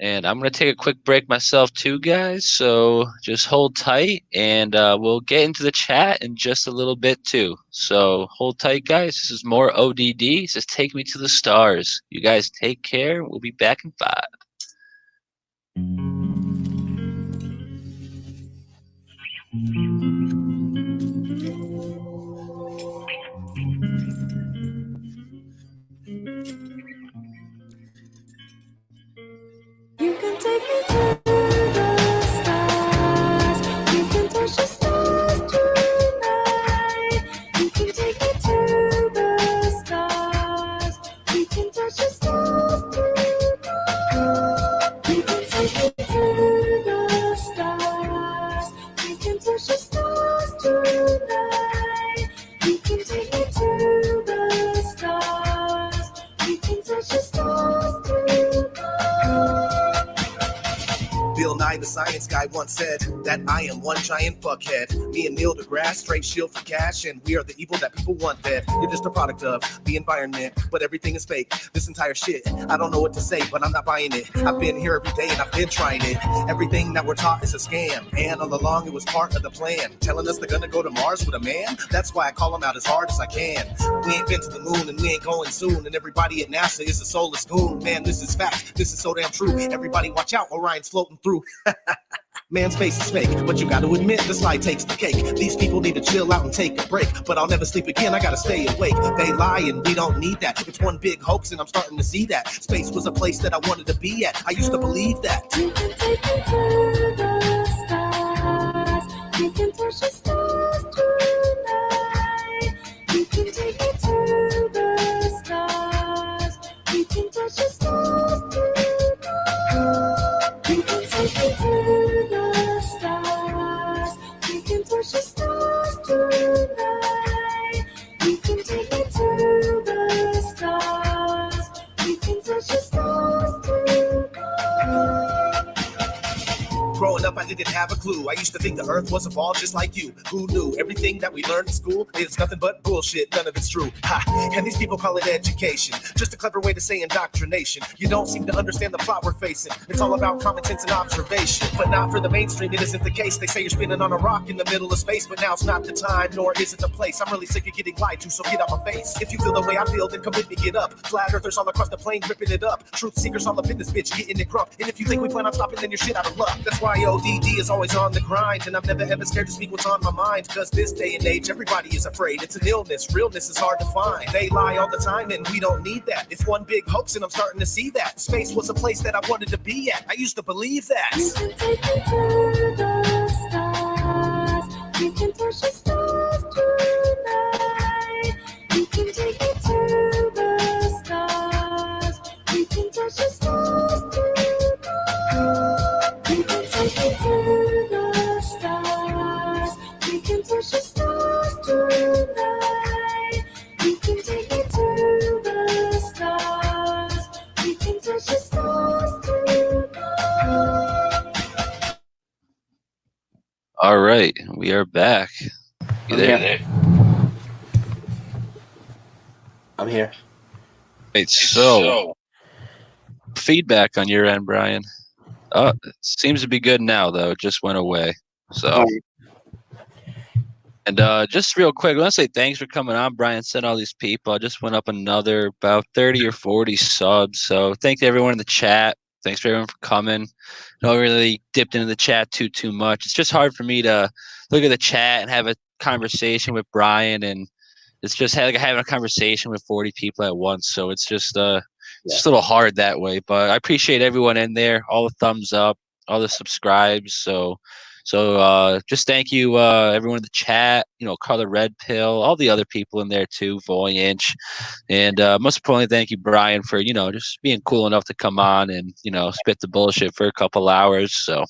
Speaker 3: And I'm going to take a quick break myself too, guys. So just hold tight, and we'll get into the chat in just a little bit too. So hold tight, guys. This is more ODD. This is Take Me to the Stars. You guys take care. We'll be back in 5.
Speaker 2: Bill Nye the Science Guy once said that I am one giant fuckhead. Me and Neil deGrasse, straight shield for cash, and we are the evil that people want dead. You're just a product of the environment, but everything is fake. This entire shit, I don't know what to say, but I'm not buying it. I've been here every day and I've been trying it. Everything that we're taught is a scam, and all along it was part of the plan. Telling us they're gonna go to Mars with a man? That's why I call them out as hard as I can. We ain't been to the moon and we ain't going soon, and everybody at NASA is a soulless goon. Man, this is fact, this is so damn true. Everybody watch out, Orion's floating through. Man, space is fake, but you gotta admit the slide takes the cake. These people need to chill out and take a break, but I'll never sleep again, I gotta stay awake. They lie and we don't need that. It's one big hoax and I'm starting to see that. Space was a place that I wanted to be at. I used to believe that.
Speaker 1: You can take me to the stars. You can touch the stars tonight. You can take me to the stars. You can touch the stars tonight. You can take me to the stars. You can touch the stars tonight. You can take me to the stars. You can touch the stars tonight.
Speaker 2: Growing up, I didn't have a clue. I used to think the earth was a ball just like you. Who knew? Everything that we learned in school is nothing but bullshit. None of it's true. Ha! And these people call it education. Just a clever way to say indoctrination. You don't seem to understand the plot we're facing. It's all about common sense and observation. But not for the mainstream, it isn't the case. They say you're spinning on a rock in the middle of space, but now's not the time, nor is it the place. I'm really sick of getting lied to, so get out my face. If you feel the way I feel, then come with me, get up. Flat earthers all across the plane, ripping it up. Truth seekers all up in this bitch, getting it crunk. And if you think we plan on stopping, then you're shit out of luck. That's why ODD is always on the grind, and I'm never ever scared to speak what's on my mind, because this day and age everybody is afraid. It's an illness, realness is hard to find. They lie all the time and we don't need that. It's one big hoax and I'm starting to see that. Space was a place that I wanted to be at. I used to believe that.
Speaker 1: You can take me to the stars. You can touch the stars tonight. You can take me to the stars. You can touch the stars tonight. You can take me to the stars. You can touch the stars tonight. You can take me to the stars. You can touch the stars tonight.
Speaker 3: All right, we are back. You there?
Speaker 4: I'm here.
Speaker 3: Right, so feedback on your end, Brian. Oh, it seems to be good now, though. It just went away. So, and just real quick, I want to say thanks for coming on. Brian sent all these people. I just went up another about 30 or 40 subs. So, thank everyone in the chat. Thanks for everyone for coming. No really dipped into the chat too much. It's just hard for me to look at the chat and have a conversation with Brian, and it's just like having a conversation with 40 people at once. So it's just it's a little hard that way. But I appreciate everyone in there, all the thumbs up, all the subscribes. So just thank you, everyone in the chat, Color Red Pill, all the other people in there too, Voyage. And most importantly, thank you, Brian, for, just being cool enough to come on and, spit the bullshit for a couple hours. So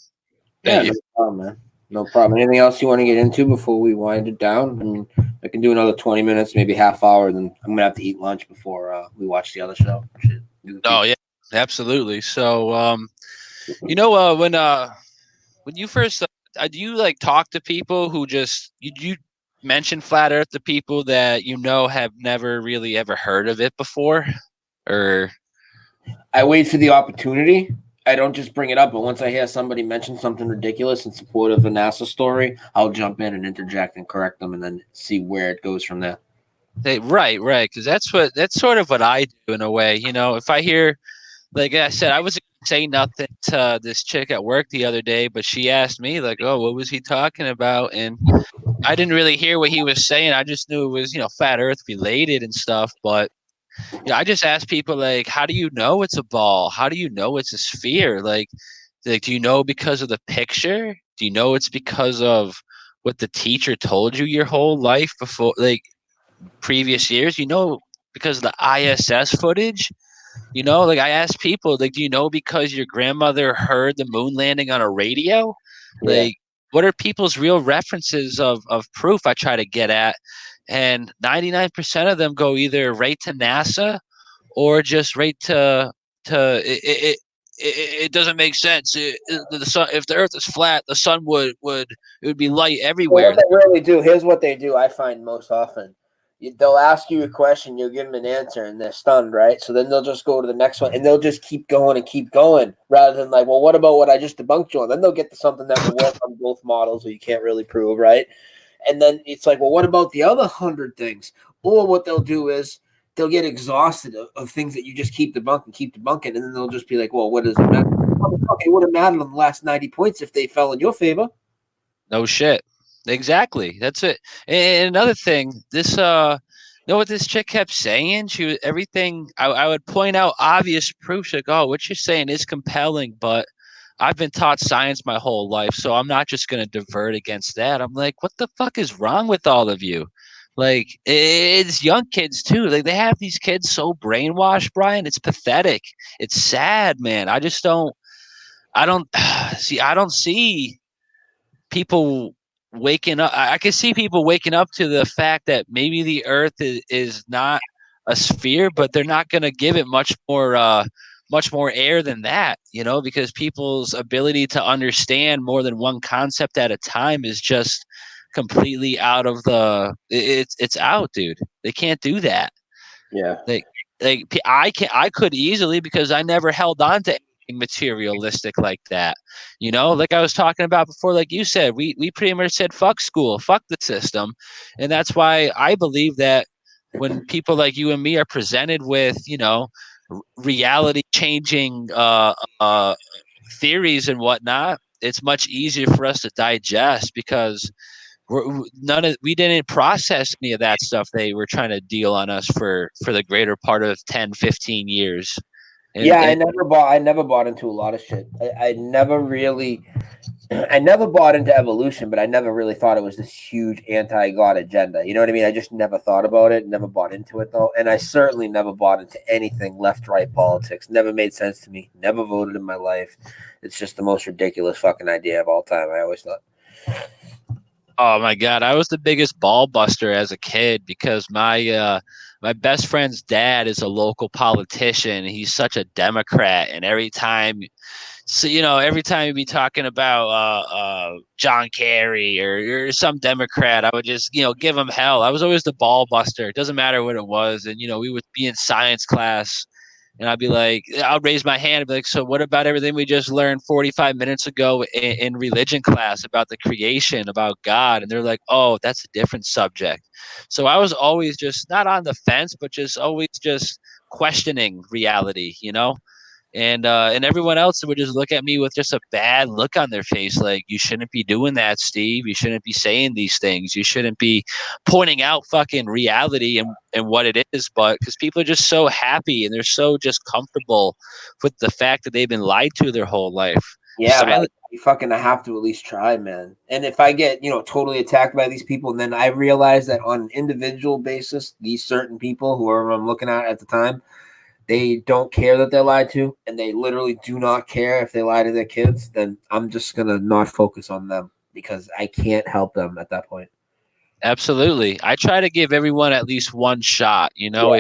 Speaker 3: thank you.
Speaker 4: No problem, man. No problem. Anything else you want to get into before we wind it down? I mean, I can do another 20 minutes, maybe half hour, then I'm going to have to eat lunch before we watch the other show.
Speaker 3: Oh, yeah, absolutely. So, when you first do you talk to people who just you mention flat earth to people that have never really ever heard of it before? Or
Speaker 4: I wait for the opportunity. I don't just bring it up, but once I hear somebody mention something ridiculous in support of a NASA story, I'll jump in and interject and correct them and then see where it goes from there.
Speaker 3: Right, because that's sort of what I do in a way. If I hear, like I said, I wasn't saying nothing to this chick at work the other day, but she asked me oh, what was he talking about? And I didn't really hear what he was saying. I just knew it was flat earth related and stuff. But I just asked people how do you know it's a ball? How do you know it's a sphere? Like do you know because of the picture? Do you know it's because of what the teacher told you your whole life before, previous years? Because of the ISS footage? I asked people, do you know because your grandmother heard the moon landing on a radio? What are people's real references of proof I try to get at? And 99% of them go either right to NASA or just right to it doesn't make sense. The sun, if the Earth is flat, the sun would it would be light
Speaker 5: Well,
Speaker 3: everywhere.
Speaker 5: what they really do, here's what they do, I find most often. They'll ask you a question, you'll give them an answer, and they're stunned, right? So then they'll just go to the next one, and they'll just keep going, rather than like, well, what about what I just debunked you on? Then they'll get to something that will work on both models, or you can't really prove, right? And then it's like, well, what about the other 100 things? Or what they'll do is they'll get exhausted of things that you just keep debunking, and then they'll just be like, well, what does it matter? Okay, it would have mattered on the last 90 points if they fell in your favor.
Speaker 3: No shit. Exactly. That's it. And another thing, this know what this chick kept saying? She was everything I would point out obvious proof. Like, oh, what you're saying is compelling, but I've been taught science my whole life, so I'm not just gonna divert against that. I'm like, what the fuck is wrong with all of you? Like, it's young kids too. Like, they have these kids so brainwashed, Brian. It's pathetic. It's sad, man. I don't see. I don't see people waking up. I can see people waking up to the fact that maybe the Earth is not a sphere, but they're not going to give it much more air than that, because people's ability to understand more than one concept at a time is just completely out of it's out, dude. They can't do that.
Speaker 5: Yeah.
Speaker 3: I could easily, because I never held on to anything materialistic like that. Like I was talking about before, like you said, we pretty much said fuck school, fuck the system. And that's why I believe that when people like you and me are presented with, reality changing theories and whatnot, it's much easier for us to digest, because we didn't process any of that stuff they were trying to deal on us for the greater part of 10-15 years.
Speaker 5: Yeah,
Speaker 3: And
Speaker 5: I never bought into a lot of shit. I never really I never bought into evolution, but I never really thought it was this huge anti-God agenda. You know what I mean? I just never thought about it, never bought into it though. And I certainly never bought into anything left-right politics. Never made sense to me. Never voted in my life. It's just the most ridiculous fucking idea of all time, I always thought.
Speaker 3: oh my God, I was the biggest ball buster as a kid, because my best friend's dad is a local politician. He's such a Democrat, and every time you'd be talking about John Kerry or some Democrat, I would just give him hell. I was always the ball buster. It doesn't matter what it was, and we would be in science class. And I'd be like, I'll raise my hand and be like, so what about everything we just learned 45 minutes ago in religion class about the creation, about God? And they're like, oh, that's a different subject. So I was always just not on the fence, but just always just questioning reality. And everyone else would just look at me with just a bad look on their face, like, you shouldn't be doing that, Steve. You shouldn't be saying these things. You shouldn't be pointing out fucking reality and what it is. But because people are just so happy and they're so just comfortable with the fact that they've been lied to their whole life.
Speaker 5: Yeah, but you fucking have to at least try, man. And if I get, totally attacked by these people, and then I realize that on an individual basis, these certain people, whoever I'm looking at the time, they don't care that they're lied to, and they literally do not care if they lie to their kids, then I'm just going to not focus on them, because I can't help them at that point.
Speaker 3: Absolutely. I try to give everyone at least one shot.
Speaker 5: Yeah.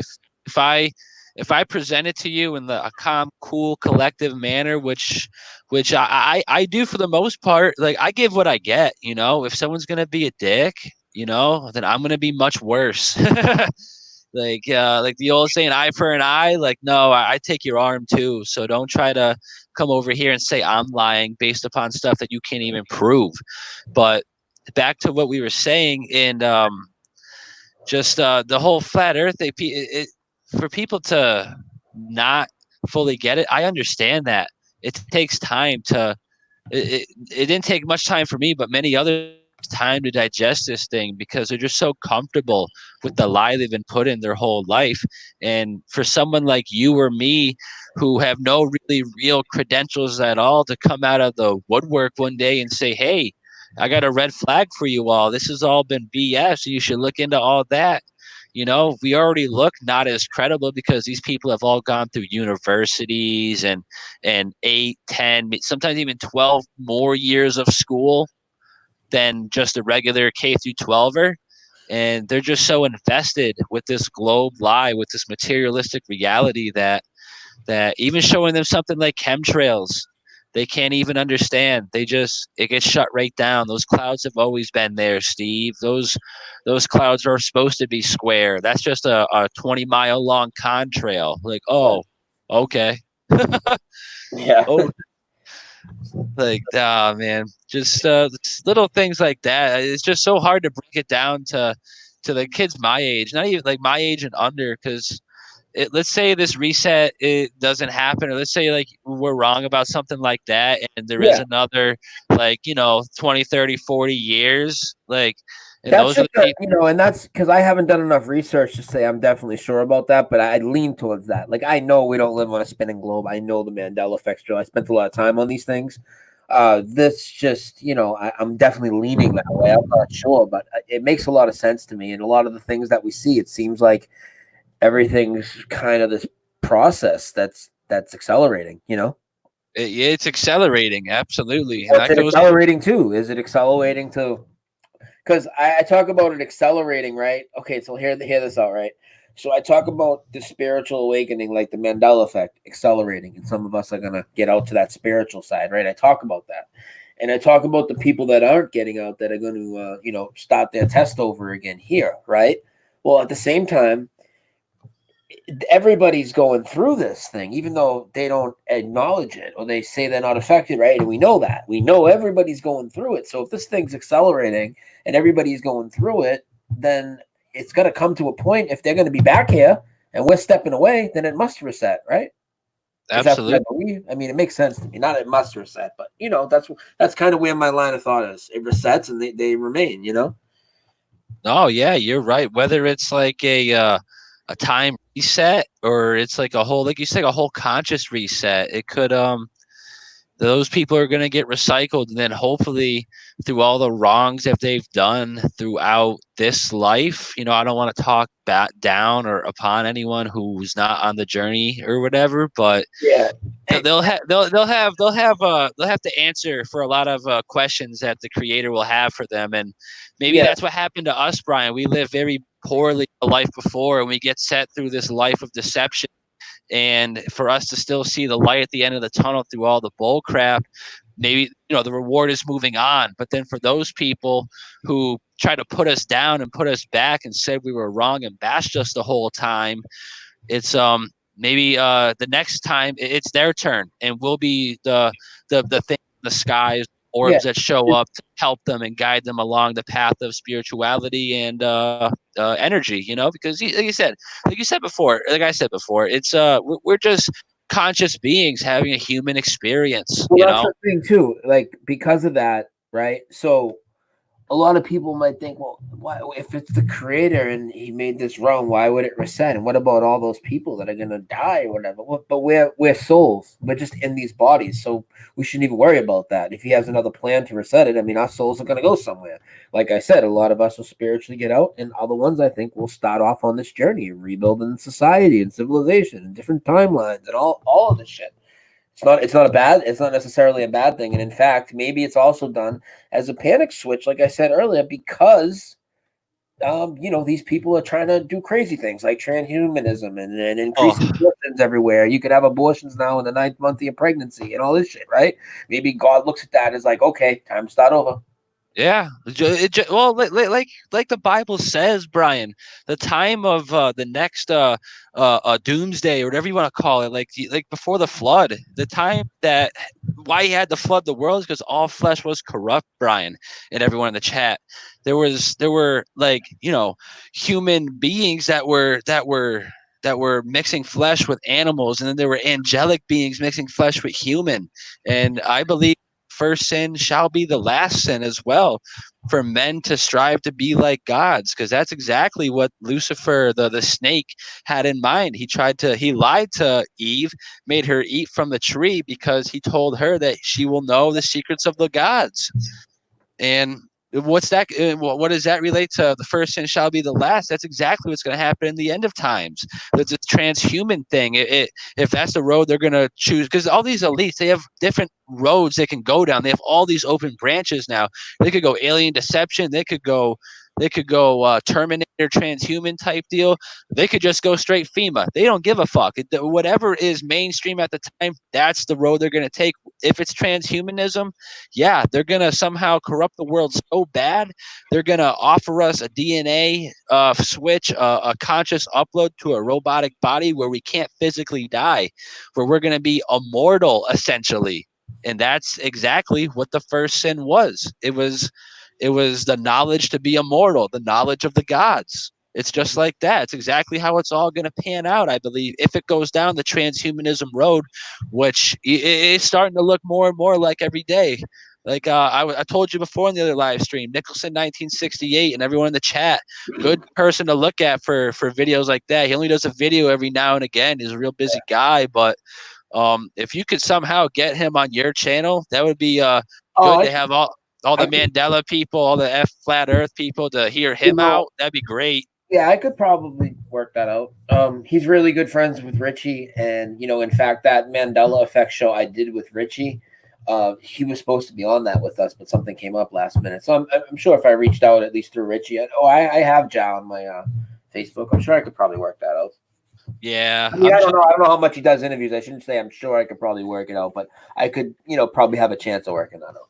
Speaker 3: If I present it to you in a calm, cool, collective manner, which I do for the most part, like, I give what I get. If someone's gonna be a dick, then I'm gonna be much worse. Like the old saying, eye for an eye. Like, no, I take your arm too. So don't try to come over here and say I'm lying based upon stuff that you can't even prove. But back to what we were saying, and just the whole flat Earth. For people to not fully get it, I understand that it takes time to. It didn't take much time for me, but many others time to digest this thing, because they're just so comfortable with the lie they've been put in their whole life. And for someone like you or me, who have no really real credentials at all, to come out of the woodwork one day and say, hey, I got a red flag for you all. This has all been BS. You should look into all that. We already look not as credible, because these people have all gone through universities and 8, 10, sometimes even 12 more years of school than just a regular K through 12er. And they're just so invested with this globe lie, with this materialistic reality, that that even showing them something like chemtrails, they can't even understand. It gets shut right down. Those clouds have always been there, Steve. Those clouds are supposed to be square. That's just a 20-mile long contrail. Like, oh, okay.
Speaker 5: Yeah.
Speaker 3: Oh, like, ah, man, just little things like that. It's just so hard to break it down to the kids my age, not even like my age and under, because let's say this reset it doesn't happen, or let's say like we're wrong about something like that, and there is
Speaker 5: Yeah.
Speaker 3: another, like, 20, 30, 40 years, like, and
Speaker 5: That's
Speaker 3: those are
Speaker 5: just
Speaker 3: the people.
Speaker 5: and that's because I haven't done enough research to say I'm definitely sure about that, but I lean towards that. Like, I know we don't live on a spinning globe. I know the Mandela effect's real. I spent a lot of time on these things. This just, I'm definitely leaning that way. I'm not sure, but it makes a lot of sense to me. And a lot of the things that we see, it seems like everything's kind of this process that's accelerating.
Speaker 3: It's accelerating, absolutely, and
Speaker 5: What's
Speaker 3: that
Speaker 5: it
Speaker 3: goes.
Speaker 5: accelerating to? Is it accelerating to? Because I talk about it accelerating, right? Okay, so hear this out, right? So I talk about the spiritual awakening, like the Mandela effect, accelerating, and some of us are gonna get out to that spiritual side, right? I talk about that, and I talk about the people that aren't getting out that are going to, start their test over again here, right? Well, at the same time, everybody's going through this thing, even though they don't acknowledge it or they say they're not affected, right? And we know that. We know everybody's going through it. So if this thing's accelerating and everybody's going through it, then it's going to come to a point, if they're going to be back here and we're stepping away, then it must reset, right? That's what I
Speaker 3: Absolutely.
Speaker 5: believe. I mean, it makes sense to me. Not it must reset, but that's kind of where my line of thought is. It resets and they remain.
Speaker 3: Oh yeah, you're right. Whether it's like a time reset, or it's like a whole, like you said, a whole conscious reset, it could those people are going to get recycled, and then hopefully through all the wrongs that they've done throughout this life, I don't want to talk down or upon anyone who's not on the journey or whatever, but
Speaker 5: Yeah.
Speaker 3: they'll have to answer for a lot of questions that the creator will have for them. And maybe
Speaker 5: Yeah.
Speaker 3: that's what happened to us, Brian. We lived very poorly a life before, and we get set through this life of deception, and for us to still see the light at the end of the tunnel through all the bull crap, maybe the reward is moving on. But then for those people who try to put us down and put us back and said we were wrong and bashed us the whole time, it's maybe the next time it's their turn, and we'll be the thing in the skies, orbs that show up to help them and guide them along the path of spirituality and energy, because like you said before, like I said before, it's we're just conscious beings having a human experience,
Speaker 5: Well, that's the thing too. Like, because of that, right? So a lot of people might think, well, why, if it's the creator and he made this wrong, why would it reset? And what about all those people that are gonna die or whatever? Well, but we're souls. We're just in these bodies, so we shouldn't even worry about that. If he has another plan to reset it, I mean, our souls are gonna go somewhere. Like I said, a lot of us will spiritually get out, and other ones, I think, will start off on this journey, rebuilding society and civilization and different timelines and all of this shit. It's not necessarily a bad thing. And in fact, maybe it's also done as a panic switch, like I said earlier, because these people are trying to do crazy things like transhumanism and increasing abortions everywhere. You could have abortions now in the 9th month of your pregnancy and all this shit, right? Maybe God looks at that as like, okay, time to start over.
Speaker 3: Yeah, well, like the Bible says, Brian, the time of the next doomsday, or whatever you want to call it, like before the flood, the time that why he had to flood the world is because all flesh was corrupt, Brian, and everyone in the chat. There were like human beings that were mixing flesh with animals, and then there were angelic beings mixing flesh with human, and I believe first sin shall be the last sin as well, for men to strive to be like gods, because that's exactly what Lucifer, the snake, had in mind. He lied to Eve, made her eat from the tree because he told her that she will know the secrets of the gods. And what's that? What does that relate to? The first sin shall be the last. That's exactly what's going to happen in the end of times. It's a transhuman thing. If that's the road they're going to choose, because all these elites, they have different roads they can go down. They have all these open branches now. They could go alien deception. They could go Terminator. or transhuman type deal, they could just go straight FEMA. They don't give a fuck. Whatever is mainstream at the time, that's the road they're going to take. If it's transhumanism, yeah, they're going to somehow corrupt the world so bad. They're going to offer us a DNA switch, a conscious upload to a robotic body where we can't physically die, where we're going to be immortal, essentially. And that's exactly what the first sin was. It was the knowledge to be immortal, the knowledge of the gods. It's just like that. It's exactly how it's all going to pan out, I believe, if it goes down the transhumanism road, which is starting to look more and more like every day. Like I told you before in the other live stream, Nicholson 1968 and everyone in the chat, good person to look at for videos like that. He only does a video every now and again. He's a real busy guy, but if you could somehow get him on your channel, that would be good to have all the Mandela people, all the flat Earth people to hear him out. That'd be great.
Speaker 5: Yeah, I could probably work that out. He's really good friends with Richie, and in fact, that Mandela Effect show I did with Richie, he was supposed to be on that with us, but something came up last minute. So I'm sure if I reached out at least through Richie, I have Ja on my Facebook. I'm sure I could probably work that out.
Speaker 3: Yeah,
Speaker 5: I don't know. I don't know how much he does interviews. I shouldn't say I'm sure I could probably work it out, but I could, probably have a chance of working that out.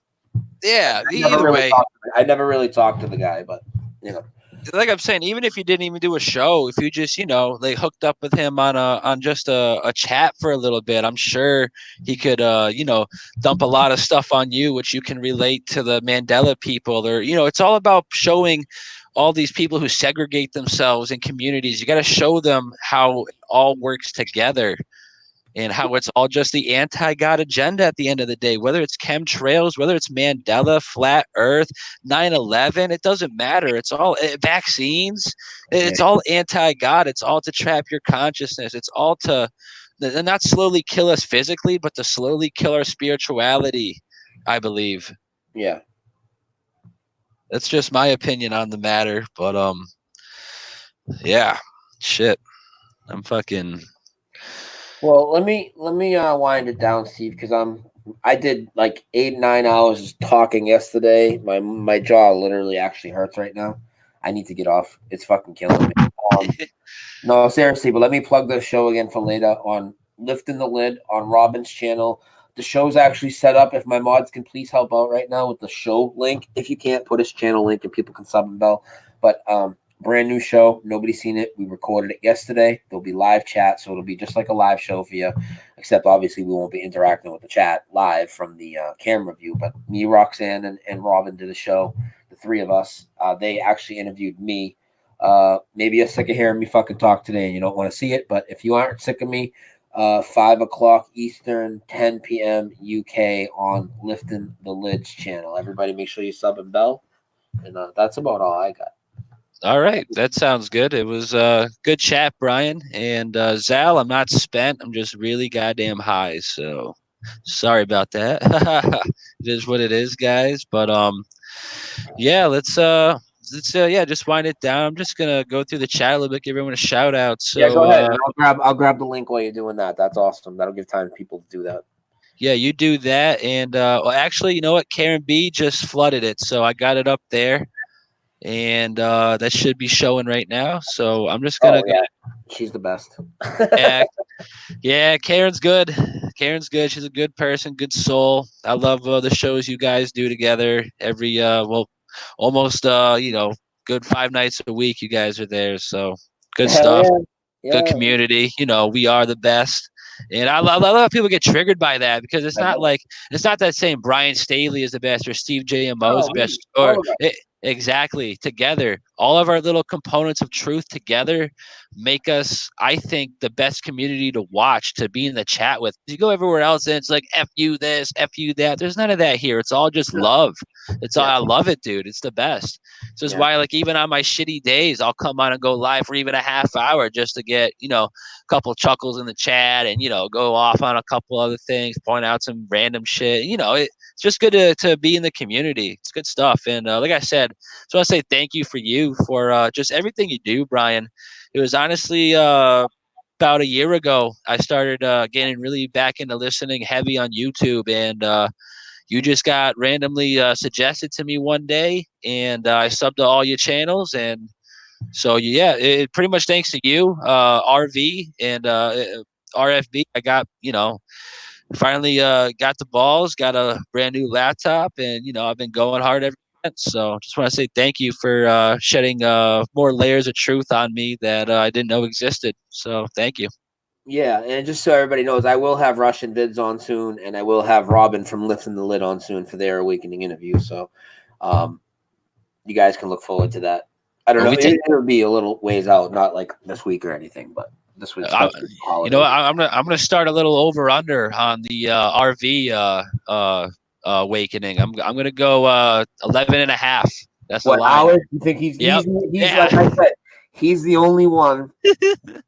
Speaker 3: Yeah, either way.
Speaker 5: I never really talked to the guy, but
Speaker 3: like I'm saying, even if you didn't even do a show, if you just like hooked up with him on just a chat for a little bit, I'm sure he could dump a lot of stuff on you, which you can relate to the Mandela people. Or it's all about showing all these people who segregate themselves in communities. You got to show them how it all works together. And how it's all just the anti-God agenda at the end of the day, whether it's chemtrails, whether it's Mandela, flat earth, 9/11, it doesn't matter. It's all vaccines. It's all anti-God. It's all to trap your consciousness. It's all to not slowly kill us physically, but to slowly kill our spirituality, I believe.
Speaker 5: Yeah.
Speaker 3: That's just my opinion on the matter. But, yeah, shit. I'm fucking...
Speaker 5: Well, let me wind it down, Steve, because I did like 8-9 hours talking yesterday. My jaw literally actually hurts right now. I need to get off. It's fucking killing me. No, seriously, but let me plug the show again for later on Lifting the Lid on Robin's channel. The show's actually set up. If my mods can please help out right now with the show link. If you can't, put his channel link and people can sub and bell. But brand new show. Nobody's seen it. We recorded it yesterday. There'll be live chat, so it'll be just like a live show for you, except obviously we won't be interacting with the chat live from the camera view. But me, Roxanne, and Robin did the show. The three of us. They actually interviewed me. Maybe you're sick of hearing me fucking talk today and you don't want to see it, but if you aren't sick of me, 5 o'clock Eastern, 10 p.m. UK on Lifting the Lids channel. Everybody make sure you sub and bell. And that's about all I got.
Speaker 3: All right. That sounds good. It was a good chat, Brian. And Zal, I'm not spent. I'm just really goddamn high. So sorry about that. It is what it is, guys. But yeah, let's just wind it down. I'm just gonna go through the chat a little bit, give everyone a shout out. So
Speaker 5: yeah, go ahead. I'll grab the link while you're doing that. That's awesome. That'll give time for people to do that.
Speaker 3: Yeah, you do that. And well, actually, you know what? Karen B just flooded it, so I got it up there. And that should be showing right now. So I'm just gonna go.
Speaker 5: She's the best.
Speaker 3: Yeah, Karen's good. Karen's good. She's a good person, good soul. I love the shows you guys do together every almost good 5 nights a week. You guys are there, so good stuff.
Speaker 5: Yeah.
Speaker 3: Good community. We are the best. And I love how people get triggered by that, because it's not that saying Brian Staveley is the best or Steve JMO is the best exactly. Together, all of our little components of truth together make us, I think, the best community to watch, to be in the chat with. You go everywhere else and it's like F you this, F you that. There's none of that here. It's all just love. It's all, I love it, dude. It's the best. So it's why, like, even on my shitty days, I'll come on and go live for even a half hour just to get, a couple chuckles in the chat and, go off on a couple other things, point out some random shit. It's just good to be in the community. It's good stuff. And like I said, so I want to say thank you for just everything you do, Brian. It was honestly about a year ago I started getting really back into listening heavy on YouTube, and you just got randomly suggested to me one day, and I subbed to all your channels, and So yeah, it pretty much thanks to you, RV and RFB. I got finally got the balls, got a brand new laptop, and I've been going hard ever since. So just want to say thank you for shedding more layers of truth on me that I didn't know existed. So thank you.
Speaker 4: Yeah, and just so everybody knows, I will have Russian Vids on soon, and I will have Robin from Lifting the Lid on soon for their Awakening interview. So, you guys can look forward to that. I don't know. It'll be a little ways out, not like this week or anything, but this week's holiday.
Speaker 3: I'm gonna start a little over under on the RV Awakening. I'm gonna go 11 and a half. That's the line.
Speaker 4: Hours? You think he's like I said, he's the only one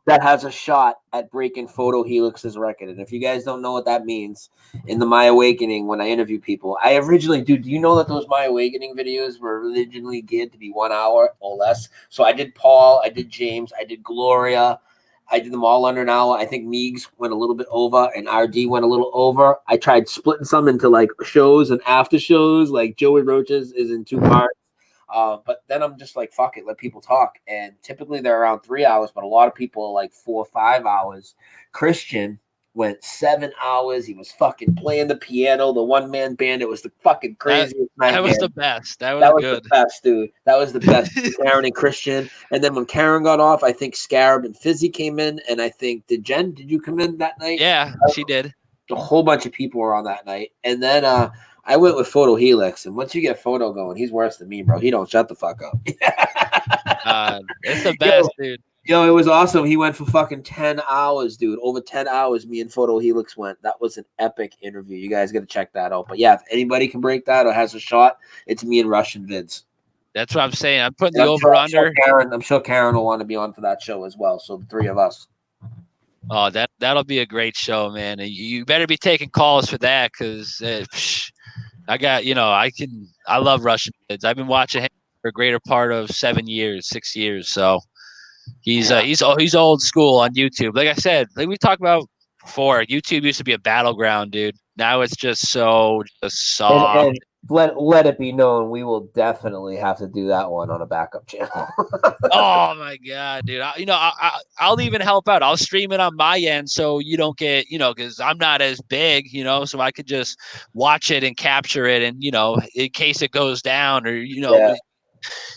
Speaker 4: that has a shot at breaking Photo Helix's record. And if you guys don't know what that means, in the My Awakening, when I interview people, I originally do you know that those My Awakening videos were originally geared to be 1 hour or less? So I did Paul, I did James, I did Gloria. I did them all under an hour. I think Meigs went a little bit over and RD went a little over. I tried splitting some into like shows and after shows, like Joey Roach's is in 2 parts. But then I'm just like, fuck it, let people talk. And typically they're around 3 hours, but a lot of people are like 4 or 5 hours. Christian went 7 hours. He was fucking playing the piano, the one-man band. It was the fucking craziest night.
Speaker 3: That was the best. That was good.
Speaker 4: The best, dude. That was the best. Karen and Christian. And then when Karen got off, I think Scarab and Fizzy came in. And I think, did you come in that night?
Speaker 3: Yeah, she did.
Speaker 4: A whole bunch of people were on that night. And then I went with Photo Helix, and once you get Photo going, he's worse than me, bro. He don't shut the fuck up.
Speaker 3: It's the best, dude.
Speaker 4: Yo, it was awesome. He went for fucking 10 hours, dude. Over 10 hours, me and Photo Helix went. That was an epic interview. You guys got to check that out. But yeah, if anybody can break that or has a shot, it's me and Russian Vids.
Speaker 3: That's what I'm saying. I'm putting the over-under.
Speaker 4: I'm sure Karen will want to be on for that show as well. So the 3 of us.
Speaker 3: Oh, that'll be a great show, man. And you better be taking calls for that because I got, I love Russian Vids. I've been watching him for a greater part of 6 years. So he's old school on YouTube. Like I said, like we talked about before, YouTube used to be a battleground, dude. Now it's just so soft.
Speaker 4: And let it be known, we will definitely have to do that one on a backup channel.
Speaker 3: Oh my god, dude! I'll even help out. I'll stream it on my end, so you don't get, because I'm not as big, so I could just watch it and capture it, and in case it goes down, or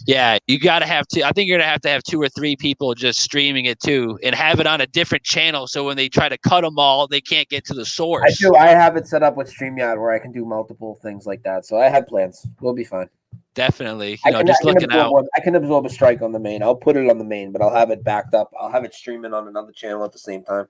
Speaker 3: yeah, you gotta have to. I think you're gonna have 2 or 3 people just streaming it too, and have it on a different channel, so when they try to cut them all, they can't get to the source.
Speaker 4: I do. I have it set up with StreamYard where I can do multiple things like that. So I have plans. We'll be fine.
Speaker 3: Definitely, looking out.
Speaker 4: I can absorb a strike on the main. I'll put it on the main, but I'll have it backed up. I'll have it streaming on another channel at the same time.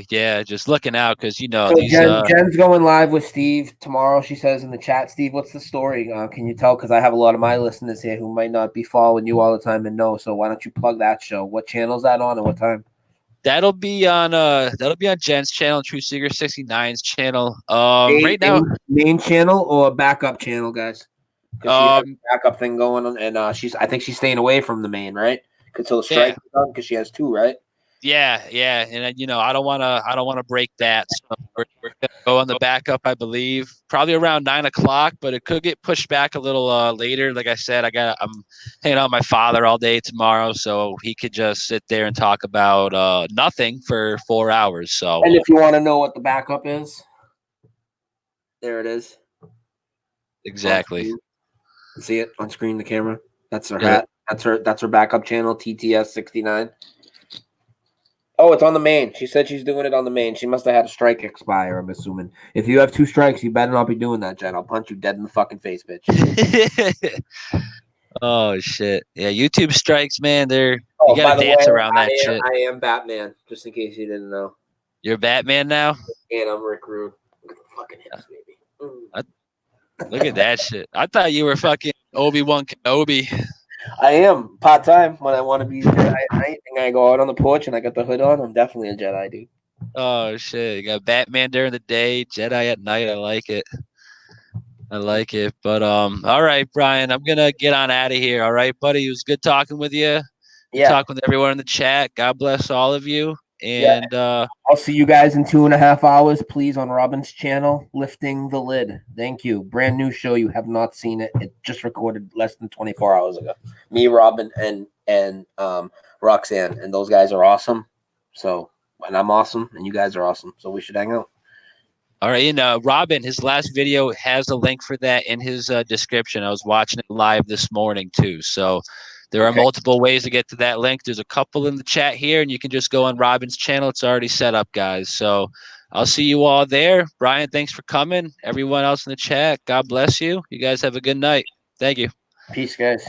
Speaker 3: Yeah, just looking out because
Speaker 4: so Jen's going live with Steve tomorrow. She says in the chat, Steve, what's the story? Can you tell? Because I have a lot of my listeners here who might not be following you all the time and know. So why don't you plug that show? What channel is that on and what time?
Speaker 3: That'll be on Jen's channel, True Seeker 69's channel. Right now,
Speaker 4: main channel or backup channel, guys? She has a backup thing going on, and I think she's staying away from the main, right? Until the strike is done, because she has 2, right?
Speaker 3: Yeah, and I don't want to break that. So we're gonna go on the backup, I believe, probably around 9 o'clock, but it could get pushed back a little later. Like I said, I'm hanging out with my father all day tomorrow, so he could just sit there and talk about nothing for 4 hours. So,
Speaker 4: and if you want to know what the backup is, there it is.
Speaker 3: Exactly.
Speaker 4: See it on screen, the camera. That's her hat. That's her backup channel, TTS 69. Oh, it's on the main. She said she's doing it on the main. She must have had a strike expire, I'm assuming. If you have 2 strikes, you better not be doing that, Jen. I'll punch you dead in the fucking face, bitch.
Speaker 3: Oh, shit. Yeah, YouTube strikes, man. You got to dance around that shit.
Speaker 4: I am Batman, just in case you didn't know.
Speaker 3: You're Batman now?
Speaker 4: And I'm Rick Rude. Look at the fucking hips, baby.
Speaker 3: Look at that shit. I thought you were fucking Obi-Wan Kenobi.
Speaker 4: I am part-time when I want to be a Jedi at night, and I go out on the porch and I got the hood on. I'm definitely a Jedi, dude.
Speaker 3: Oh, shit. You got Batman during the day, Jedi at night. I like it. But, all right, Brian, I'm going to get on out of here. All right, buddy? It was good talking with you.
Speaker 4: Yeah.
Speaker 3: Talking with everyone in the chat. God bless all of you. And
Speaker 5: I'll see you guys in 2.5 hours, please, on Robin's channel, Lifting the Lid. Thank you. Brand new show. You have not seen it. It just recorded less than 24 hours ago. Me, Robin, and Roxanne, and those guys are awesome. So, and I'm awesome, and you guys are awesome. So we should hang out.
Speaker 3: all right, and Robin, his last video has a link for that in his description. I was watching it live this morning too. So there are multiple ways to get to that link. There's a couple in the chat here, and you can just go on Robin's channel. It's already set up, guys. So I'll see you all there. Brian, thanks for coming. Everyone else in the chat, God bless you. You guys have a good night. Thank you.
Speaker 5: Peace, guys.